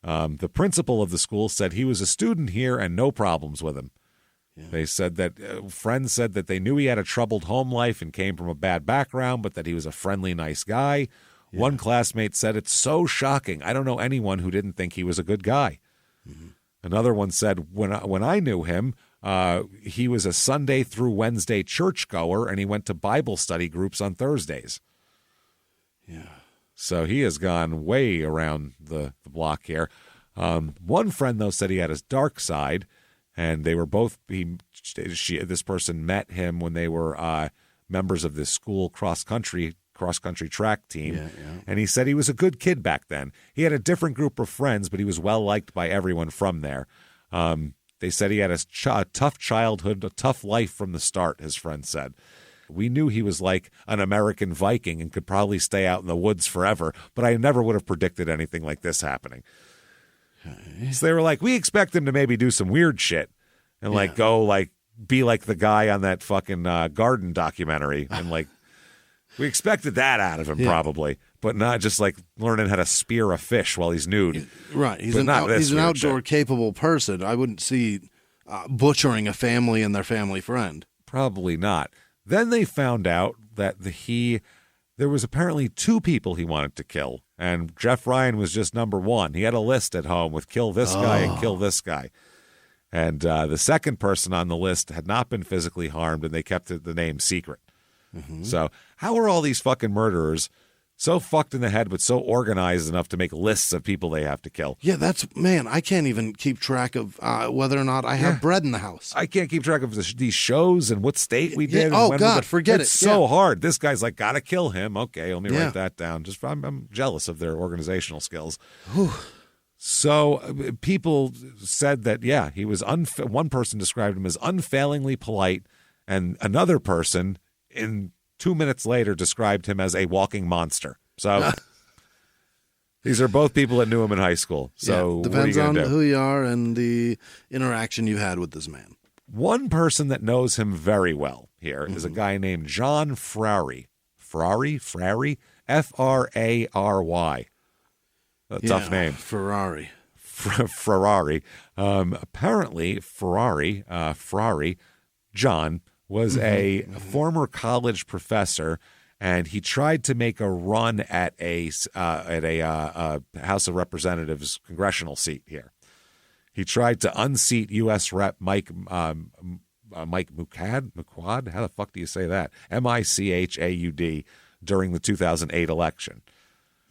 The principal of the school said he was a student here and no problems with him. Yeah. They said that friends said that they knew he had a troubled home life and came from a bad background, but that he was a friendly, nice guy. Yeah. One classmate said, "It's so shocking. I don't know anyone who didn't think he was a good guy." Mm-hmm. Another one said, when I knew him, he was a Sunday through Wednesday churchgoer, and he went to Bible study groups on Thursdays. Yeah. So he has gone way around the block here. One friend, though, said he had his dark side, and they were both, this person met him when they were members of this school cross-country track team. And he said he was a good kid back then. He had a different group of friends, but he was well-liked by everyone from there. They said he had a tough childhood, a tough life from the start, his friend said. We knew he was like an American Viking and could probably stay out in the woods forever, but I never would have predicted anything like this happening. Okay. So they were like, we expect him to maybe do some weird shit and be like the guy on that fucking garden documentary. And like, we expected that out of him probably, but not just like learning how to spear a fish while he's nude. Right. He's an outdoor capable person. I wouldn't see butchering a family and their family friend. Probably not. Then they found out that there was apparently 2 people he wanted to kill, and Jeff Ryan was just number 1. He had a list at home with kill this guy and kill this guy. And the second person on the list had not been physically harmed, and they kept the name secret. Mm-hmm. So how are all these fucking murderers so fucked in the head but so organized enough to make lists of people they have to kill? Yeah, I can't even keep track of whether or not I have bread in the house. I can't keep track of these shows and what state we did. Oh, God, forget it. It's so hard. This guy's like, gotta kill him. Okay, let me write that down. I'm jealous of their organizational skills. Whew. So people said that, he was one person described him as unfailingly polite, and another person in 2 minutes later described him as a walking monster. So these are both people that knew him in high school. So depends on who you are and the interaction you had with this man. One person that knows him very well here is a guy named John Frary. Frary? F-R-A-R-Y. A tough name. Ferrari. Ferrari. Apparently, Frary, John, was a former college professor, and he tried to make a run at a House of Representatives congressional seat here. He tried to unseat U.S. Rep Mike Muchad. How the fuck do you say that? Michaud during the 2008 election.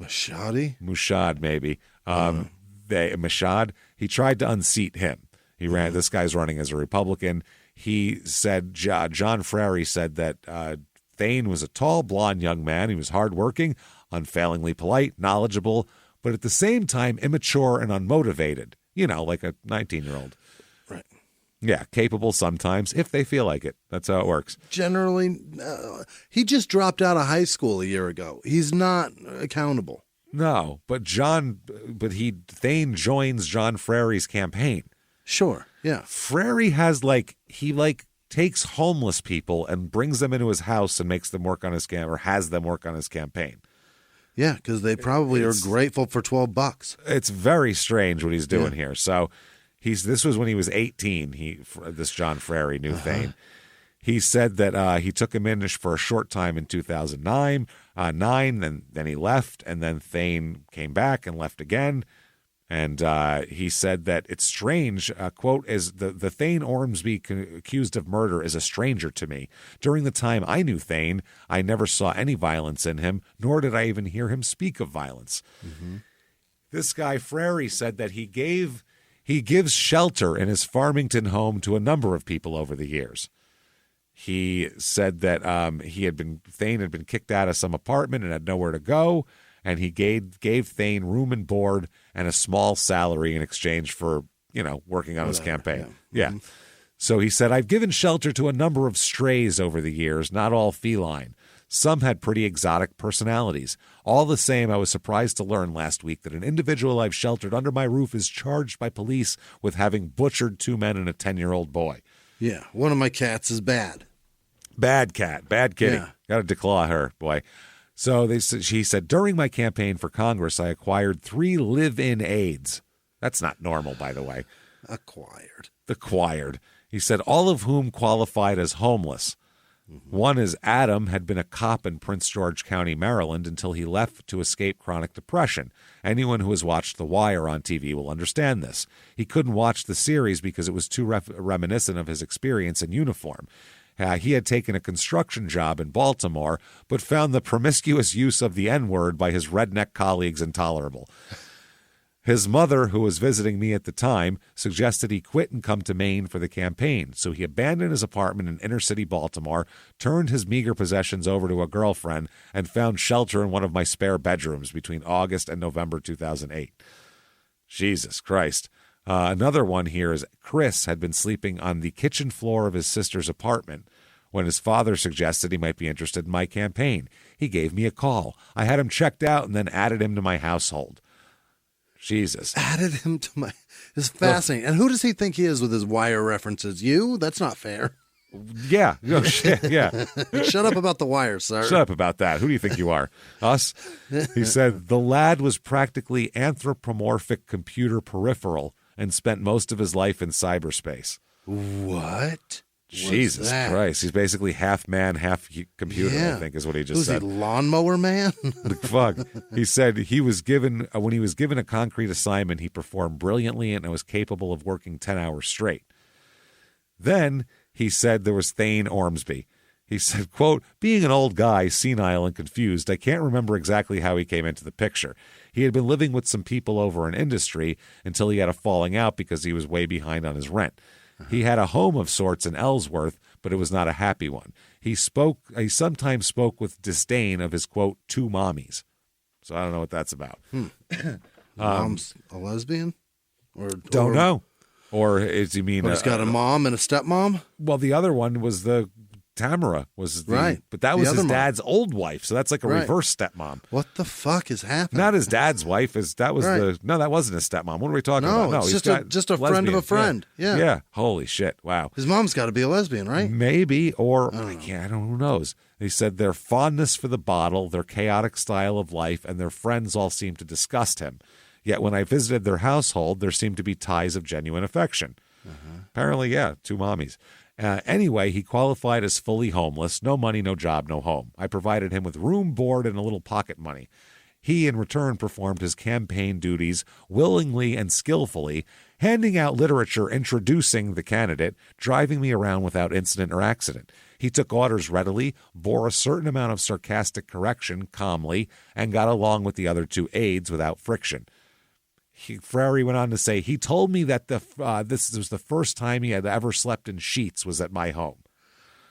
Mushad, maybe. Mashad. He tried to unseat him. He ran. This guy's running as a Republican. He said, John Frary said that Thane was a tall, blonde young man. He was hardworking, unfailingly polite, knowledgeable, but at the same time immature and unmotivated. You know, like a 19-year-old. Right. Yeah, capable sometimes if they feel like it. That's how it works. Generally, he just dropped out of high school a year ago. He's not accountable. No, but Thane joins John Frary's campaign. Sure, yeah. Frary has he takes homeless people and brings them into his house and makes them work on his has them work on his campaign. Yeah, because they probably are grateful for $12. It's very strange what he's doing here. So this was when he was 18. This John Frary knew Thane. He said that he took him in for a short time in 2009, then he left, and then Thane came back and left again. And he said that it's strange, quote, is the Thane Ormsby accused of murder is a stranger to me. During the time I knew Thane, I never saw any violence in him, nor did I even hear him speak of violence. Mm-hmm. This guy, Frary, said that he gives shelter in his Farmington home to a number of people over the years. He said that Thane had been kicked out of some apartment and had nowhere to go, and he gave Thane room and board and a small salary in exchange for, working on his campaign. Yeah. Mm-hmm. So he said, I've given shelter to a number of strays over the years, not all feline. Some had pretty exotic personalities. All the same, I was surprised to learn last week that an individual I've sheltered under my roof is charged by police with having butchered 2 men and a 10-year-old boy. Yeah, one of my cats is bad. Bad cat, bad kitty. Yeah. Got to declaw her, boy. So she said, during my campaign for Congress, I acquired 3 live-in aides. That's not normal, by the way. Acquired. He said, all of whom qualified as homeless. Mm-hmm. One is Adam, had been a cop in Prince George County, Maryland, until he left to escape chronic depression. Anyone who has watched The Wire on TV will understand this. He couldn't watch the series because it was too reminiscent of his experience in uniform. He had taken a construction job in Baltimore, but found the promiscuous use of the N-word by his redneck colleagues intolerable. His mother, who was visiting me at the time, suggested he quit and come to Maine for the campaign, so he abandoned his apartment in inner-city Baltimore, turned his meager possessions over to a girlfriend, and found shelter in one of my spare bedrooms between August and November 2008. Jesus Christ. Another one here is Chris had been sleeping on the kitchen floor of his sister's apartment when his father suggested he might be interested in my campaign. He gave me a call. I had him checked out and then added him to my household. Jesus. Added him to my... It's fascinating. And who does he think he is with his wire references? You? That's not fair. Yeah. Oh, shit. Yeah. Shut up about the wire, sir. Shut up about that. Who do you think you are? Us? He said, the lad was practically anthropomorphic computer peripheral and spent most of his life in cyberspace. What? Jesus Christ. He's basically half man, half computer, I think is what he just said. Who's he, lawnmower man? Fuck. He said he was given, when he was given a concrete assignment, he performed brilliantly and was capable of working 10 hours straight. Then he said there was Thane Ormsby. He said, quote, being an old guy, senile and confused, I can't remember exactly how he came into the picture. He had been living with some people over in industry until he had a falling out because he was way behind on his rent. He had a home of sorts in Ellsworth, but it was not a happy one. He sometimes spoke with disdain of his, quote, 2 mommies. So I don't know what that's about. Mom's a lesbian? Don't know. Or is you mean... he's got a mom and a stepmom? Well, the other one was the... Tamara was the... Right. But that was his mom. dad's old wife, so that's like a reverse stepmom. What the fuck is happening? Not his dad's wife. That wasn't his stepmom. What are we talking about? No, it's he's just a friend of a friend. Yeah. Yeah. Holy shit. Wow. His mom's got to be a lesbian, right? Maybe, or I don't know. Who knows? They said their fondness for the bottle, their chaotic style of life, and their friends all seemed to disgust him. Yet when I visited their household, there seemed to be ties of genuine affection. Apparently, 2 mommies. Anyway, he qualified as fully homeless, no money, no job, no home. I provided him with room, board, and a little pocket money. He, in return, performed his campaign duties willingly and skillfully, handing out literature introducing the candidate, driving me around without incident or accident. He took orders readily, bore a certain amount of sarcastic correction calmly, and got along with the other 2 aides without friction. Frary went on to say, he told me that this was the first time he had ever slept in sheets was at my home.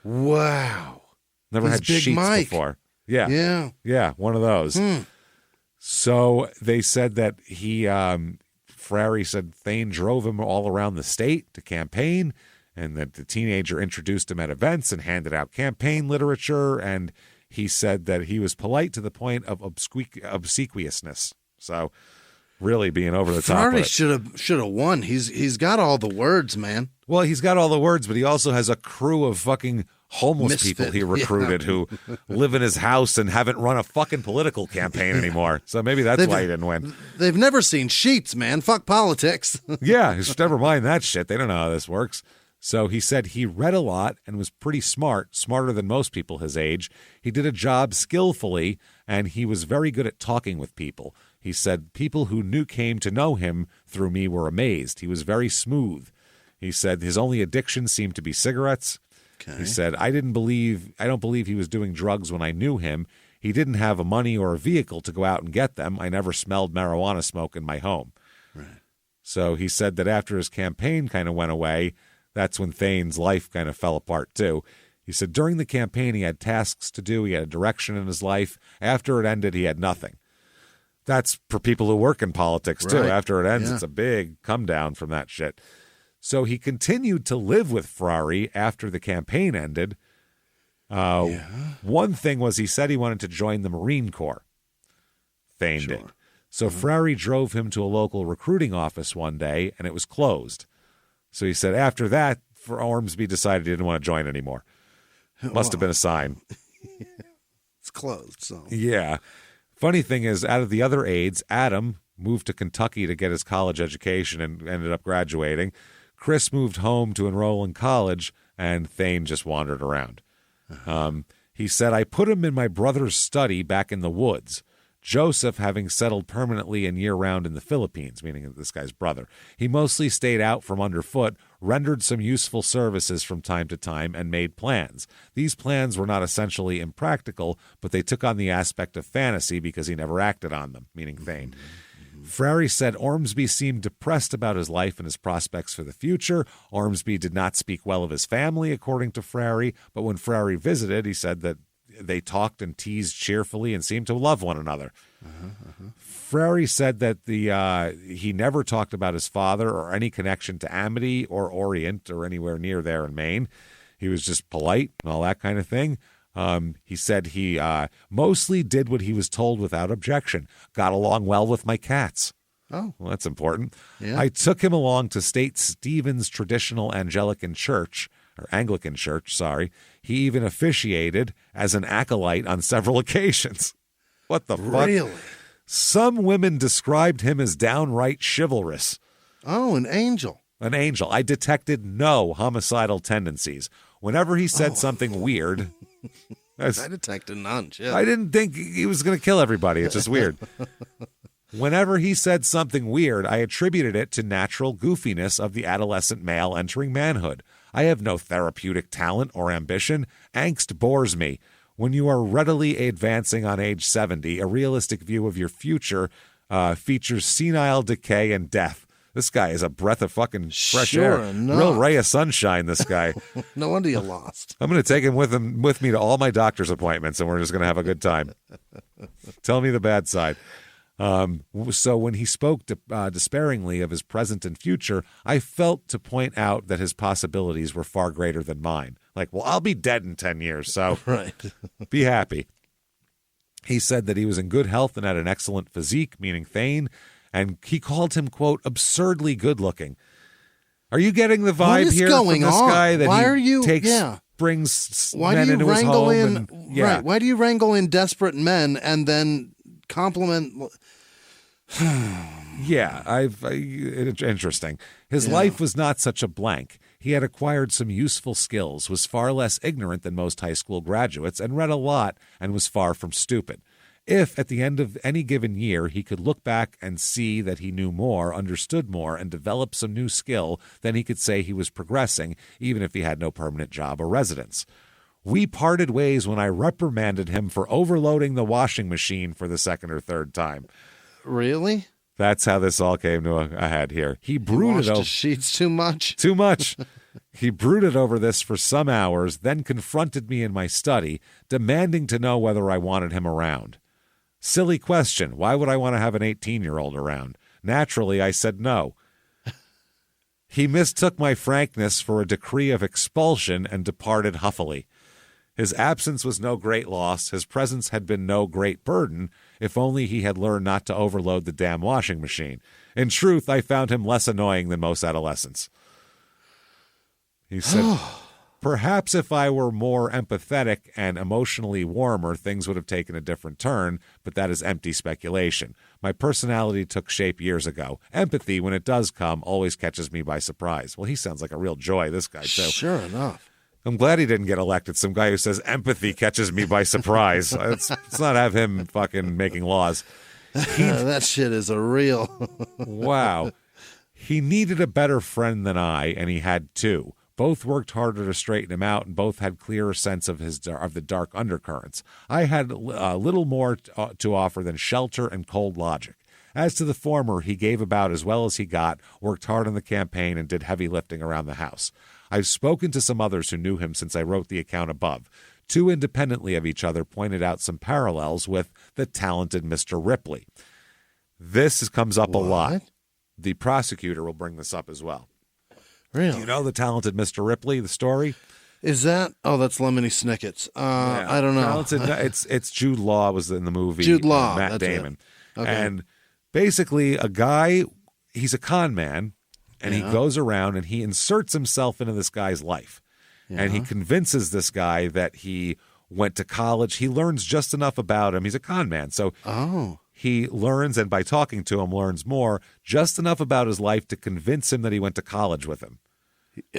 Wow. Never had Big sheets Mike. before. Yeah. Yeah. Yeah, one of those. So they said that Frary said Thane drove him all around the state to campaign, and that the teenager introduced him at events and handed out campaign literature, and he said that he was polite to the point of obsequiousness. So... really being over the top. Frary should have won. He's got all the words, man. Well, he's got all the words, but he also has a crew of fucking homeless people he recruited who live in his house and haven't run a fucking political campaign anymore. So maybe that's why he didn't win. They've never seen sheets, man. Fuck politics. Yeah, never mind that shit. They don't know how this works. So he said he read a lot and was pretty smart, smarter than most people his age. He did a job skillfully, and he was very good at talking with people. He said people who came to know him through me were amazed. He was very smooth. He said his only addiction seemed to be cigarettes. Okay. He said, I don't believe he was doing drugs when I knew him. He didn't have a money or a vehicle to go out and get them. I never smelled marijuana smoke in my home. Right. So he said that after his campaign kind of went away, that's when Thane's life kind of fell apart too. He said during the campaign he had tasks to do. He had a direction in his life. After it ended, he had nothing. That's for people who work in politics, too. Right. After it ends, it's a big come down from that shit. So he continued to live with Frary after the campaign ended. One thing was he said he wanted to join the Marine Corps. Thane did. So Frary drove him to a local recruiting office one day, and it was closed. So he said after that, Ormsby decided he didn't want to join anymore. Must have been a sign. It's closed, so. Yeah. Funny thing is, out of the other aides, Adam moved to Kentucky to get his college education and ended up graduating. Chris moved home to enroll in college, and Thane just wandered around. He said, I put him in my brother's study back in the woods. Joseph, having settled permanently and year-round in the Philippines, meaning this guy's brother, he mostly stayed out from underfoot, rendered some useful services from time to time, and made plans. These plans were not essentially impractical, but they took on the aspect of fantasy because he never acted on them, meaning Thane. Frary said Ormsby seemed depressed about his life and his prospects for the future. Ormsby did not speak well of his family, according to Frary, but when Frary visited, he said that they talked and teased cheerfully and seemed to love one another. Frary said that he never talked about his father or any connection to Amity or Orient or anywhere near there in Maine. He was just polite and all that kind of thing. He said he mostly did what he was told without objection. Got along well with my cats. Oh. Well, that's important. Yeah. I took him along to St. Stephen's Traditional Anglican Church. He even officiated as an acolyte on several occasions. What the fuck? Really? Some women described him as downright chivalrous. Oh, an angel. An angel. I detected no homicidal tendencies. Whenever he said something weird, I detected none. Shit. I didn't think he was going to kill everybody. It's just weird. Whenever he said something weird, I attributed it to natural goofiness of the adolescent male entering manhood. I have no therapeutic talent or ambition. Angst bores me. When you are readily advancing on age 70, a realistic view of your future features senile decay and death. This guy is a breath of fucking fresh air. Enough. Real ray of sunshine, this guy. No wonder you lost. I'm going to take him with me to all my doctor's appointments, and we're just going to have a good time. Tell me the bad side. So when he spoke despairingly of his present and future, I felt to point out that his possibilities were far greater than mine. Like, well, I'll be dead in 10 years, so right. Be happy. He said that he was in good health and had an excellent physique, meaning Thane, and he called him, quote, absurdly good-looking. Are you getting the vibe here from this guy that brings men into his home? Right. Why do you wrangle in desperate men and then compliment? Interesting. His life was not such a blank. He had acquired some useful skills, was far less ignorant than most high school graduates, and read a lot and was far from stupid. If, at the end of any given year, he could look back and see that he knew more, understood more, and developed some new skill, then he could say he was progressing, even if he had no permanent job or residence. We parted ways when I reprimanded him for overloading the washing machine for the second or third time. Really? That's how this all came to a head here. He brooded over the sheets too much. Too much. He brooded over this for some hours, then confronted me in my study, demanding to know whether I wanted him around. Silly question. Why would I want to have an 18-year-old around? Naturally, I said no. He mistook my frankness for a decree of expulsion and departed huffily. His absence was no great loss. His presence had been no great burden, if only he had learned not to overload the damn washing machine. In truth, I found him less annoying than most adolescents. He said, perhaps if I were more empathetic and emotionally warmer, things would have taken a different turn, but that is empty speculation. My personality took shape years ago. Empathy, when it does come, always catches me by surprise. Well, he sounds like a real joy, this guy, too. Sure enough. I'm glad he didn't get elected. Some guy who says empathy catches me by surprise. Let's not have him fucking making laws. That shit is a real. Wow. He needed a better friend than I, and he had two. Both worked harder to straighten him out, and both had clearer sense of the dark undercurrents. I had little more to offer than shelter and cold logic. As to the former, he gave about as well as he got, worked hard on the campaign, and did heavy lifting around the house. I've spoken to some others who knew him since I wrote the account above. Two independently of each other pointed out some parallels with the talented Mr. Ripley. This comes up a lot. The prosecutor will bring this up as well. Really? Do you know the talented Mr. Ripley, the story? Is that? Oh, that's Lemony Snicket's. I don't know. It's Jude Law was in the movie. Jude Law. Matt Damon. Okay. And basically a guy, he's a con man, and he goes around and he inserts himself into this guy's life. And he convinces this guy that he went to college. He learns just enough about him. He's a con man. So he learns, and by talking to him, learns more, just enough about his life to convince him that he went to college with him.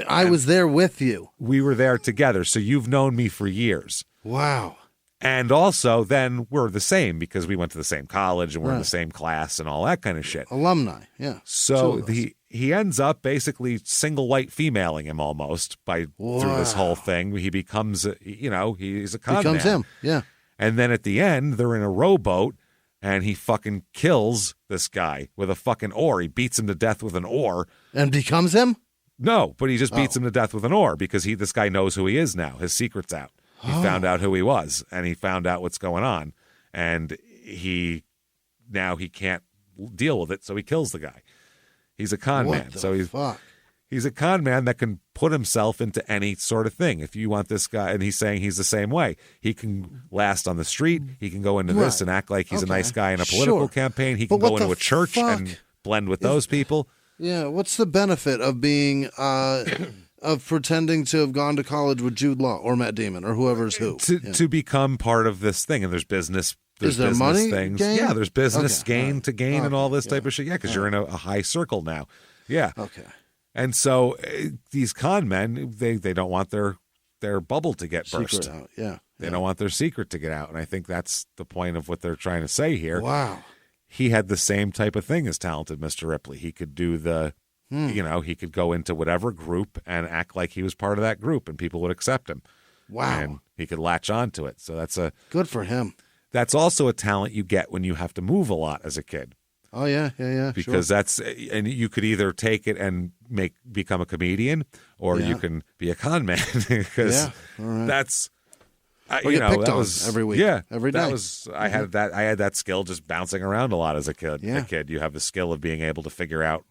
I was there with you. We were there together. So you've known me for years. Wow. And also then we're the same because we went to the same college and we're in the same class and all that kind of shit. Alumni. Yeah. So he ends up basically single white femaling him almost through this whole thing. He becomes, he's a con man. Becomes him, yeah. And then at the end, they're in a rowboat, and he fucking kills this guy with a fucking oar. He beats him to death with an oar. And becomes him? No, but he just beats him to death with an oar because this guy knows who he is now. His secret's out. He found out who he was, and he found out what's going on. And he now he can't deal with it, so he kills the guy. He's a con man. So he's a con man that can put himself into any sort of thing. If you want this guy, and he's saying he's the same way. He can last on the street. He can go into this and act like he's a nice guy in a political campaign. He can go into a church and blend with those people. Yeah, what's the benefit of being of pretending to have gone to college with Jude Law or Matt Damon or whoever's who? To become part of this thing, and there's business. There's Is there business money things. gain? Yeah, there's business Okay. gain and all this type of shit. Yeah, because you're in a high circle now. Yeah. Okay. And so these con men, they don't want their bubble to get burst. Secret out. Yeah. They don't want their secret to get out. And I think that's the point of what they're trying to say here. Wow. He had the same type of thing as talented Mr. Ripley. He could do he could go into whatever group and act like he was part of that group and people would accept him. Wow. And he could latch on to it. So Good for him. that's also a talent you get when you have to move a lot as a kid. Oh, yeah. Because and you could either take it and become a comedian, or you can be a con man. Because that's, or get picked on every week. Yeah, every day. I had that skill just bouncing around a lot as a kid. Yeah. You have the skill of being able to figure out,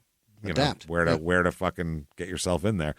Adapt. where to fucking get yourself in there.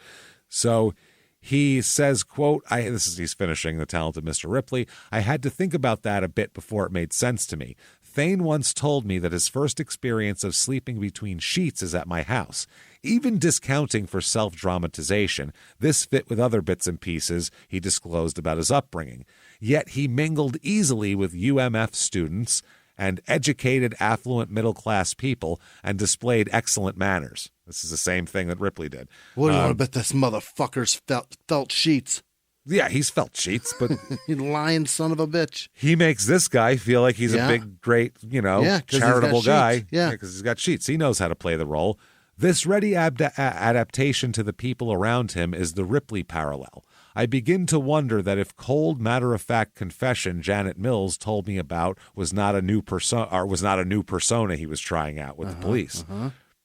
So he says, quote, he's finishing The Talented Mr. Ripley. I had to think about that a bit before it made sense to me. Thane once told me that his first experience of sleeping between sheets is at my house. Even discounting for self-dramatization, this fit with other bits and pieces he disclosed about his upbringing. Yet he mingled easily with UMF students and educated, affluent, middle-class people and displayed excellent manners. This is the same thing that Ripley did. What do you want to bet this motherfucker's felt sheets? Yeah, he's felt sheets, but You lying son of a bitch. he makes this guy feel like he's a big, great, 'cause he's got charitable guy. sheets. Yeah. Because he's got sheets. He knows how to play the role. This ready adaptation to the people around him is the Ripley parallel. I begin to wonder that if cold, matter-of-fact confession Janet Mills told me about was not a new persona he was trying out with the police.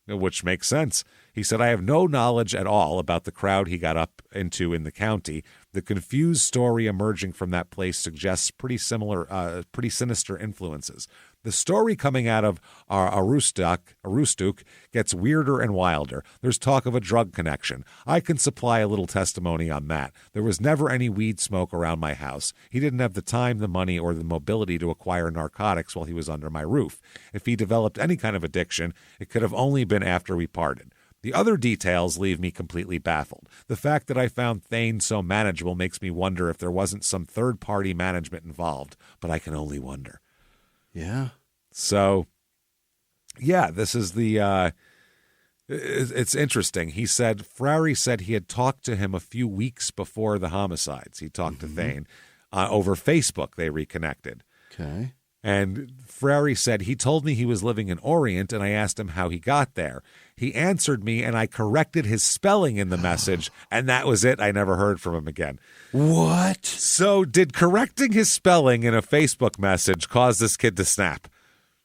Which makes sense. He said, I have no knowledge at all about the crowd he got up into in the county. The confused story emerging from that place suggests pretty sinister influences. The story coming out of Aroostook gets weirder and wilder. There's talk of a drug connection. I can supply a little testimony on that. There was never any weed smoke around my house. He didn't have the time, the money, or the mobility to acquire narcotics while he was under my roof. If he developed any kind of addiction, it could have only been after we parted. The other details leave me completely baffled. The fact that I found Thane so manageable makes me wonder if there wasn't some third-party management involved, but I can only wonder. Yeah. So, yeah, this is it's interesting. He said, Frary said he had talked to him a few weeks before the homicides. He talked to Thane. Over Facebook, they reconnected. Okay. And Frary said, he told me he was living in Orient, and I asked him how he got there. He answered me, and I corrected his spelling in the message, and that was it. I never heard from him again. What? So did correcting his spelling in a Facebook message cause this kid to snap?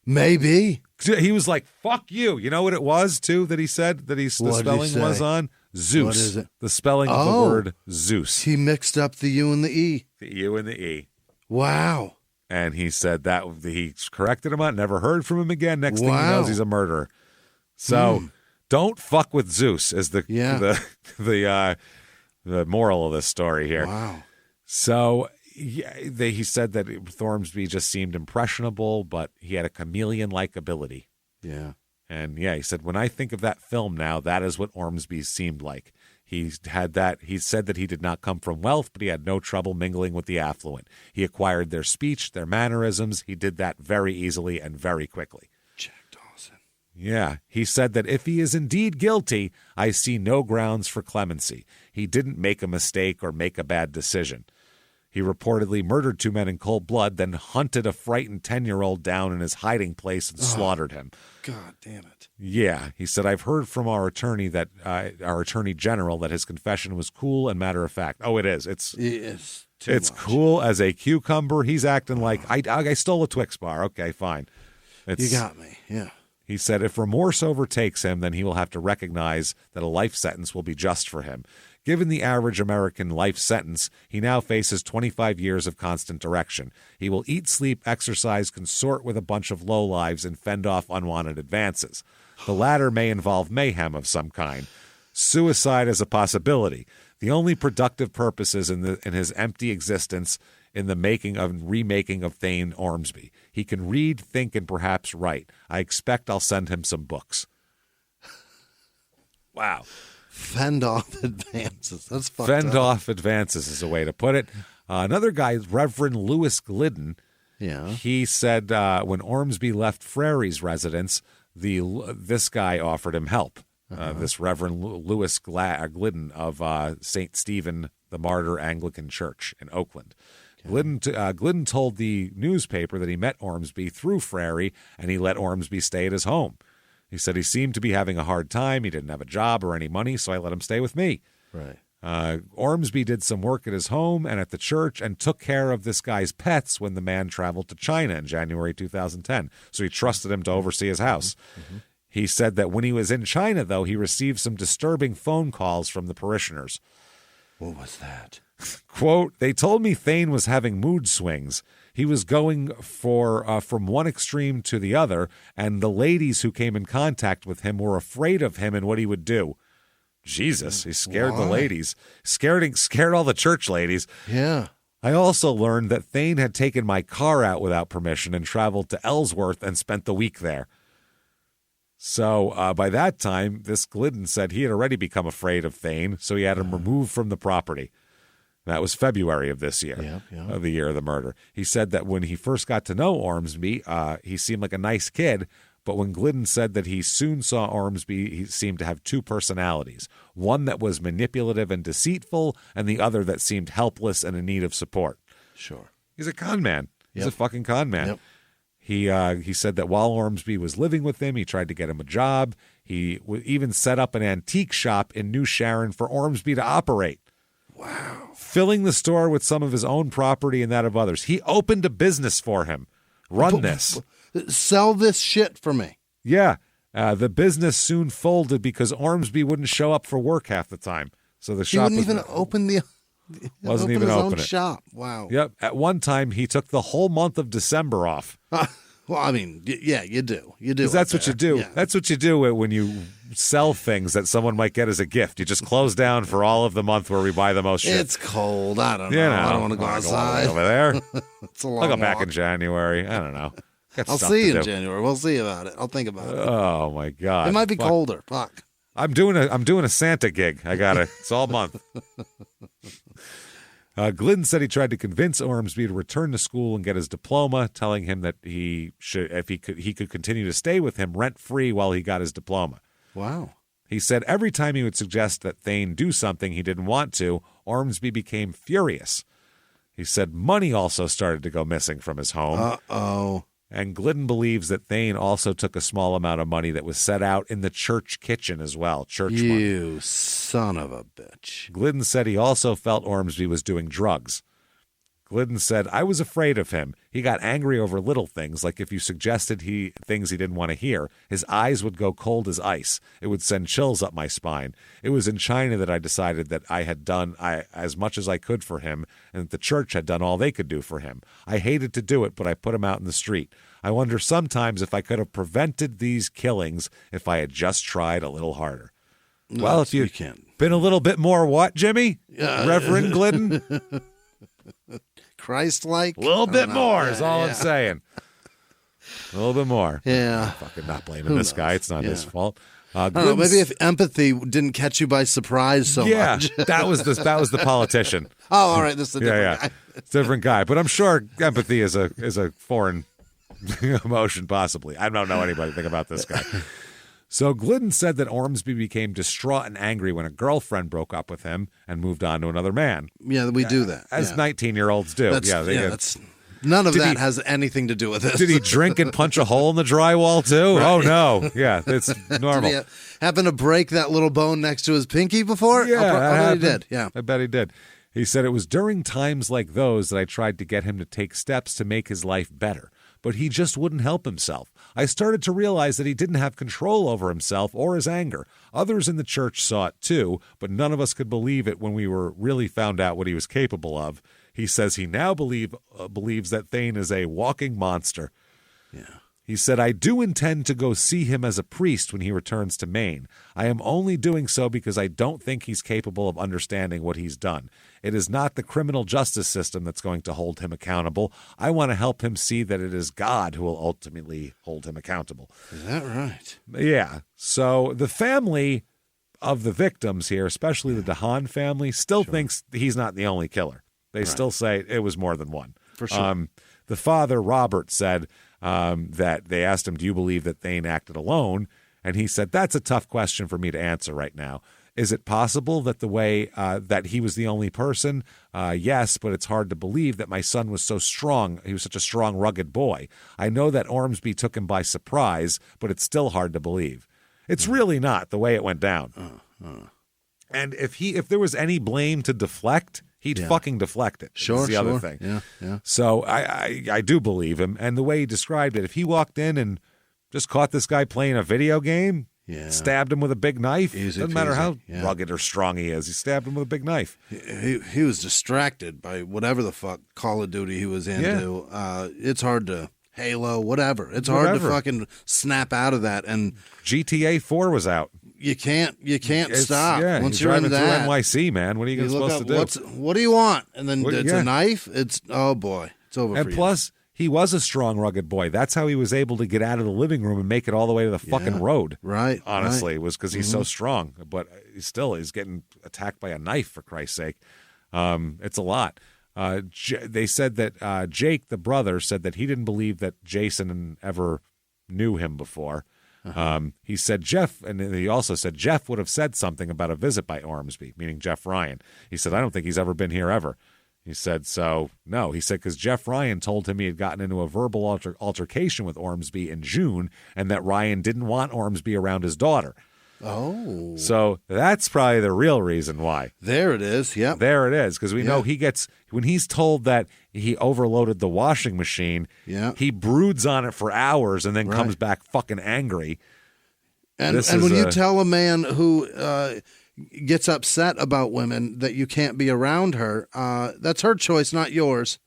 Maybe. He was like, fuck you. You know what it was, too, that he said that the spelling was on? Zeus. What is it? The spelling of the word Zeus. He mixed up the U and the E. The U and the E. Wow. And he said that he corrected him on, never heard from him again. Next thing he knows, he's a murderer. So don't fuck with Zeus is the moral of this story here. Wow. So he said that Thormsby just seemed impressionable, but he had a chameleon-like ability. Yeah. And he said, when I think of that film now, that is what Ormsby seemed like. He said that he did not come from wealth, but he had no trouble mingling with the affluent. He acquired their speech, their mannerisms. He did that very easily and very quickly. Jack Dawson. Yeah. He said that if he is indeed guilty, I see no grounds for clemency. He didn't make a mistake or make a bad decision. He reportedly murdered 2 men in cold blood, then hunted a frightened 10-year-old down in his hiding place and slaughtered him. God damn it. Yeah. He said, I've heard from our attorney general that his confession was cool and matter of fact. Oh, it is. It's cool as a cucumber. He's acting like, I stole a Twix bar. Okay, fine. You got me. Yeah. He said if remorse overtakes him, then he will have to recognize that a life sentence will be just for him. Given the average American life sentence, he now faces 25 years of constant direction. He will eat, sleep, exercise, consort with a bunch of lowlives, and fend off unwanted advances. The latter may involve mayhem of some kind. Suicide is a possibility. The only productive purposes in his empty existence in the remaking of Thane Ormsby. He can read, think, and perhaps write. I expect I'll send him some books. Wow. Fend off advances. That's fucked Fend up. off advances is a way to put it. Another guy, Reverend Lewis Glidden, he said when Ormsby left Frary's residence, this guy offered him help. This Reverend Lewis Glidden of St. Stephen the Martyr Anglican Church in Oakland. Glidden told the newspaper that he met Ormsby through Frary, and he let Ormsby stay at his home. He said he seemed to be having a hard time. He didn't have a job or any money, so I let him stay with me. Right. Ormsby did some work at his home and at the church and took care of this guy's pets when the man traveled to China in January 2010. So he trusted him to oversee his house. Mm-hmm. He said that when he was in China, though, he received some disturbing phone calls from the parishioners. What was that? Quote, they told me Thane was having mood swings. He was going from one extreme to the other, and the ladies who came in contact with him were afraid of him and what he would do. Jesus, he scared the ladies. Scared all the church ladies. Yeah. I also learned that Thane had taken my car out without permission and traveled to Ellsworth and spent the week there. So by that time, this Glidden said he had already become afraid of Thane, so he had him removed from the property. That was February of this year, of the year of the murder. He said that when he first got to know Ormsby, he seemed like a nice kid, but when Glidden said that he soon saw Ormsby, he seemed to have two personalities, one that was manipulative and deceitful, and the other that seemed helpless and in need of support. Sure. He's a con man. He's a fucking con man. Yep. He said that while Ormsby was living with him, he tried to get him a job. He even set up an antique shop in New Sharon for Ormsby to operate. Wow. Filling the store with some of his own property and that of others. He opened a business for him. Run this. Sell this shit for me. Yeah. The business soon folded because Ormsby wouldn't show up for work half the time. So the shop wouldn't even open the wasn't even his open own shop. Wow. Yep. At one time, he took the whole month of December off. Well, I mean, yeah, you do. You do. That's what you do. Yeah. That's what you do when you sell things that someone might get as a gift. You just close down for all of the month where we buy the most shit. It's cold. I don't know. I don't want to go outside. Over there. It's a long I'll go back walk. in January. I don't know. I'll see you in January. We'll see about it. I'll think about it. Oh my God. It might be colder. Fuck. I'm doing a Santa gig. It's all month. Glidden said he tried to convince Ormsby to return to school and get his diploma, telling him that he could continue to stay with him rent-free while he got his diploma. Wow. He said every time he would suggest that Thane do something he didn't want to, Ormsby became furious. He said money also started to go missing from his home. Uh-oh. And Glidden believes that Thane also took a small amount of money that was set out in the church kitchen as well. Church money. You son of a bitch. Glidden said he also felt Ormsby was doing drugs. Glidden said, I was afraid of him. He got angry over little things, like if you suggested things he didn't want to hear. His eyes would go cold as ice. It would send chills up my spine. It was in China that I decided that I had done as much as I could for him, and that the church had done all they could do for him. I hated to do it, but I put him out in the street. I wonder sometimes if I could have prevented these killings if I had just tried a little harder. No, Well, if you can't. Been a little bit more what, Jimmy? Reverend Glidden? Christ-like? A little bit more is all Yeah. I'm saying. A little bit more. Yeah. I'm fucking not blaming this guy. It's not his fault. I don't know, maybe if empathy didn't catch you by surprise so much. that was the politician. Oh, all right. This is a different guy. It's a different guy. But I'm sure empathy is a foreign emotion, possibly. I don't know anything about this guy. So Glidden said that Ormsby became distraught and angry when a girlfriend broke up with him and moved on to another man. Yeah, we do that. As 19-year-olds do. None of that has anything to do with this. Did he drink and punch a hole in the drywall too? Right. Oh no. Yeah, it's normal. Did he happen to break that little bone next to his pinky before? Yeah, I bet he did. Yeah. I bet he did. He said it was during times like those that I tried to get him to take steps to make his life better. but he just wouldn't help himself. I started to realize that he didn't have control over himself or his anger. Others in the church saw it too, but none of us could believe it when we really found out what he was capable of. He says he now believes that Thane is a walking monster. Yeah. He said, I do intend to go see him as a priest when he returns to Maine. I am only doing so because I don't think he's capable of understanding what he's done. It is not the criminal justice system that's going to hold him accountable. I want to help him see that it is God who will ultimately hold him accountable. Is that right? Yeah. So the family of the victims here, especially the DeHaan family, still thinks he's not the only killer. They still say it was more than one. For sure. The father, Robert, said that they asked him, do you believe that Thane acted alone? And he said, that's a tough question for me to answer right now. Is it possible that the way that he was the only person? Yes, but it's hard to believe that my son was so strong. He was such a strong, rugged boy. I know that Ormsby took him by surprise, but it's still hard to believe. It's really not the way it went down. And if there was any blame to deflect, he'd fucking deflect it. Sure, That's the other thing. Yeah. So I do believe him. And the way he described it, if he walked in and just caught this guy playing a video game, stabbed him with a big knife, doesn't matter how rugged or strong he is, he stabbed him with a big knife. He was distracted by whatever the fuck Call of Duty he was into. It's hard to... Halo, whatever. It's hard to fucking snap out of that. And GTA 4 was out. You can't stop. Yeah, once you're you're in driving that, through NYC, man. What are you supposed to do? What do you want? And then it's a knife. It's oh boy, it's over. And for plus, he was a strong, rugged boy. That's how he was able to get out of the living room and make it all the way to the fucking road. Right. Honestly, it was because he's so strong. But he's getting attacked by a knife, for Christ's sake. It's a lot. They said that Jake, the brother, said that he didn't believe that Jason ever knew him before. He said Jeff, and he also said Jeff would have said something about a visit by Ormsby, meaning Jeff Ryan. He said, I don't think he's ever been here ever. He said, so, no. He said, because Jeff Ryan told him he had gotten into a verbal altercation with Ormsby in June, and that Ryan didn't want Ormsby around his daughter. Oh. So that's probably the real reason why. There it is. Yep. There it is. Because we know when he's told that he overloaded the washing machine, he broods on it for hours and then comes back fucking angry. And when you tell a man who gets upset about women that you can't be around her, that's her choice, not yours.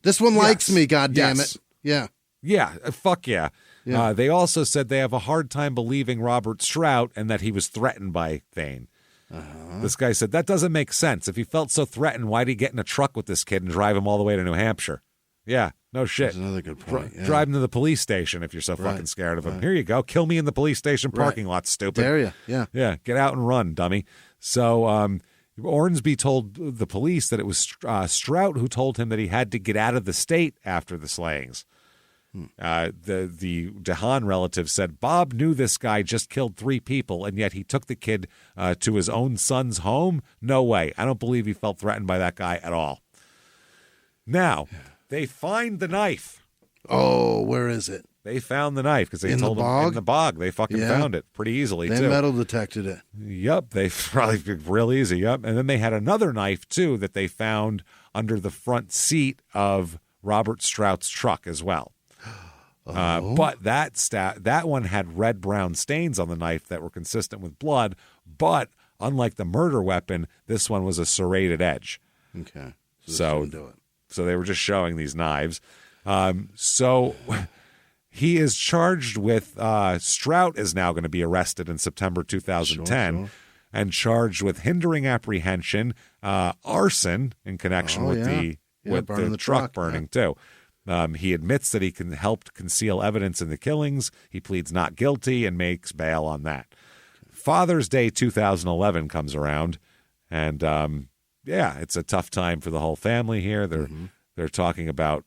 This one likes me, goddammit. Yeah. Yeah. Fuck yeah. Yeah. They also said they have a hard time believing Robert Strout and that he was threatened by Thane. This guy said, that doesn't make sense. If he felt so threatened, why'd he get in a truck with this kid and drive him all the way to New Hampshire? Yeah, no shit. That's another good point. Drive him to the police station if you're so fucking scared of him. Here you go. Kill me in the police station parking lot, stupid. Dare you? Yeah. Yeah, get out and run, dummy. So Ormsby told the police that it was Strout who told him that he had to get out of the state after the slayings. The DeHaan relative said Bob knew this guy just killed 3 people, and yet he took the kid to his own son's home. No way. I don't believe he felt threatened by that guy at all. Now, they find the knife. Oh, where is it? They found the knife because they told him in the bog. They fucking found it pretty easily, too. They metal detected it. Yep, they probably real easy. Yep, and then they had another knife too that they found under the front seat of Robert Strout's truck as well. But that one had red-brown stains on the knife that were consistent with blood. But unlike the murder weapon, this one was a serrated edge. Okay, so they were just showing these knives. So he is charged with Strout is now going to be arrested in September 2010 and charged with hindering apprehension, arson in connection with the truck burning too. He admits that he helped conceal evidence in the killings. He pleads not guilty and makes bail on that. Father's Day 2011 comes around, and it's a tough time for the whole family here. They're talking about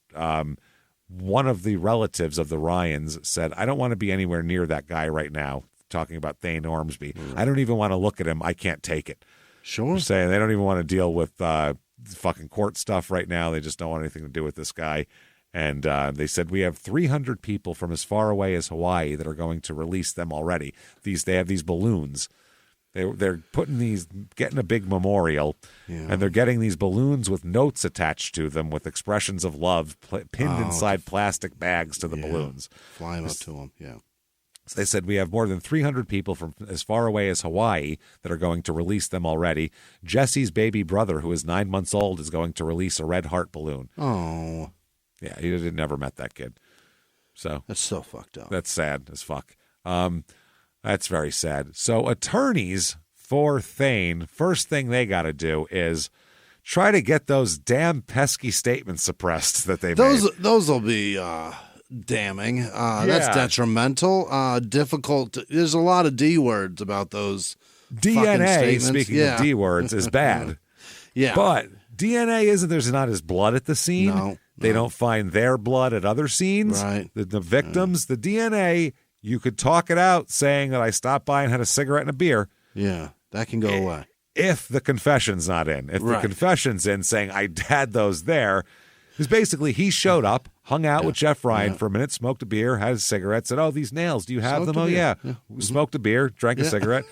one of the relatives of the Ryans said, I don't want to be anywhere near that guy right now, talking about Thane Ormsby. I don't even want to look at him. I can't take it. Sure. They're saying they don't even want to deal with fucking court stuff right now. They just don't want anything to do with this guy. And they said, we have 300 people from as far away as Hawaii that are going to release them already. They have these balloons. They're getting a big memorial, and they're getting these balloons with notes attached to them with expressions of love pinned inside plastic bags to the balloons. Flying up to them, yeah. So they said we have more than 300 people from as far away as Hawaii that are going to release them already. Jesse's baby brother, who is 9 months old, is going to release a red heart balloon. Oh. Yeah, he never met that kid. So that's so fucked up. That's sad as fuck. That's very sad. So attorneys for Thane, first thing they got to do is try to get those damn pesky statements suppressed that they made. Those will be damning. That's detrimental. Difficult. There's a lot of D words about those DNA, speaking of D words, is bad. Yeah. But DNA there's not his blood at the scene. No. They don't find their blood at other scenes. Right. The victims, the DNA, you could talk it out saying that I stopped by and had a cigarette and a beer. Yeah, that can go away. If the confession's not in. If the confession's in saying I had those there, because basically he showed up, hung out with Jeff Ryan for a minute, smoked a beer, had a cigarette, said, oh, these nails, do you have them? Oh, yeah. Smoked a beer, drank a cigarette.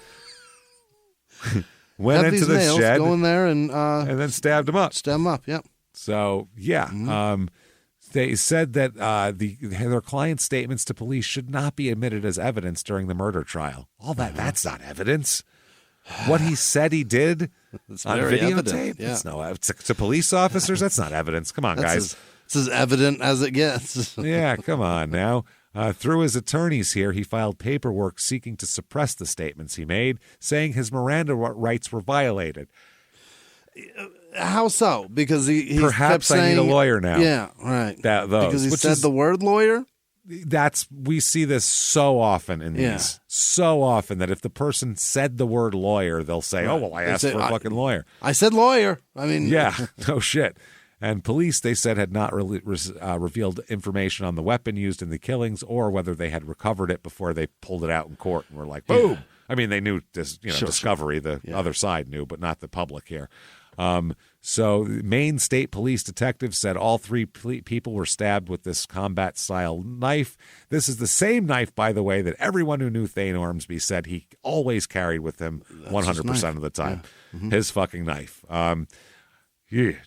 Went into the shed. Go in there and then stabbed him up. Stab him up, yep. So, they said that their client's statements to police should not be admitted as evidence during the murder trial. All that's not evidence. What he said he did on videotape, to police officers, that's not evidence. Come on, guys. It's as evident as it gets. Yeah, come on now. Through his attorneys here, he filed paperwork seeking to suppress the statements he made, saying his Miranda rights were violated. How so? Because he perhaps kept saying, I need a lawyer now. Yeah, right. Because he said the word lawyer. We see this so often in these, so often that if the person said the word lawyer, they'll say, "Oh, well, I asked for a fucking lawyer." I said lawyer. I mean, yeah, no shit. And police, they said, had not revealed information on the weapon used in the killings or whether they had recovered it before they pulled it out in court and were like, "Boom!" I mean, they knew this, discovery. The other side knew, but not the public here. So Maine State Police detectives said all three people were stabbed with this combat-style knife. This is the same knife, by the way, that everyone who knew Thane Ormsby said he always carried with him 100% of the time. Yeah. Mm-hmm. His fucking knife.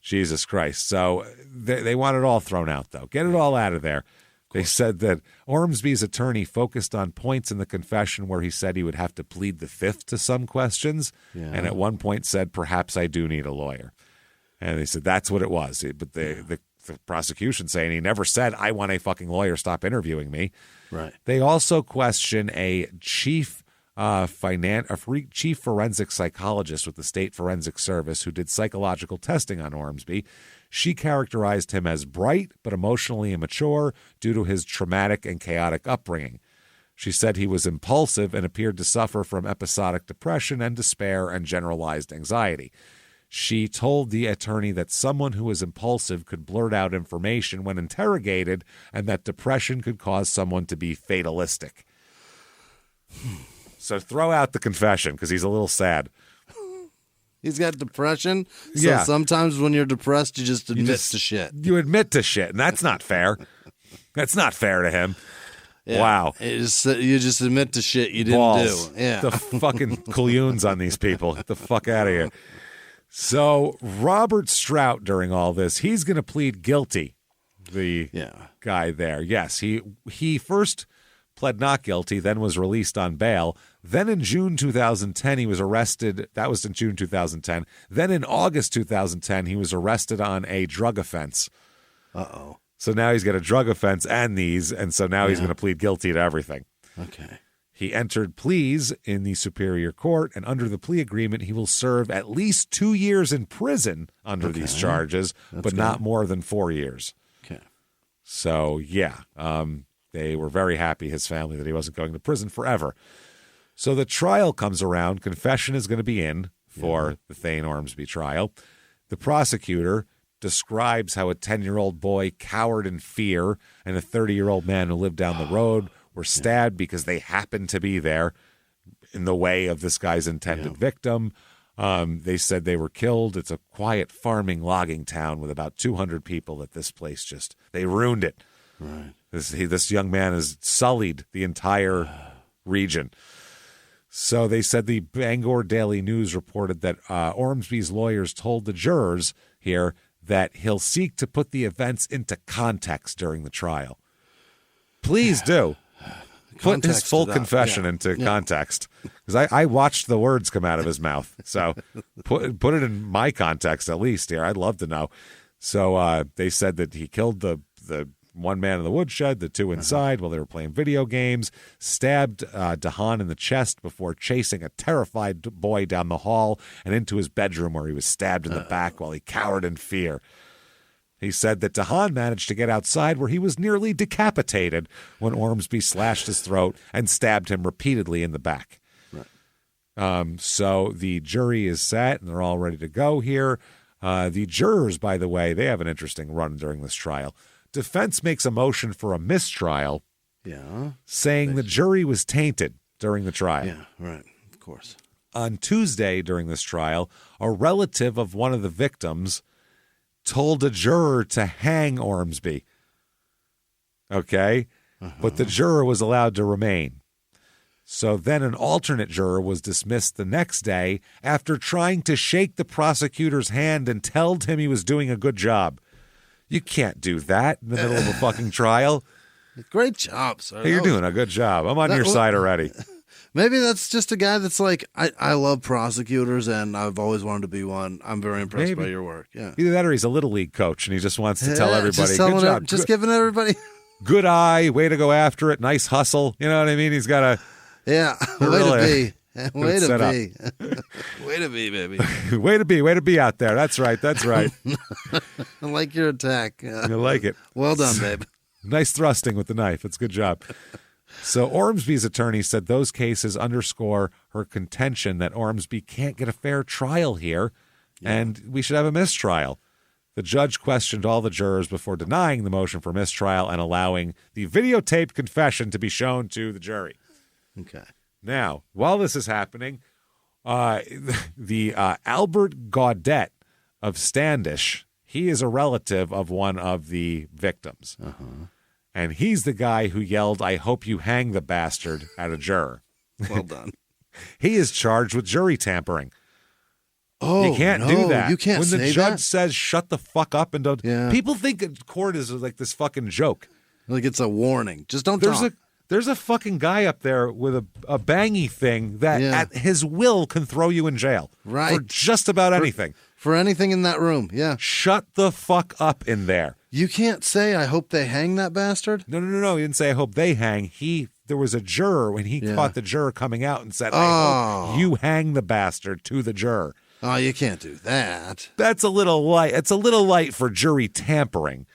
Jesus Christ. So they want it all thrown out, though. Get it all out of there. They said that Ormsby's attorney focused on points in the confession where he said he would have to plead the fifth to some questions, and at one point said, perhaps I do need a lawyer. And they said that's what it was. But the prosecution saying he never said, I want a fucking lawyer, stop interviewing me. Right. They also question a chief forensic psychologist with the State Forensic Service who did psychological testing on Ormsby. She characterized him as bright but emotionally immature due to his traumatic and chaotic upbringing. She said he was impulsive and appeared to suffer from episodic depression and despair and generalized anxiety. She told the attorney that someone who is impulsive could blurt out information when interrogated and that depression could cause someone to be fatalistic. So throw out the confession because he's a little sad. He's got depression. So sometimes when you're depressed, you just admit to shit. You admit to shit, and that's not fair. That's not fair to him. Yeah. Wow. You just admit to shit you didn't Balls. do. Yeah. The fucking collunes on these people. Get the fuck out of here. So Robert Strout, during all this, he's going to plead guilty. The guy there. Yes, he first pled not guilty, then was released on bail. Then in June 2010, he was arrested. That was in June 2010. Then in August 2010, he was arrested on a drug offense. Uh-oh. So now he's got a drug offense and these, and so now he's going to plead guilty to everything. Okay. He entered pleas in the Superior Court, and under the plea agreement, he will serve at least 2 years in prison under these charges, but not more than 4 years. Okay. So, they were very happy, his family, that he wasn't going to prison forever. So the trial comes around. Confession is going to be in for the Thane Ormsby trial. The prosecutor describes how a 10-year-old boy cowered in fear and a 30-year-old man who lived down the road were stabbed because they happened to be there in the way of this guy's intended victim. They said they were killed. It's a quiet farming logging town with about 200 people at this place. They ruined it. Right. This young man has sullied the entire region. So they said the Bangor Daily News reported that Ormsby's lawyers told the jurors here that he'll seek to put the events into context during the trial. Please do. Put his full confession into context. Because I watched the words come out of his mouth. So put it in my context at least here. I'd love to know. So they said that he killed the one man in the woodshed, the two inside while they were playing video games, stabbed DeHaan in the chest before chasing a terrified boy down the hall and into his bedroom where he was stabbed in the back while he cowered in fear. He said that DeHaan managed to get outside where he was nearly decapitated when Ormsby slashed his throat and stabbed him repeatedly in the back. Right. So the jury is set and they're all ready to go here. The jurors, by the way, they have an interesting run during this trial. Defense makes a motion for a mistrial, saying the jury was tainted during the trial. Yeah, right, of course. On Tuesday during this trial, a relative of one of the victims told a juror to hang Ormsby. Okay? But the juror was allowed to remain. So then an alternate juror was dismissed the next day after trying to shake the prosecutor's hand and tell him he was doing a good job. You can't do that in the middle of a fucking trial. Great job, sir. Hey, you're doing a good job. I'm on your side already. Maybe that's just a guy that's like, I love prosecutors and I've always wanted to be one. I'm very impressed by your work. Yeah. Either that or he's a little league coach and he just wants to tell everybody, good job. Just giving everybody. Good eye, way to go after it, nice hustle. You know what I mean? He's got a... Yeah, way to be. Way to be. Way to be, baby. way to be out there. That's right. I like your attack. I like it. Well done, babe. Nice thrusting with the knife. That's a good job. So Ormsby's attorney said those cases underscore her contention that Ormsby can't get a fair trial here, and we should have a mistrial. The judge questioned all the jurors before denying the motion for mistrial and allowing the videotaped confession to be shown to the jury. Okay. Now, while this is happening, the Albert Gaudet of Standish, he is a relative of one of the victims. And he's the guy who yelled, "I hope you hang the bastard," at a juror. Well done. He is charged with jury tampering. Oh, you can't do that. You can't when say the judge that? says, "Shut the fuck up," and don't. Yeah. People think court is like this fucking joke. Like it's a warning. Just don't talk. There's a fucking guy up there with a bangy thing that at his will can throw you in jail. Right. For just about anything. For anything in that room, yeah. Shut the fuck up in there. You can't say, "I hope they hang that bastard." No. He didn't say, "I hope they hang." There was a juror when he caught the juror coming out and said, "I hope you hang the bastard," to the juror. Oh, you can't do that. That's a little light. It's a little light for jury tampering.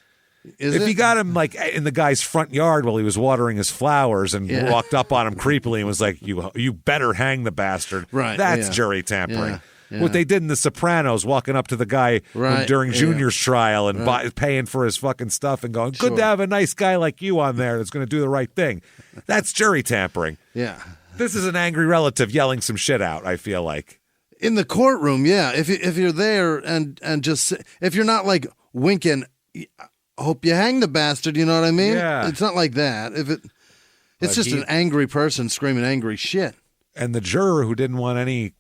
If you got him like in the guy's front yard while he was watering his flowers and walked up on him creepily and was like, "You better hang the bastard." Right. That's jury tampering. Yeah. What they did in The Sopranos, walking up to the guy during Junior's trial and paying for his fucking stuff and going, "Good to have a nice guy like you on there that's going to do the right thing." That's jury tampering. Yeah. This is an angry relative yelling some shit out, I feel like. In the courtroom, yeah. If you're there and just if you're not like winking, "Hope you hang the bastard," you know what I mean? Yeah. It's not like that. It's just an angry person screaming angry shit. And the juror who didn't want any,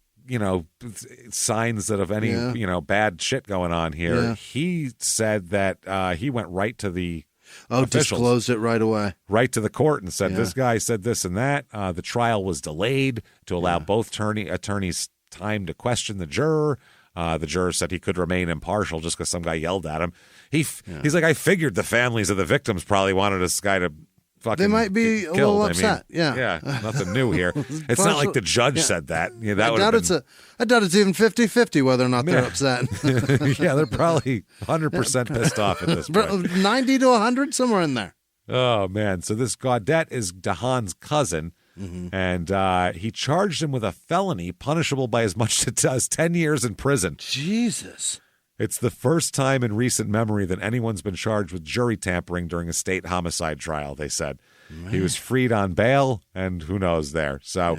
signs that of any, bad shit going on here, he said that he went right to the officials, disclosed it right away. Right to the court and said, this guy said this and that. The trial was delayed to allow both attorneys time to question the juror. The juror said he could remain impartial just because some guy yelled at him. He's like, I figured the families of the victims probably wanted this guy to fucking They might be a little upset. Yeah, nothing new here. It's not like the judge said that. Yeah, that I doubt it's even 50-50 whether or not they're upset. Yeah, they're probably 100% pissed off at this point. 90 to 100, somewhere in there. Oh, man. So this Gaudet is DeHaan's cousin. And he charged him with a felony punishable by as much as 10 years in prison. Jesus. It's the first time in recent memory that anyone's been charged with jury tampering during a state homicide trial, they said. Man. He was freed on bail, and who knows there. So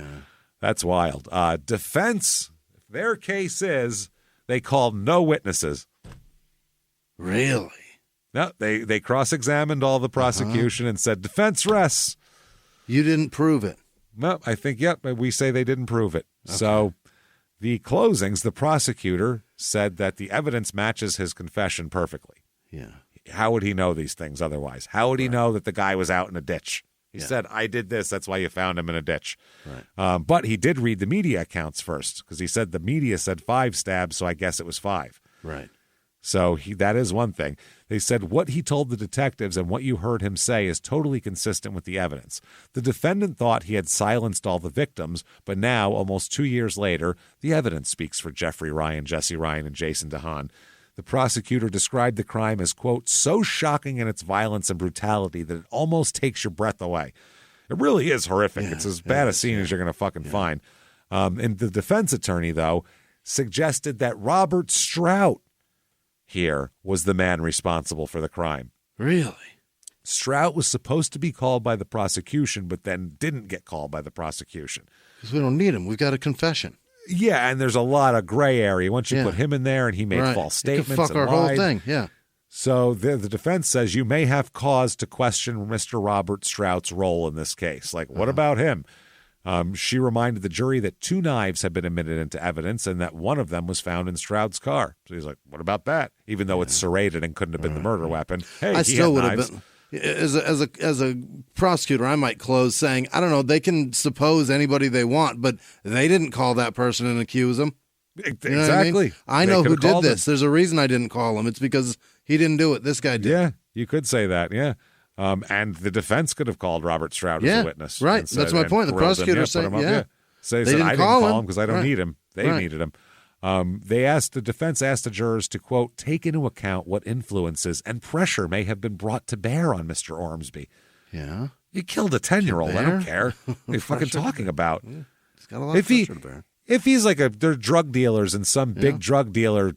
that's wild. Defense, their case is they called no witnesses. Really? No, they cross-examined all the prosecution and said, defense rests. You didn't prove it. Well, I think, but we say they didn't prove it. Okay. So the closings, the prosecutor said that the evidence matches his confession perfectly. Yeah. How would he know these things otherwise? How would he know that the guy was out in a ditch? He said, I did this. That's why you found him in a ditch. Right. But he did read the media accounts first because he said the media said 5 stabs, so I guess it was 5. Right. So that is one thing. They said what he told the detectives and what you heard him say is totally consistent with the evidence. The defendant thought he had silenced all the victims, but now, almost 2 years later, the evidence speaks for Jeffrey Ryan, Jesse Ryan, and Jason DeHaan. The prosecutor described the crime as, quote, so shocking in its violence and brutality that it almost takes your breath away. It really is horrific. It's as bad a scene as you're going to fucking find. And the defense attorney, though, suggested that Robert Strout here was the man responsible for the crime. Really? Strout was supposed to be called by the prosecution, but then didn't get called by the prosecution. Because we don't need him. We've got a confession. Yeah, and there's a lot of gray area. Once you put him in there and he made false statements, it could fuck our whole thing. Yeah. So the defense says you may have cause to question Mr. Robert Strout's role in this case. Like, what about him? She reminded the jury that 2 knives had been admitted into evidence and that one of them was found in Strout's car. So he's like, what about that? Even though it's serrated and couldn't have been the murder weapon. Hey, I still would have been. As a prosecutor, I might close saying, I don't know, they can suppose anybody they want, but they didn't call that person and accuse him. Exactly. I know who did this. There's a reason I didn't call him. It's because he didn't do it. This guy did. Yeah, you could say that, yeah. And the defense could have called Robert Strout as a witness. Right. That's my point. The prosecutor said, Say, they didn't I didn't call call him because I don't need him. They needed him. The defense asked the jurors to, quote, take into account what influences and pressure may have been brought to bear on Mr. Ormsby. Yeah. You killed a 10-year-old. I don't care. What are you fucking talking about? Yeah. He's got a lot of pressure to bear. If he's like they're drug dealers and some big drug dealer,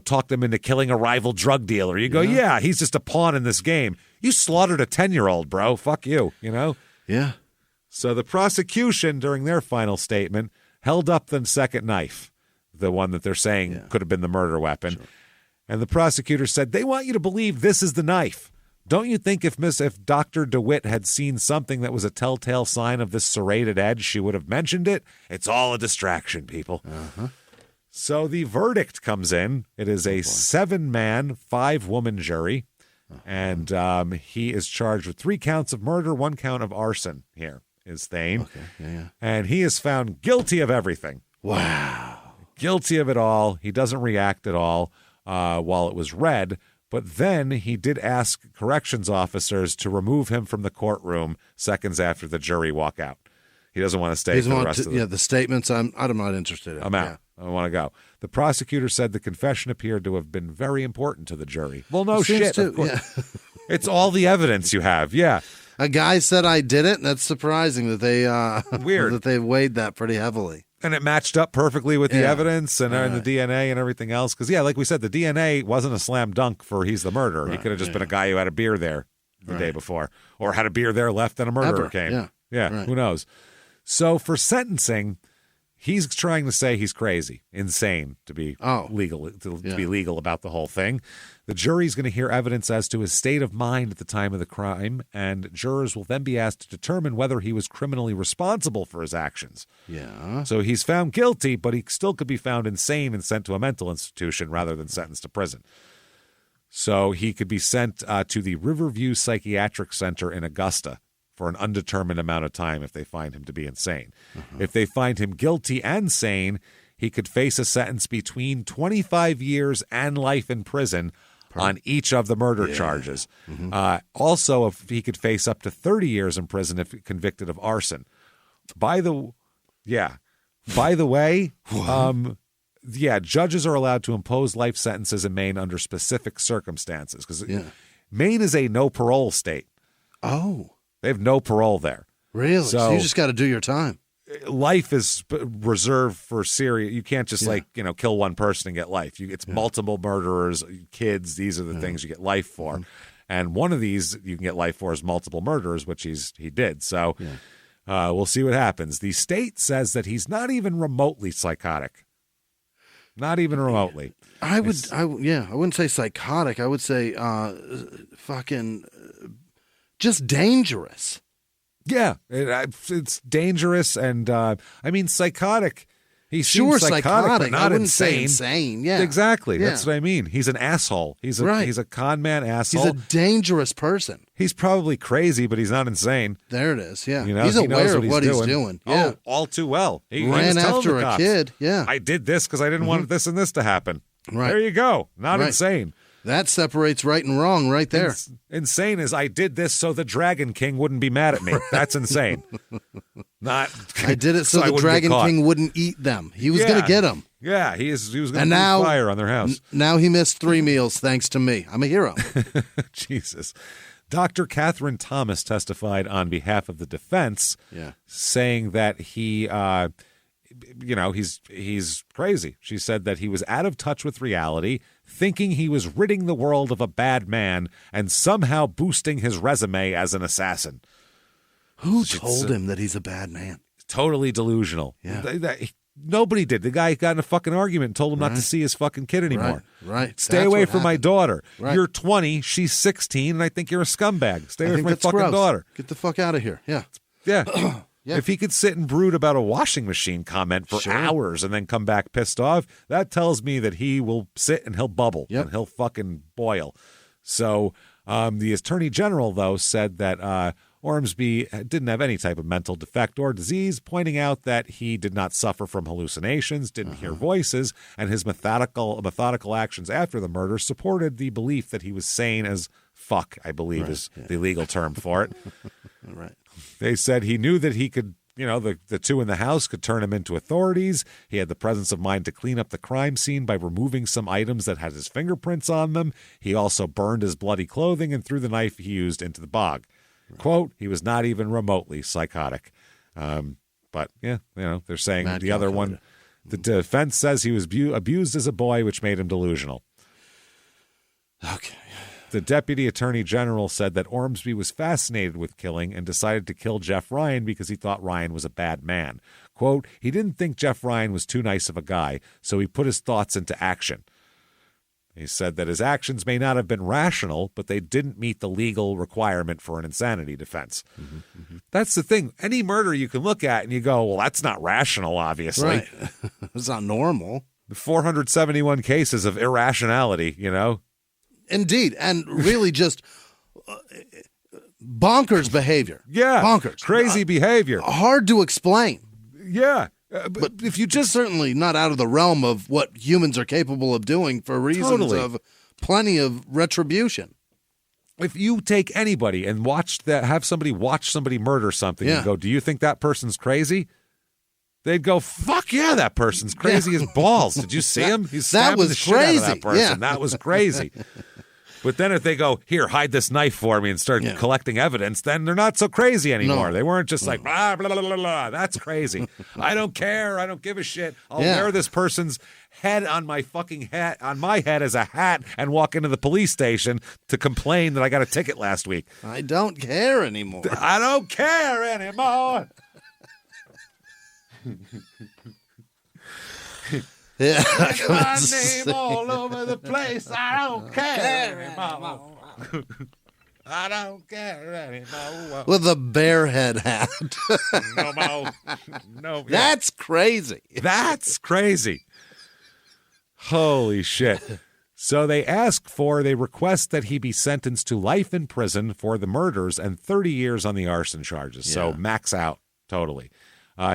talked them into killing a rival drug dealer, you go, he's just a pawn in this game. You slaughtered a 10-year-old, bro. Fuck you, Yeah. So the prosecution, during their final statement, held up the second knife, the one that they're saying could have been the murder weapon. Sure. And the prosecutor said, they want you to believe this is the knife. Don't you think if Dr. DeWitt had seen something that was a telltale sign of this serrated edge, she would have mentioned it? It's all a distraction, people. Uh-huh. So the verdict comes in. It is a 7-man, 5-woman jury. Uh-huh. And he is charged with 3 counts of murder, 1 count of arson here is Thane. Okay. Yeah. And he is found guilty of everything. Wow. Guilty of it all. He doesn't react at all while it was read. But then he did ask corrections officers to remove him from the courtroom seconds after the jury walk out. He doesn't want to stay for the rest of the... Yeah, the statements I'm not interested in. I'm out. I want to go. The prosecutor said the confession appeared to have been very important to the jury. Well, no shit. Of course. It's all the evidence you have. Yeah. A guy said I did it, and that's surprising that they weird that they weighed that pretty heavily. And it matched up perfectly with the evidence and the DNA and everything else. Because, like we said, the DNA wasn't a slam dunk for he's the murderer. Right. He could have just been a guy who had a beer there the day before or had a beer there left and a murderer came. Yeah. Who knows? So for sentencing, he's trying to say he's crazy, insane to be legal, to be legal about the whole thing. The jury's going to hear evidence as to his state of mind at the time of the crime, and jurors will then be asked to determine whether he was criminally responsible for his actions. Yeah. So he's found guilty, but he still could be found insane and sent to a mental institution rather than sentenced to prison. So he could be sent to the Riverview Psychiatric Center in Augusta for an undetermined amount of time if they find him to be insane. Uh-huh. If they find him guilty and sane, he could face a sentence between 25 years and life in prison on each of the murder charges. Mm-hmm. Also, if he could face up to 30 years in prison if convicted of arson. By the way, judges are allowed to impose life sentences in Maine under specific circumstances because Maine is a no parole state. Oh. They have no parole there. Really? So you just got to do your time. Life is reserved for serious. You can't just kill one person and get life. It's multiple murderers, kids. These are the things you get life for. Mm-hmm. And one of these you can get life for is multiple murders, which he did. So we'll see what happens. The state says that he's not even remotely psychotic. Not even remotely. I wouldn't say psychotic. I would say fucking just dangerous. Yeah, it's dangerous, and I mean, psychotic. He seems psychotic, but not I wouldn't insane. say insane. Yeah, exactly. Yeah. That's what I mean. He's an asshole. He's a con man asshole. He's a dangerous person. He's probably crazy, but he's not insane. There it is. Yeah, You know, he's he aware knows of what he's doing. Yeah, Oh, all too well. He was ran telling after the a cops, kid. Yeah, I did this because I didn't want this and this to happen. Right. There you go. Not Right. insane. that separates right and wrong right there. Insane is I did this so the Dragon King wouldn't be mad at me. That's insane. Not I did it so I the wouldn't get Dragon caught. King wouldn't eat them. He was Yeah. going to get them. Yeah, he was going to And now fire on their house. Now he missed 3 meals thanks to me. I'm a hero. Jesus. Dr. Catherine Thomas testified on behalf of the defense, saying that he, he's crazy. She said that he was out of touch with reality, thinking he was ridding the world of a bad man and somehow boosting his resume as an assassin. Who told him that he's a bad man? Totally delusional. Yeah. Nobody did. The guy got in a fucking argument and told him not to see his fucking kid anymore. Right. Stay That's away what from my happened. daughter. Right. You're 20, she's 16, and I think you're a scumbag. Stay I away think from my that's fucking gross. daughter. Get the fuck out of here. Yeah. Yeah. Yeah. If he could sit and brood about a washing machine comment for hours and then come back pissed off, that tells me that he will sit and he'll bubble and he'll fucking boil. So the Attorney General, though, said that Ormsby didn't have any type of mental defect or disease, pointing out that he did not suffer from hallucinations, didn't hear voices, and his methodical actions after the murder supported the belief that he was sane as fuck, I believe is the legal term for it. Right. They said he knew that he could, the two in the house could turn him into authorities. He had the presence of mind to clean up the crime scene by removing some items that had his fingerprints on them. He also burned his bloody clothing and threw the knife he used into the bog. Quote, he was not even remotely psychotic. But, they're saying Mad the other one, the defense says he was abused as a boy, which made him delusional. Okay. The deputy attorney general said that Ormsby was fascinated with killing and decided to kill Jeff Ryan because he thought Ryan was a bad man. Quote, he didn't think Jeff Ryan was too nice of a guy, so he put his thoughts into action. He said that his actions may not have been rational, but they didn't meet the legal requirement for an insanity defense. That's the thing. Any murder you can look at and you go, well, that's not rational, obviously. Right. It's not normal. 471 cases of irrationality, Indeed. And really just bonkers behavior. Yeah. Bonkers. Crazy behavior. Hard to explain. Yeah. But if you just Certainly not out of the realm of what humans are capable of doing for reasons of plenty of retribution. If you take anybody and have somebody watch somebody murder something and go, do you think that person's crazy? They'd go, fuck yeah, that person's crazy as balls. Did you see him? He's that stabbing was the shit out of crazy. that person. Yeah. That was crazy. But then if they go, here, hide this knife for me and start collecting evidence, then they're not so crazy anymore. No. They weren't just like, blah, blah, blah, blah, blah. That's crazy. I don't care. I don't give a shit. I'll wear this person's head on my fucking hat, on my head as a hat, and walk into the police station to complain that I got a ticket last week. I don't care anymore. I don't care anymore. Yeah. My name all over the place. I don't care anymore. I don't care anymore. With a bear head hat. No more. No. That's crazy. That's crazy. Holy shit. So they request that he be sentenced to life in prison for the murders and 30 years on the arson charges. So max out totally.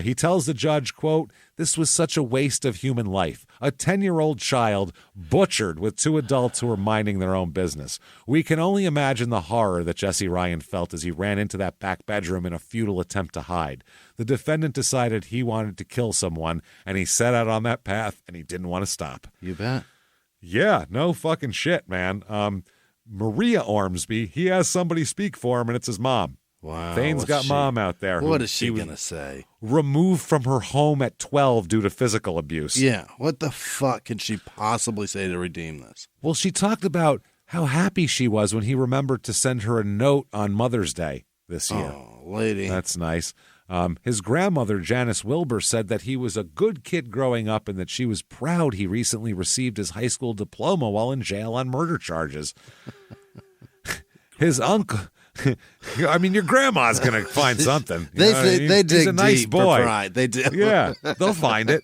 He tells the judge, quote, this was such a waste of human life. A 10-year-old child butchered with 2 adults who were minding their own business. We can only imagine the horror that Jesse Ryan felt as he ran into that back bedroom in a futile attempt to hide. The defendant decided he wanted to kill someone, and he set out on that path, and he didn't want to stop. You bet. Yeah, no fucking shit, man. Maria Ormsby, he has somebody speak for him, and it's his mom. Wow. Thane's got mom out there. What is she going to say? Removed from her home at 12 due to physical abuse. Yeah. What the fuck can she possibly say to redeem this? Well, she talked about how happy she was when he remembered to send her a note on Mother's Day this year. Oh, lady. That's nice. His grandmother, Janice Wilbur, said that he was a good kid growing up and that she was proud he recently received his high school diploma while in jail on murder charges. His uncle... I mean, your grandma's going to find something. They dig He's a nice deep boy. for pride. They do. Yeah, they'll find it.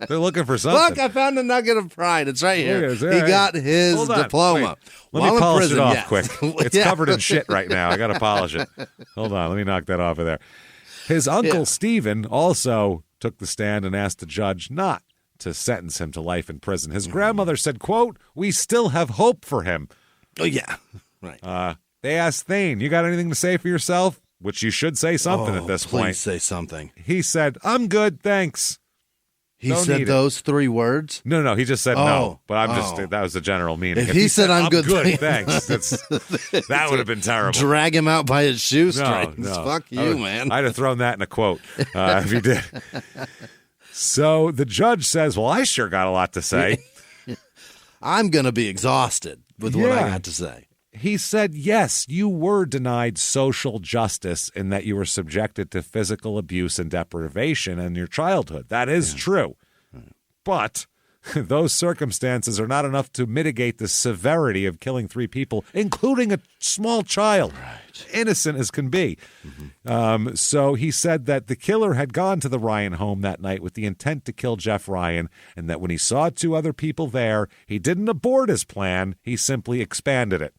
They're looking for something. Look, I found a nugget of pride. It's right here. He got his Hold on. diploma. Wait. Let While me in polish prison, it off yes. quick. It's covered in shit right now. I got to polish it. Hold on. Let me knock that off of there. His uncle, Stephen, also took the stand and asked the judge not to sentence him to life in prison. His grandmother said, quote, "We still have hope for him." Oh, yeah. Right. They asked Thane, "You got anything to say for yourself?" Which you should say something at this please point. say something. He said, "I'm good, thanks." He Don't said need those 3 words? No, he just said no. But I'm just, that was the general meaning. If he said, I'm good, thanks, that would have been terrible. Drag him out by his shoestrings. No. Fuck you, man. I'd have thrown that in a quote if he did. So the judge says, well, I sure got a lot to say. I'm going to be exhausted with what I got to say. He said, yes, you were denied social justice in that you were subjected to physical abuse and deprivation in your childhood. That is true. But those circumstances are not enough to mitigate the severity of killing 3 people, including a small child. Right. Innocent as can be. Mm-hmm. So he said that the killer had gone to the Ryan home that night with the intent to kill Jeff Ryan, and that when he saw 2 other people there, he didn't abort his plan. He simply expanded it.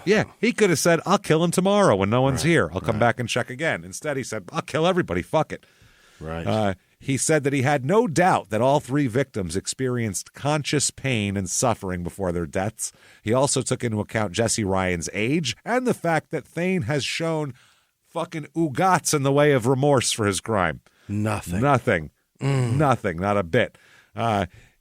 Yeah, he could have said, I'll kill him tomorrow when no one's here. I'll come back and check again. Instead, he said, I'll kill everybody. Fuck it. Right. He said that he had no doubt that all 3 victims experienced conscious pain and suffering before their deaths. He also took into account Jesse Ryan's age and the fact that Thane has shown fucking oogats in the way of remorse for his crime. Nothing. Nothing, not a bit.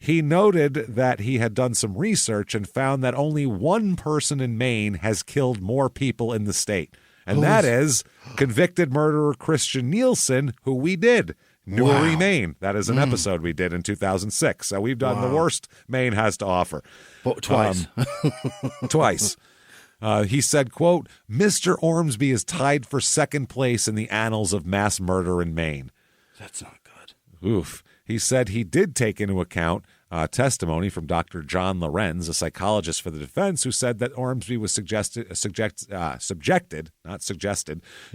He noted that he had done some research and found that only 1 person in Maine has killed more people in the state. And that is convicted murderer Christian Nielsen, who we did. Newry, Maine. That is an episode we did in 2006. So we've done the worst Maine has to offer. Twice. Twice. He said, quote, Mr. Ormsby is tied for 2nd place in the annals of mass murder in Maine. That's not good. Oof. He said he did take into account testimony from Dr. John Lorenz, a psychologist for the defense, who said that Ormsby was subjected,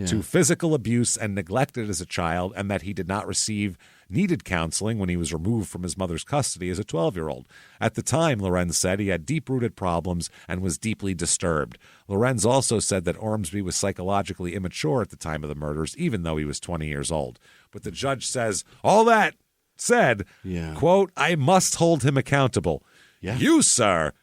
to physical abuse and neglected as a child, and that he did not receive needed counseling when he was removed from his mother's custody as a 12-year-old. At the time, Lorenz said he had deep-rooted problems and was deeply disturbed. Lorenz also said that Ormsby was psychologically immature at the time of the murders, even though he was 20 years old. But the judge says, all that said, quote, I must hold him accountable. Yeah. You, sir,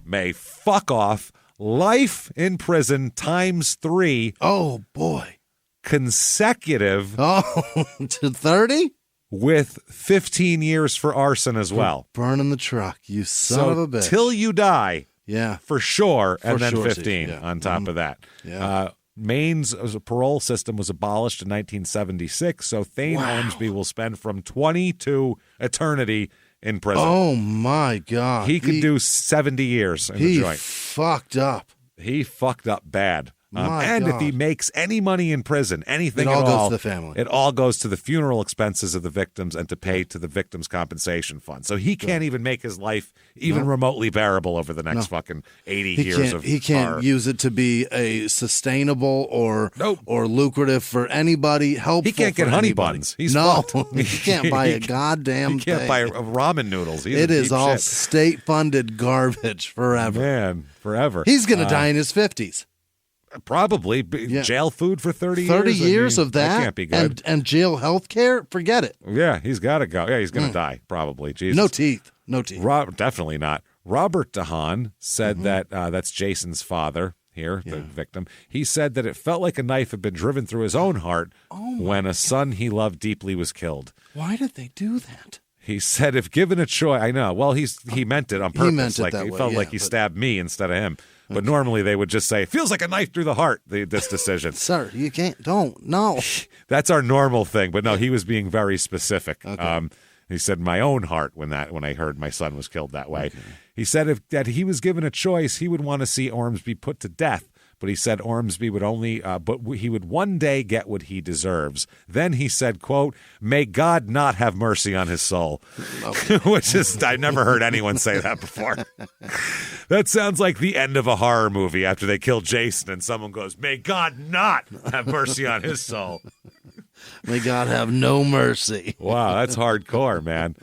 may fuck off. Life in prison times 3. Oh, boy. Consecutive. Oh, to 30? With 15 years for arson as well. Burning the truck, you son of a bitch. Till you die. Yeah. For sure. And then sure, 15 on top of that. Yeah. Maine's parole system was abolished in 1976, so Thane Ormsby will spend from 20 to eternity in prison. Oh, my God. He could do 70 years in the joint. He fucked up. He fucked up bad. And if he makes any money in prison, anything at all, it all goes to the family. It all goes to the funeral expenses of the victims and to pay to the victims' compensation fund. So he can't even make his life even remotely bearable over the next fucking 80 years of He can't use it to be a sustainable or lucrative for anybody, helpful. He can't get honey buns. He's fucked. He can't buy a goddamn thing. He can't buy ramen noodles. It is all state-funded garbage forever. Man, forever. He's going to die in his 50s. Probably. Jail food for 30 years. 30 years of that? That can't be good. And jail health care? Forget it. Yeah, he's got to go. Yeah, he's going to die, probably. Jesus. No teeth. Definitely not. Robert DeHaan said that that's Jason's father here, the victim. He said that it felt like a knife had been driven through his own heart when a son he loved deeply was killed. Why did they do that? He said if given a choice, I know. Well, he meant it on purpose. He meant it that way. way, Felt like he stabbed me instead of him. But normally they would just say, it feels like a knife through the heart, this decision. Sir, you can't, no. That's our normal thing. But no, he was being very specific. Okay. He said, my own heart when I heard my son was killed that way. Okay. He said that he was given a choice, he would want to see Ormsby put to death. but he said Ormsby would only, but he would one day get what he deserves. Then he said, quote, "May God not have mercy on his soul," which is, I never heard anyone say that before. That sounds like the end of a horror movie after they kill Jason and someone goes, "May God not have mercy on his soul." May God have no mercy. Wow, that's hardcore, man.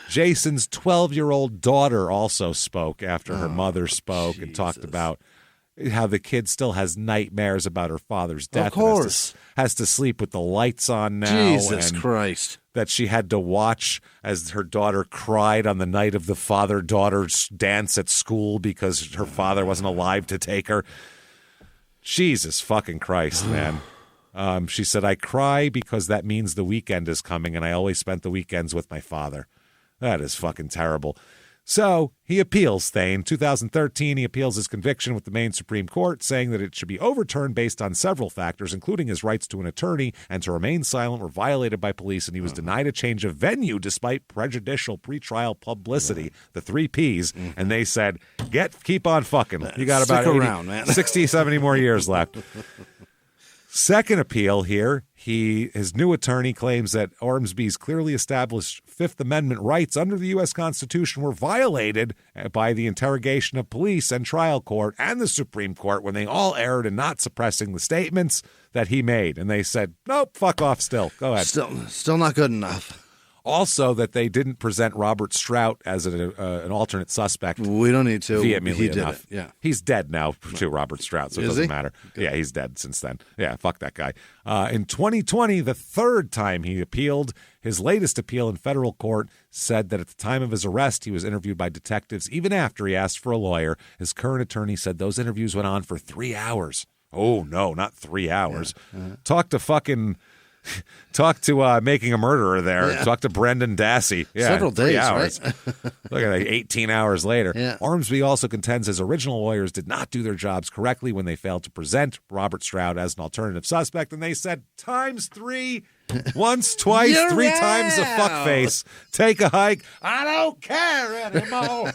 Jason's 12-year-old daughter also spoke after her mother spoke and talked about how the kid still has nightmares about her father's death. Of course. And has to sleep with the lights on now. Jesus Christ. That she had to watch as her daughter cried on the night of the father-daughter dance at school because her father wasn't alive to take her. Jesus fucking Christ, man. She said, "I cry because that means the weekend is coming, and I always spent the weekends with my father." That is fucking terrible. So he appeals, Thane. 2013, he appeals his conviction with the Maine Supreme Court, saying that it should be overturned based on several factors, including his rights to an attorney and to remain silent were violated by police, and he was denied a change of venue despite prejudicial pretrial publicity, the 3 Ps, and they said, keep on fucking. You got about 60, 70 more years left. Second appeal here, his new attorney claims that Ormsby's clearly established Fifth Amendment rights under the U.S. Constitution were violated by the interrogation of police and trial court and the Supreme Court when they all erred in not suppressing the statements that he made. And they said, nope, fuck off still. Go ahead. Still not good enough. Also, that they didn't present Robert Strout as an alternate suspect. We don't need to. Vehemently he did enough. it. Yeah, he's dead now too, Robert Strout, so it doesn't matter. Good. Yeah, he's dead since then. Yeah, fuck that guy. In 2020, the third time he appealed, his latest appeal in federal court said that at the time of his arrest, he was interviewed by detectives even after he asked for a lawyer. His current attorney said those interviews went on for 3 hours. Oh no, not 3 hours. Yeah. Talk to Making a Murderer there. Yeah. Talk to Brendan Dassey. Yeah, several days, 3 hours. Right? Look at that, 18 hours later. Yeah. Ormsby also contends his original lawyers did not do their jobs correctly when they failed to present Robert Strout as an alternative suspect, and they said times 3, once, twice, 3 times a fuckface. Take a hike. I don't care anymore.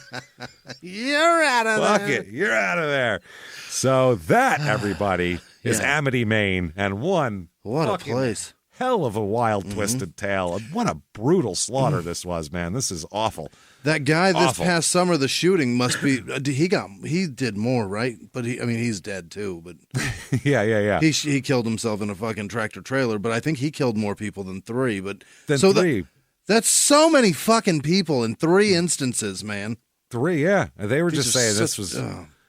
You're out of there. Fuck it. You're out of there. So that, everybody, is Amity, Maine, and what a place. Hell of a wild, twisted tale. What a brutal slaughter this was, man. This is awful. That guy this past summer, the shooting must be. He did more, right? But he's dead too. But yeah. He killed himself in a fucking tractor trailer. But I think he killed more people than 3. But that's so many fucking people in 3 instances, man. 3, yeah. They were just saying this was.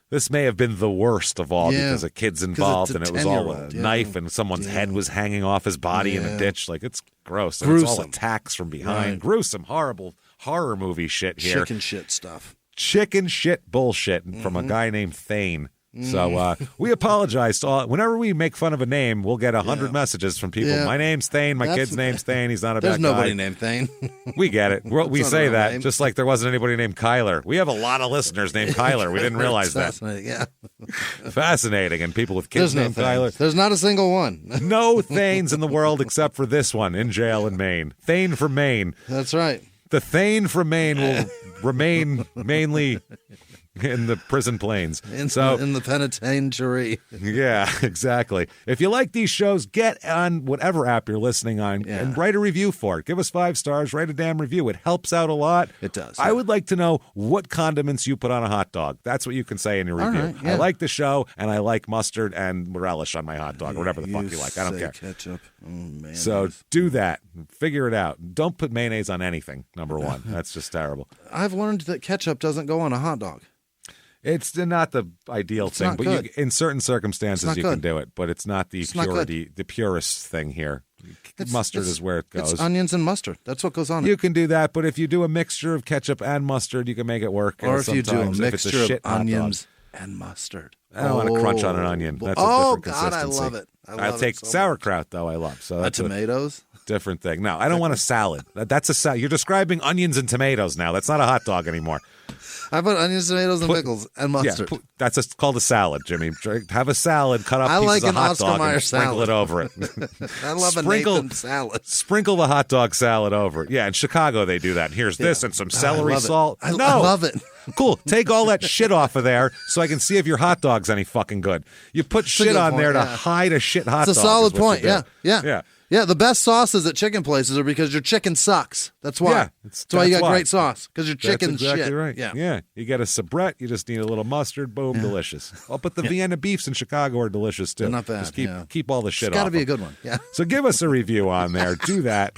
This may have been the worst of all because a kid's involved and it was all a knife and someone's head was hanging off his body in a ditch. Like, it's gross. And it's all attacks from behind. Right. Gruesome, horrible horror movie shit here. Chicken shit stuff. Chicken shit bullshit from a guy named Thane. So we apologize to all. Whenever we make fun of a name, we'll get 100 messages from people. My name's Thane. My kid's name's Thane. He's not a bad guy. There's nobody named Thane. We get it. We say that name. Just like there wasn't anybody named Kyler. We have a lot of listeners named Kyler. We didn't realize that. Fascinating, yeah. Fascinating. And people with kids named Kyler. There's not a single one. No Thanes in the world except for this one in jail in Maine. Thane from Maine. That's right. The Thane from Maine will remain mainly in the prison plains. In the penitentiary. Yeah, exactly. If you like these shows, get on whatever app you're listening on and write a review for it. Give us 5 stars. Write a damn review. It helps out a lot. It does. I would like to know what condiments you put on a hot dog. That's what you can say in your review. Right, I like the show, and I like mustard and relish on my hot dog, or whatever the fuck you like. I don't care. Ketchup. Mayonnaise. So do that. Figure it out. Don't put mayonnaise on anything, number one. That's just terrible. I've learned that ketchup doesn't go on a hot dog. It's not the ideal thing, but in certain circumstances you can do it. But it's not the purest thing here. Mustard is where it goes. It's onions and mustard. That's what goes on it. You can do that, but if you do a mixture of ketchup and mustard, you can make it work. Or if you do a mixture of onions and mustard. I don't want to crunch on an onion. That's a different consistency. I love it. I'll take sauerkraut, though, I love. So that's tomatoes? Different thing. No, I don't want a salad. That's a salad. You're describing onions and tomatoes now. That's not a hot dog anymore. I put onions, tomatoes, and pickles and mustard. Yeah, that's called a salad, Jimmy. Have a salad, cut up pieces like of an hot Oscar dog, Mayer and sprinkle salad. it over it. I love a Nathan salad. Sprinkle the hot dog salad over it. Yeah, in Chicago they do that. And here's this and some celery salt. I love it. Cool. Take all that shit off of there so I can see if your hot dog's any fucking good. You put shit on there to hide a shit hot dog. It's a solid point. Yeah. Yeah, the best sauces at chicken places are because your chicken sucks. That's why. Yeah, that's why you got great sauce, because your chicken's That's exactly shit. right. Yeah. You get a sabrette, you just need a little mustard, boom, delicious. Oh, but the Vienna beefs in Chicago are delicious too. They're not bad. Just keep all the shit It's got to off be them. a good one. Yeah. So give us a review on there. Do that.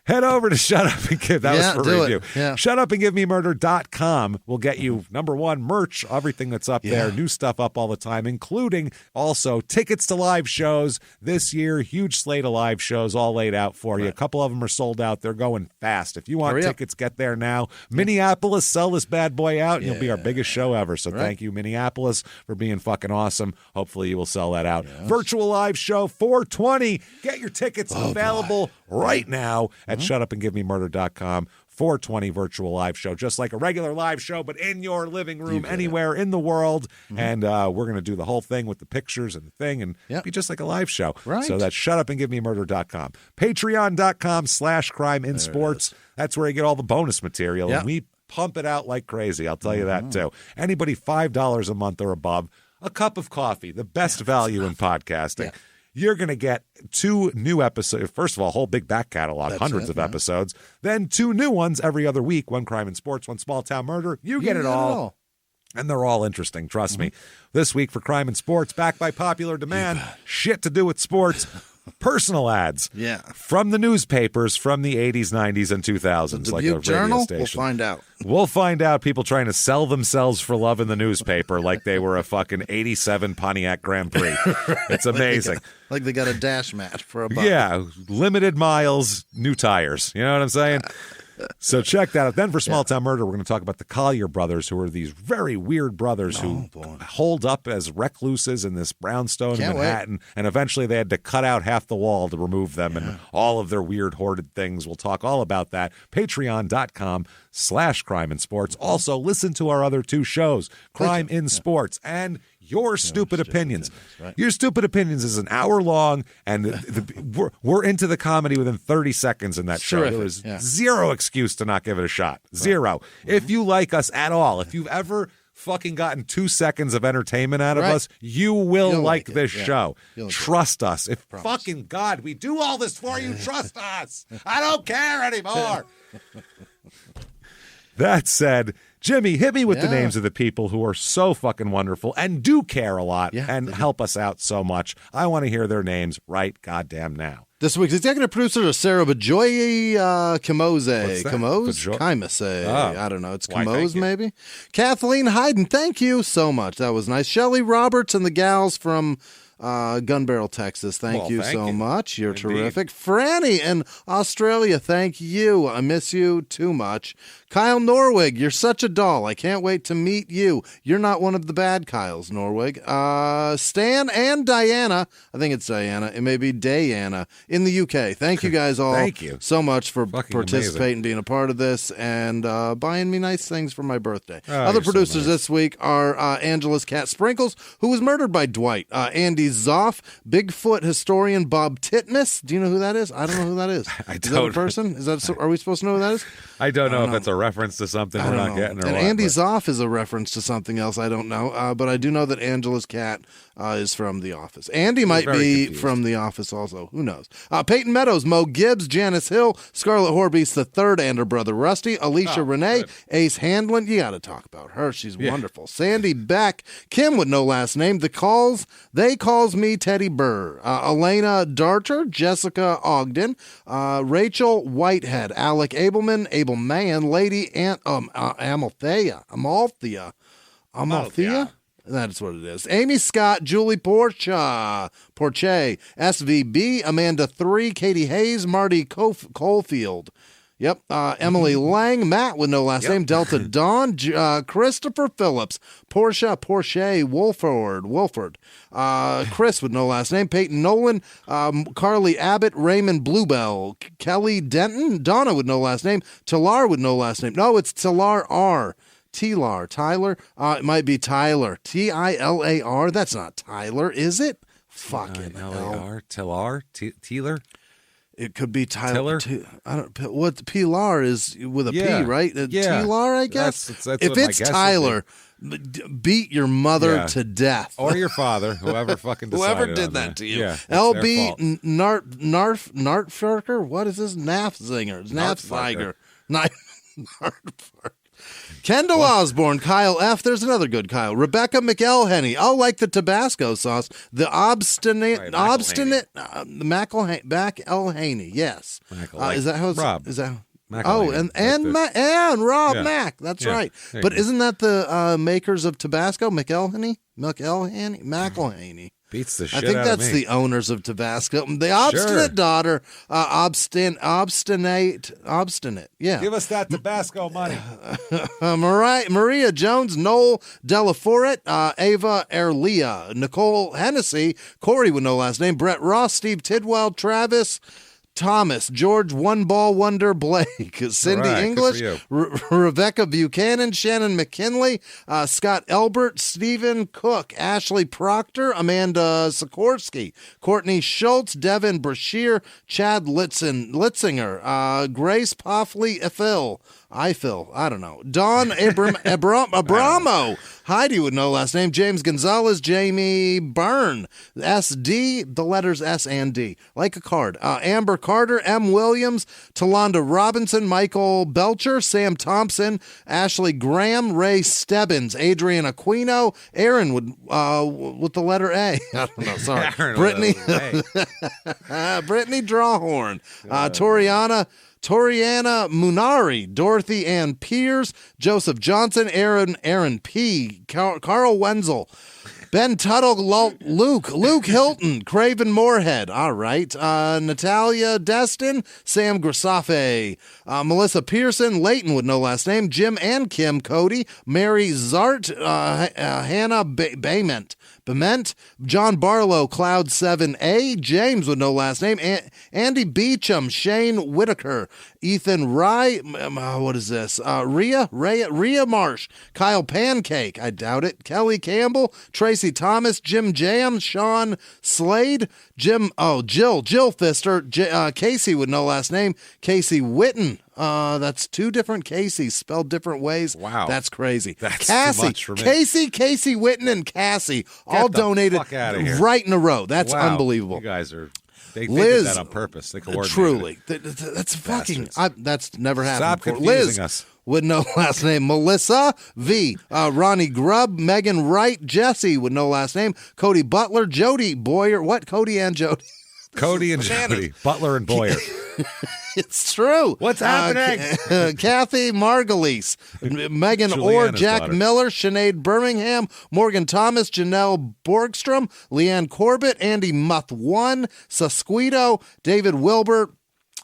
Head over to Shut Up and Give. That was for review. Yeah. ShutUpAndGiveMeMurder.com will get you, number one, merch, everything that's up there, new stuff up all the time, including also tickets to live shows this year. Huge slate of live shows all laid out for you. A couple of them are sold out. They're going fast. If you want tickets, get there now. Minneapolis, sell this bad boy out, and you'll be our biggest show ever. So thank you, Minneapolis, for being fucking awesome. Hopefully you will sell that out. Virtual live show 420. Get your tickets available right now at shutupandgivememurder.com. 420 virtual live show, just like a regular live show, but in your living room, anywhere in the world. And we're going to do the whole thing with the pictures and the thing and be just like a live show. Right. So that's shutupandgivememurder.com. Patreon.com/crime in sports. That's where you get all the bonus material. And we pump it out like crazy. I'll tell you that too. Anybody $5 a month or above, a cup of coffee, the best value in podcasting. Yeah. You're going to get 2 new episodes. First of all, a whole big back catalog, hundreds of episodes. Then 2 new ones every other week. One crime and sports, one small town murder. You get it all. And they're all interesting, trust me. This week for crime and sports, backed by popular demand, shit to do with sports, personal ads. Yeah. From the newspapers from the 80s, 90s, and 2000s. The like a Dubuque Journal, radio station. we'll find out. We'll find out people trying to sell themselves for love in the newspaper like they were a fucking 87 Pontiac Grand Prix. It's amazing. Like they got a dash mat for a buck. Yeah, limited miles, new tires. You know what I'm saying? So check that out. Then for Small Town Murder, we're going to talk about the Collier brothers, who are these very weird brothers who hold up as recluses in this brownstone in Manhattan. And eventually they had to cut out half the wall to remove them and all of their weird hoarded things. We'll talk all about that. Patreon.com/crime in sports. Also, listen to our other 2 shows, Crime in Sports and Your Stupid Opinions. Right. Your Stupid Opinions is an hour long, and we're into the comedy within 30 seconds in that show. There is zero excuse to not give it a shot. Zero. If you like us at all, if you've ever fucking gotten 2 seconds of entertainment out of us, you'll like this show. Trust us. If fucking God, we do all this for you, trust us. I don't care anymore. That said, Jimmy, hit me with the names of the people who are so fucking wonderful and do care a lot and help us out so much. I want to hear their names right goddamn now. This week's executive producers are Sarah Bajoy Kimose. What's that? Kimose? Kimose. I don't know. It's Why, Kimose, thank you. maybe? Kathleen Hayden, thank you so much. That was nice. Shelley Roberts and the gals from Gun Barrel, Texas. Thank you so much. You're terrific. Franny in Australia, thank you. I miss you too much. Kyle Norwig, you're such a doll. I can't wait to meet you. You're not one of the bad Kyles, Norwig. Stan and Diana. I think it's Diana. It may be Diana in the UK. Thank you guys all Thank you. so much for Fucking participating, being a part of this, and buying me nice things for my birthday. Oh, Other you're so producers nice. this week are Angela's cat Sprinkles, who was murdered by Dwight. Andy Zoff, Bigfoot historian Bob Titmus. Do you know who that is? I don't know who that is. I Is that a don't. person? Is that? Are we supposed to know who that is? I don't know if that's a reference to something we're not getting or and what. Andy but- Zoff is a reference to something else. I don't know. But I do know that Angela's cat is from The Office. Andy might very be confused. from The Office also. Who knows? Peyton Meadows, Mo Gibbs, Janice Hill, Scarlett Horbeast III and her brother Rusty, Alicia Renee, Ace Handlin. You got to talk about her. She's wonderful. Sandy Beck, Kim with no last name. They calls me Teddy Burr. Elena Darter, Jessica Ogden, Rachel Whitehead, Alec Abelman, Abel Mann, Lady Amalthea. That's what it is. Amy Scott, Julie Porche, SVB, Amanda 3, Katie Hayes, Marty Coalfield. Yep. Emily Lang, Matt with no last name, Delta Dawn, Christopher Phillips, Porsche, Wolford, Chris with no last name, Peyton Nolan, Carly Abbott, Raymond Bluebell, Kelly Denton, Donna with no last name, Talar with no last name. No, it's Talar R. Tyler. It might be Tyler. Tilar. That's not Tyler, is it? Fucking L-A-R, Teeler? It could be Tyler. Tiller? I don't. What Pilar is with a Yeah. P, right? Yeah. Tilar, I guess. That's if what my it's guess would Tyler, beat your mother Yeah. to death. Or your father, whoever fucking decided Whoever did on that to you. Yeah, it's LB their fault. Nartfarker? What is this? Nafzinger. Nafziger. Nartfarker. Kendall Osborne, Kyle F. There's another good Kyle. Rebecca McElhenney. Oh, like the Tabasco sauce. The obstinate, Right, McElhaney. Yes. Is that how it's? Rob. Is that? McElhaney, Oh, and Rob Yeah. Mack. That's Yeah. right. There you But go. isn't that the makers of Tabasco? McElhenney. Beats the shit I think out that's of me. the owners of Tabasco. The obstinate daughter, obstinate. Yeah. Give us that Tabasco money. Maria Jones, Noel Delaforet, Ava Erlia, Nicole Hennessy, Corey with no last name, Brett Ross, Steve Tidwell, Travis Thomas, George One Ball Wonder Blake, Cindy All right, English, good for Rebecca Buchanan, Shannon McKinley, Scott Elbert, Stephen Cook, Ashley Proctor, Amanda Sikorsky, Courtney Schultz, Devin Brashear, Chad Litzinger, Grace Poffley I don't know. Dawn Abramo, Heidi with no last name, James Gonzalez, Jamie Byrne, SD, the letters S and D, like a card. Amber Carter, M. Williams, Talonda Robinson, Michael Belcher, Sam Thompson, Ashley Graham, Ray Stebbins, Adrian Aquino, Aaron with the letter A. I don't know, sorry. Brittany, Brittany Drawhorn, Toriana Munari, Dorothy Ann Pierce, Joseph Johnson, Aaron P., Carl Wenzel, Ben Tuttle, Luke Hilton, Craven Moorhead, all right, Natalia Destin, Sam Grisafe, Melissa Pearson, Leighton with no last name, Jim and Kim Cody, Mary Zart, Hannah Bement, John Barlow, Cloud 7A, James with no last name, Andy Beecham, Shane Whitaker, Ethan Rye, what is this? Rhea Marsh, Kyle Pancake, I doubt it, Kelly Campbell, Tracy Thomas, Jim Jam, Sean Slade, Jill Pfister, Casey with no last name, Casey Witten. That's two different Caseys spelled different ways. Wow. That's crazy. That's Cassie, too much for me. Casey Witten, and Cassie all the donated fuck outta here. right in a row. That's Wow. unbelievable. You guys are... They Liz, did that on purpose. They coordinated truly. it. That's fucking... Bastards. that's never happened Stop before. confusing Liz us. with no last name. Melissa V. Ronnie Grubb, Megan Wright, Jesse with no last name, Cody Butler, Jody Boyer. What? Cody and Jody. Cody and Jody. Butler and Boyer. It's true. What's happening? Kathy Margulies, Megan Orr, Juliana's Jack daughter. Miller, Sinead Birmingham, Morgan Thomas, Janelle Borgstrom, Leanne Corbett, Andy Muth 1, Sasquito, David Wilbert,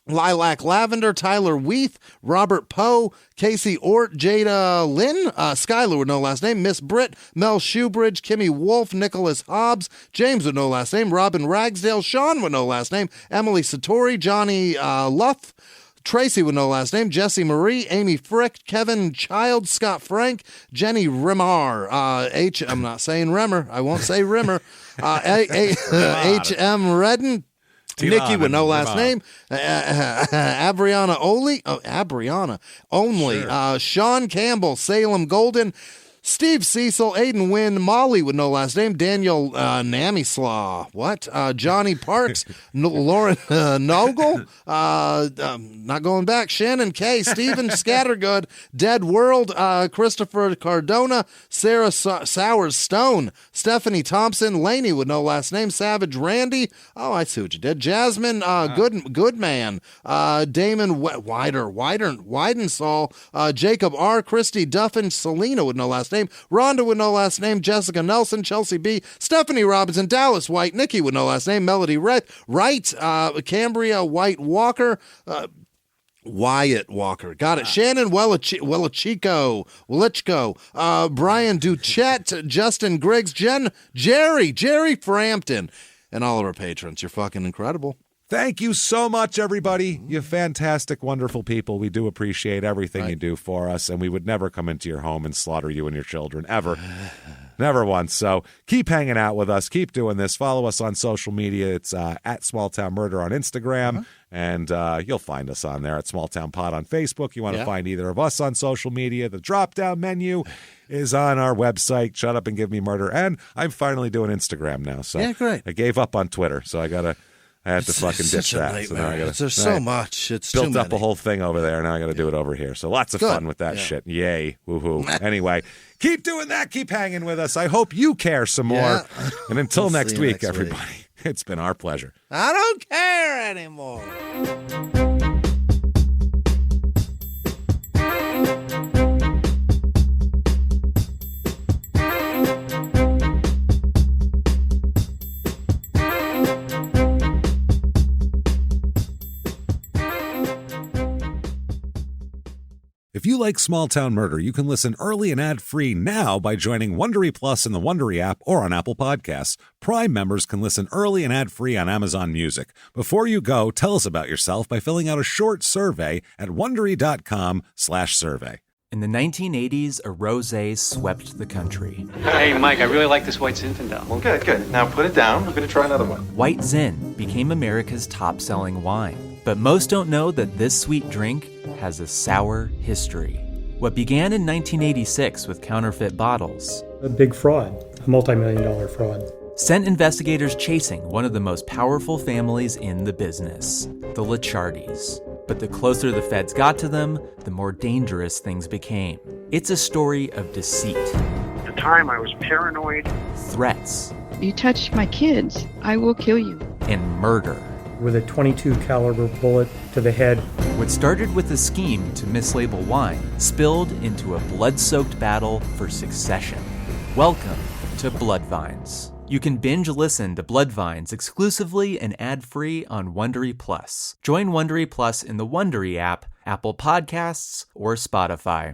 Lilac Lavender, Tyler Weath, Robert Poe, Casey Ort, Jada Lynn, Skylar with no last name, Miss Britt, Mel Shoebridge, Kimmy Wolf, Nicholas Hobbs, James with no last name, Robin Ragsdale, Sean with no last name, Emily Satori, Johnny Luff, Tracy with no last name, Jesse Marie, Amy Frick, Kevin Child, Scott Frank, Jenny Rimar, I'm not saying Rimmer, I won't say Rimmer, H.M. Redden, Nikki with no last name, Abriana only, Sure. Sean Campbell, Salem Golden, Steve Cecil, Aiden Wynn, Molly with no last name, Daniel Namislaw, Johnny Parks, Lauren Nogel, not going back, Shannon K, Stephen Scattergood, Dead World, Christopher Cardona, Sarah Sowers Stone, Stephanie Thompson, Laney with no last name, Savage Randy, oh, I see what you did, Jasmine Goodman, Damon Widensall, Jacob R, Christy Duffin, Selena with no last name, Rhonda with no last name, Jessica Nelson, Chelsea B, Stephanie Robinson, Dallas White, Nikki with no last name, Melody Wright, Cambria White Walker, Wyatt Walker. Got it. Shannon Welichko, Brian Duchette, Justin Griggs, Jerry Frampton, and all of our patrons. You're fucking incredible. Thank you so much, everybody. You fantastic, wonderful people. We do appreciate everything you do for us, and we would never come into your home and slaughter you and your children, ever. Never once. So keep hanging out with us. Keep doing this. Follow us on social media. It's at Small Town Murder on Instagram, and you'll find us on there at Small Town Pod on Facebook. You want to find either of us on social media, the drop-down menu is on our website, Shut Up and Give Me Murder, and I'm finally doing Instagram now. So great. I gave up on Twitter, so I had to fucking ditch that. So now There's so much. It's built too up a whole thing over there. Now I got to do it over here. So lots of fun with that shit. Yay. Woohoo. Anyway, keep doing that. Keep hanging with us. I hope you care some more. And until next week, everybody, it's been our pleasure. I don't care anymore. If you like Small Town Murder, you can listen early and ad-free now by joining Wondery Plus in the Wondery app or on Apple Podcasts. Prime members can listen early and ad-free on Amazon Music. Before you go, tell us about yourself by filling out a short survey at Wondery.com/survey. In the 1980s, a rosé swept the country. Hey, Mike, I really like this White Zinfandel. Well, good. Now put it down. We're going to try another one. White Zin became America's top-selling wine. But most don't know that this sweet drink has a sour history. What began in 1986 with counterfeit bottles, a big fraud, a multi-million-dollar fraud, sent investigators chasing one of the most powerful families in the business, the Licciardis. But the closer the feds got to them, the more dangerous things became. It's a story of deceit. At the time, I was paranoid. Threats. You touch my kids, I will kill you. And murder. With a .22 caliber bullet to the head. What started with a scheme to mislabel wine spilled into a blood-soaked battle for succession. Welcome to Bloodvines. You can binge listen to Bloodvines exclusively and ad-free on Wondery Plus. Join Wondery Plus in the Wondery app, Apple Podcasts, or Spotify.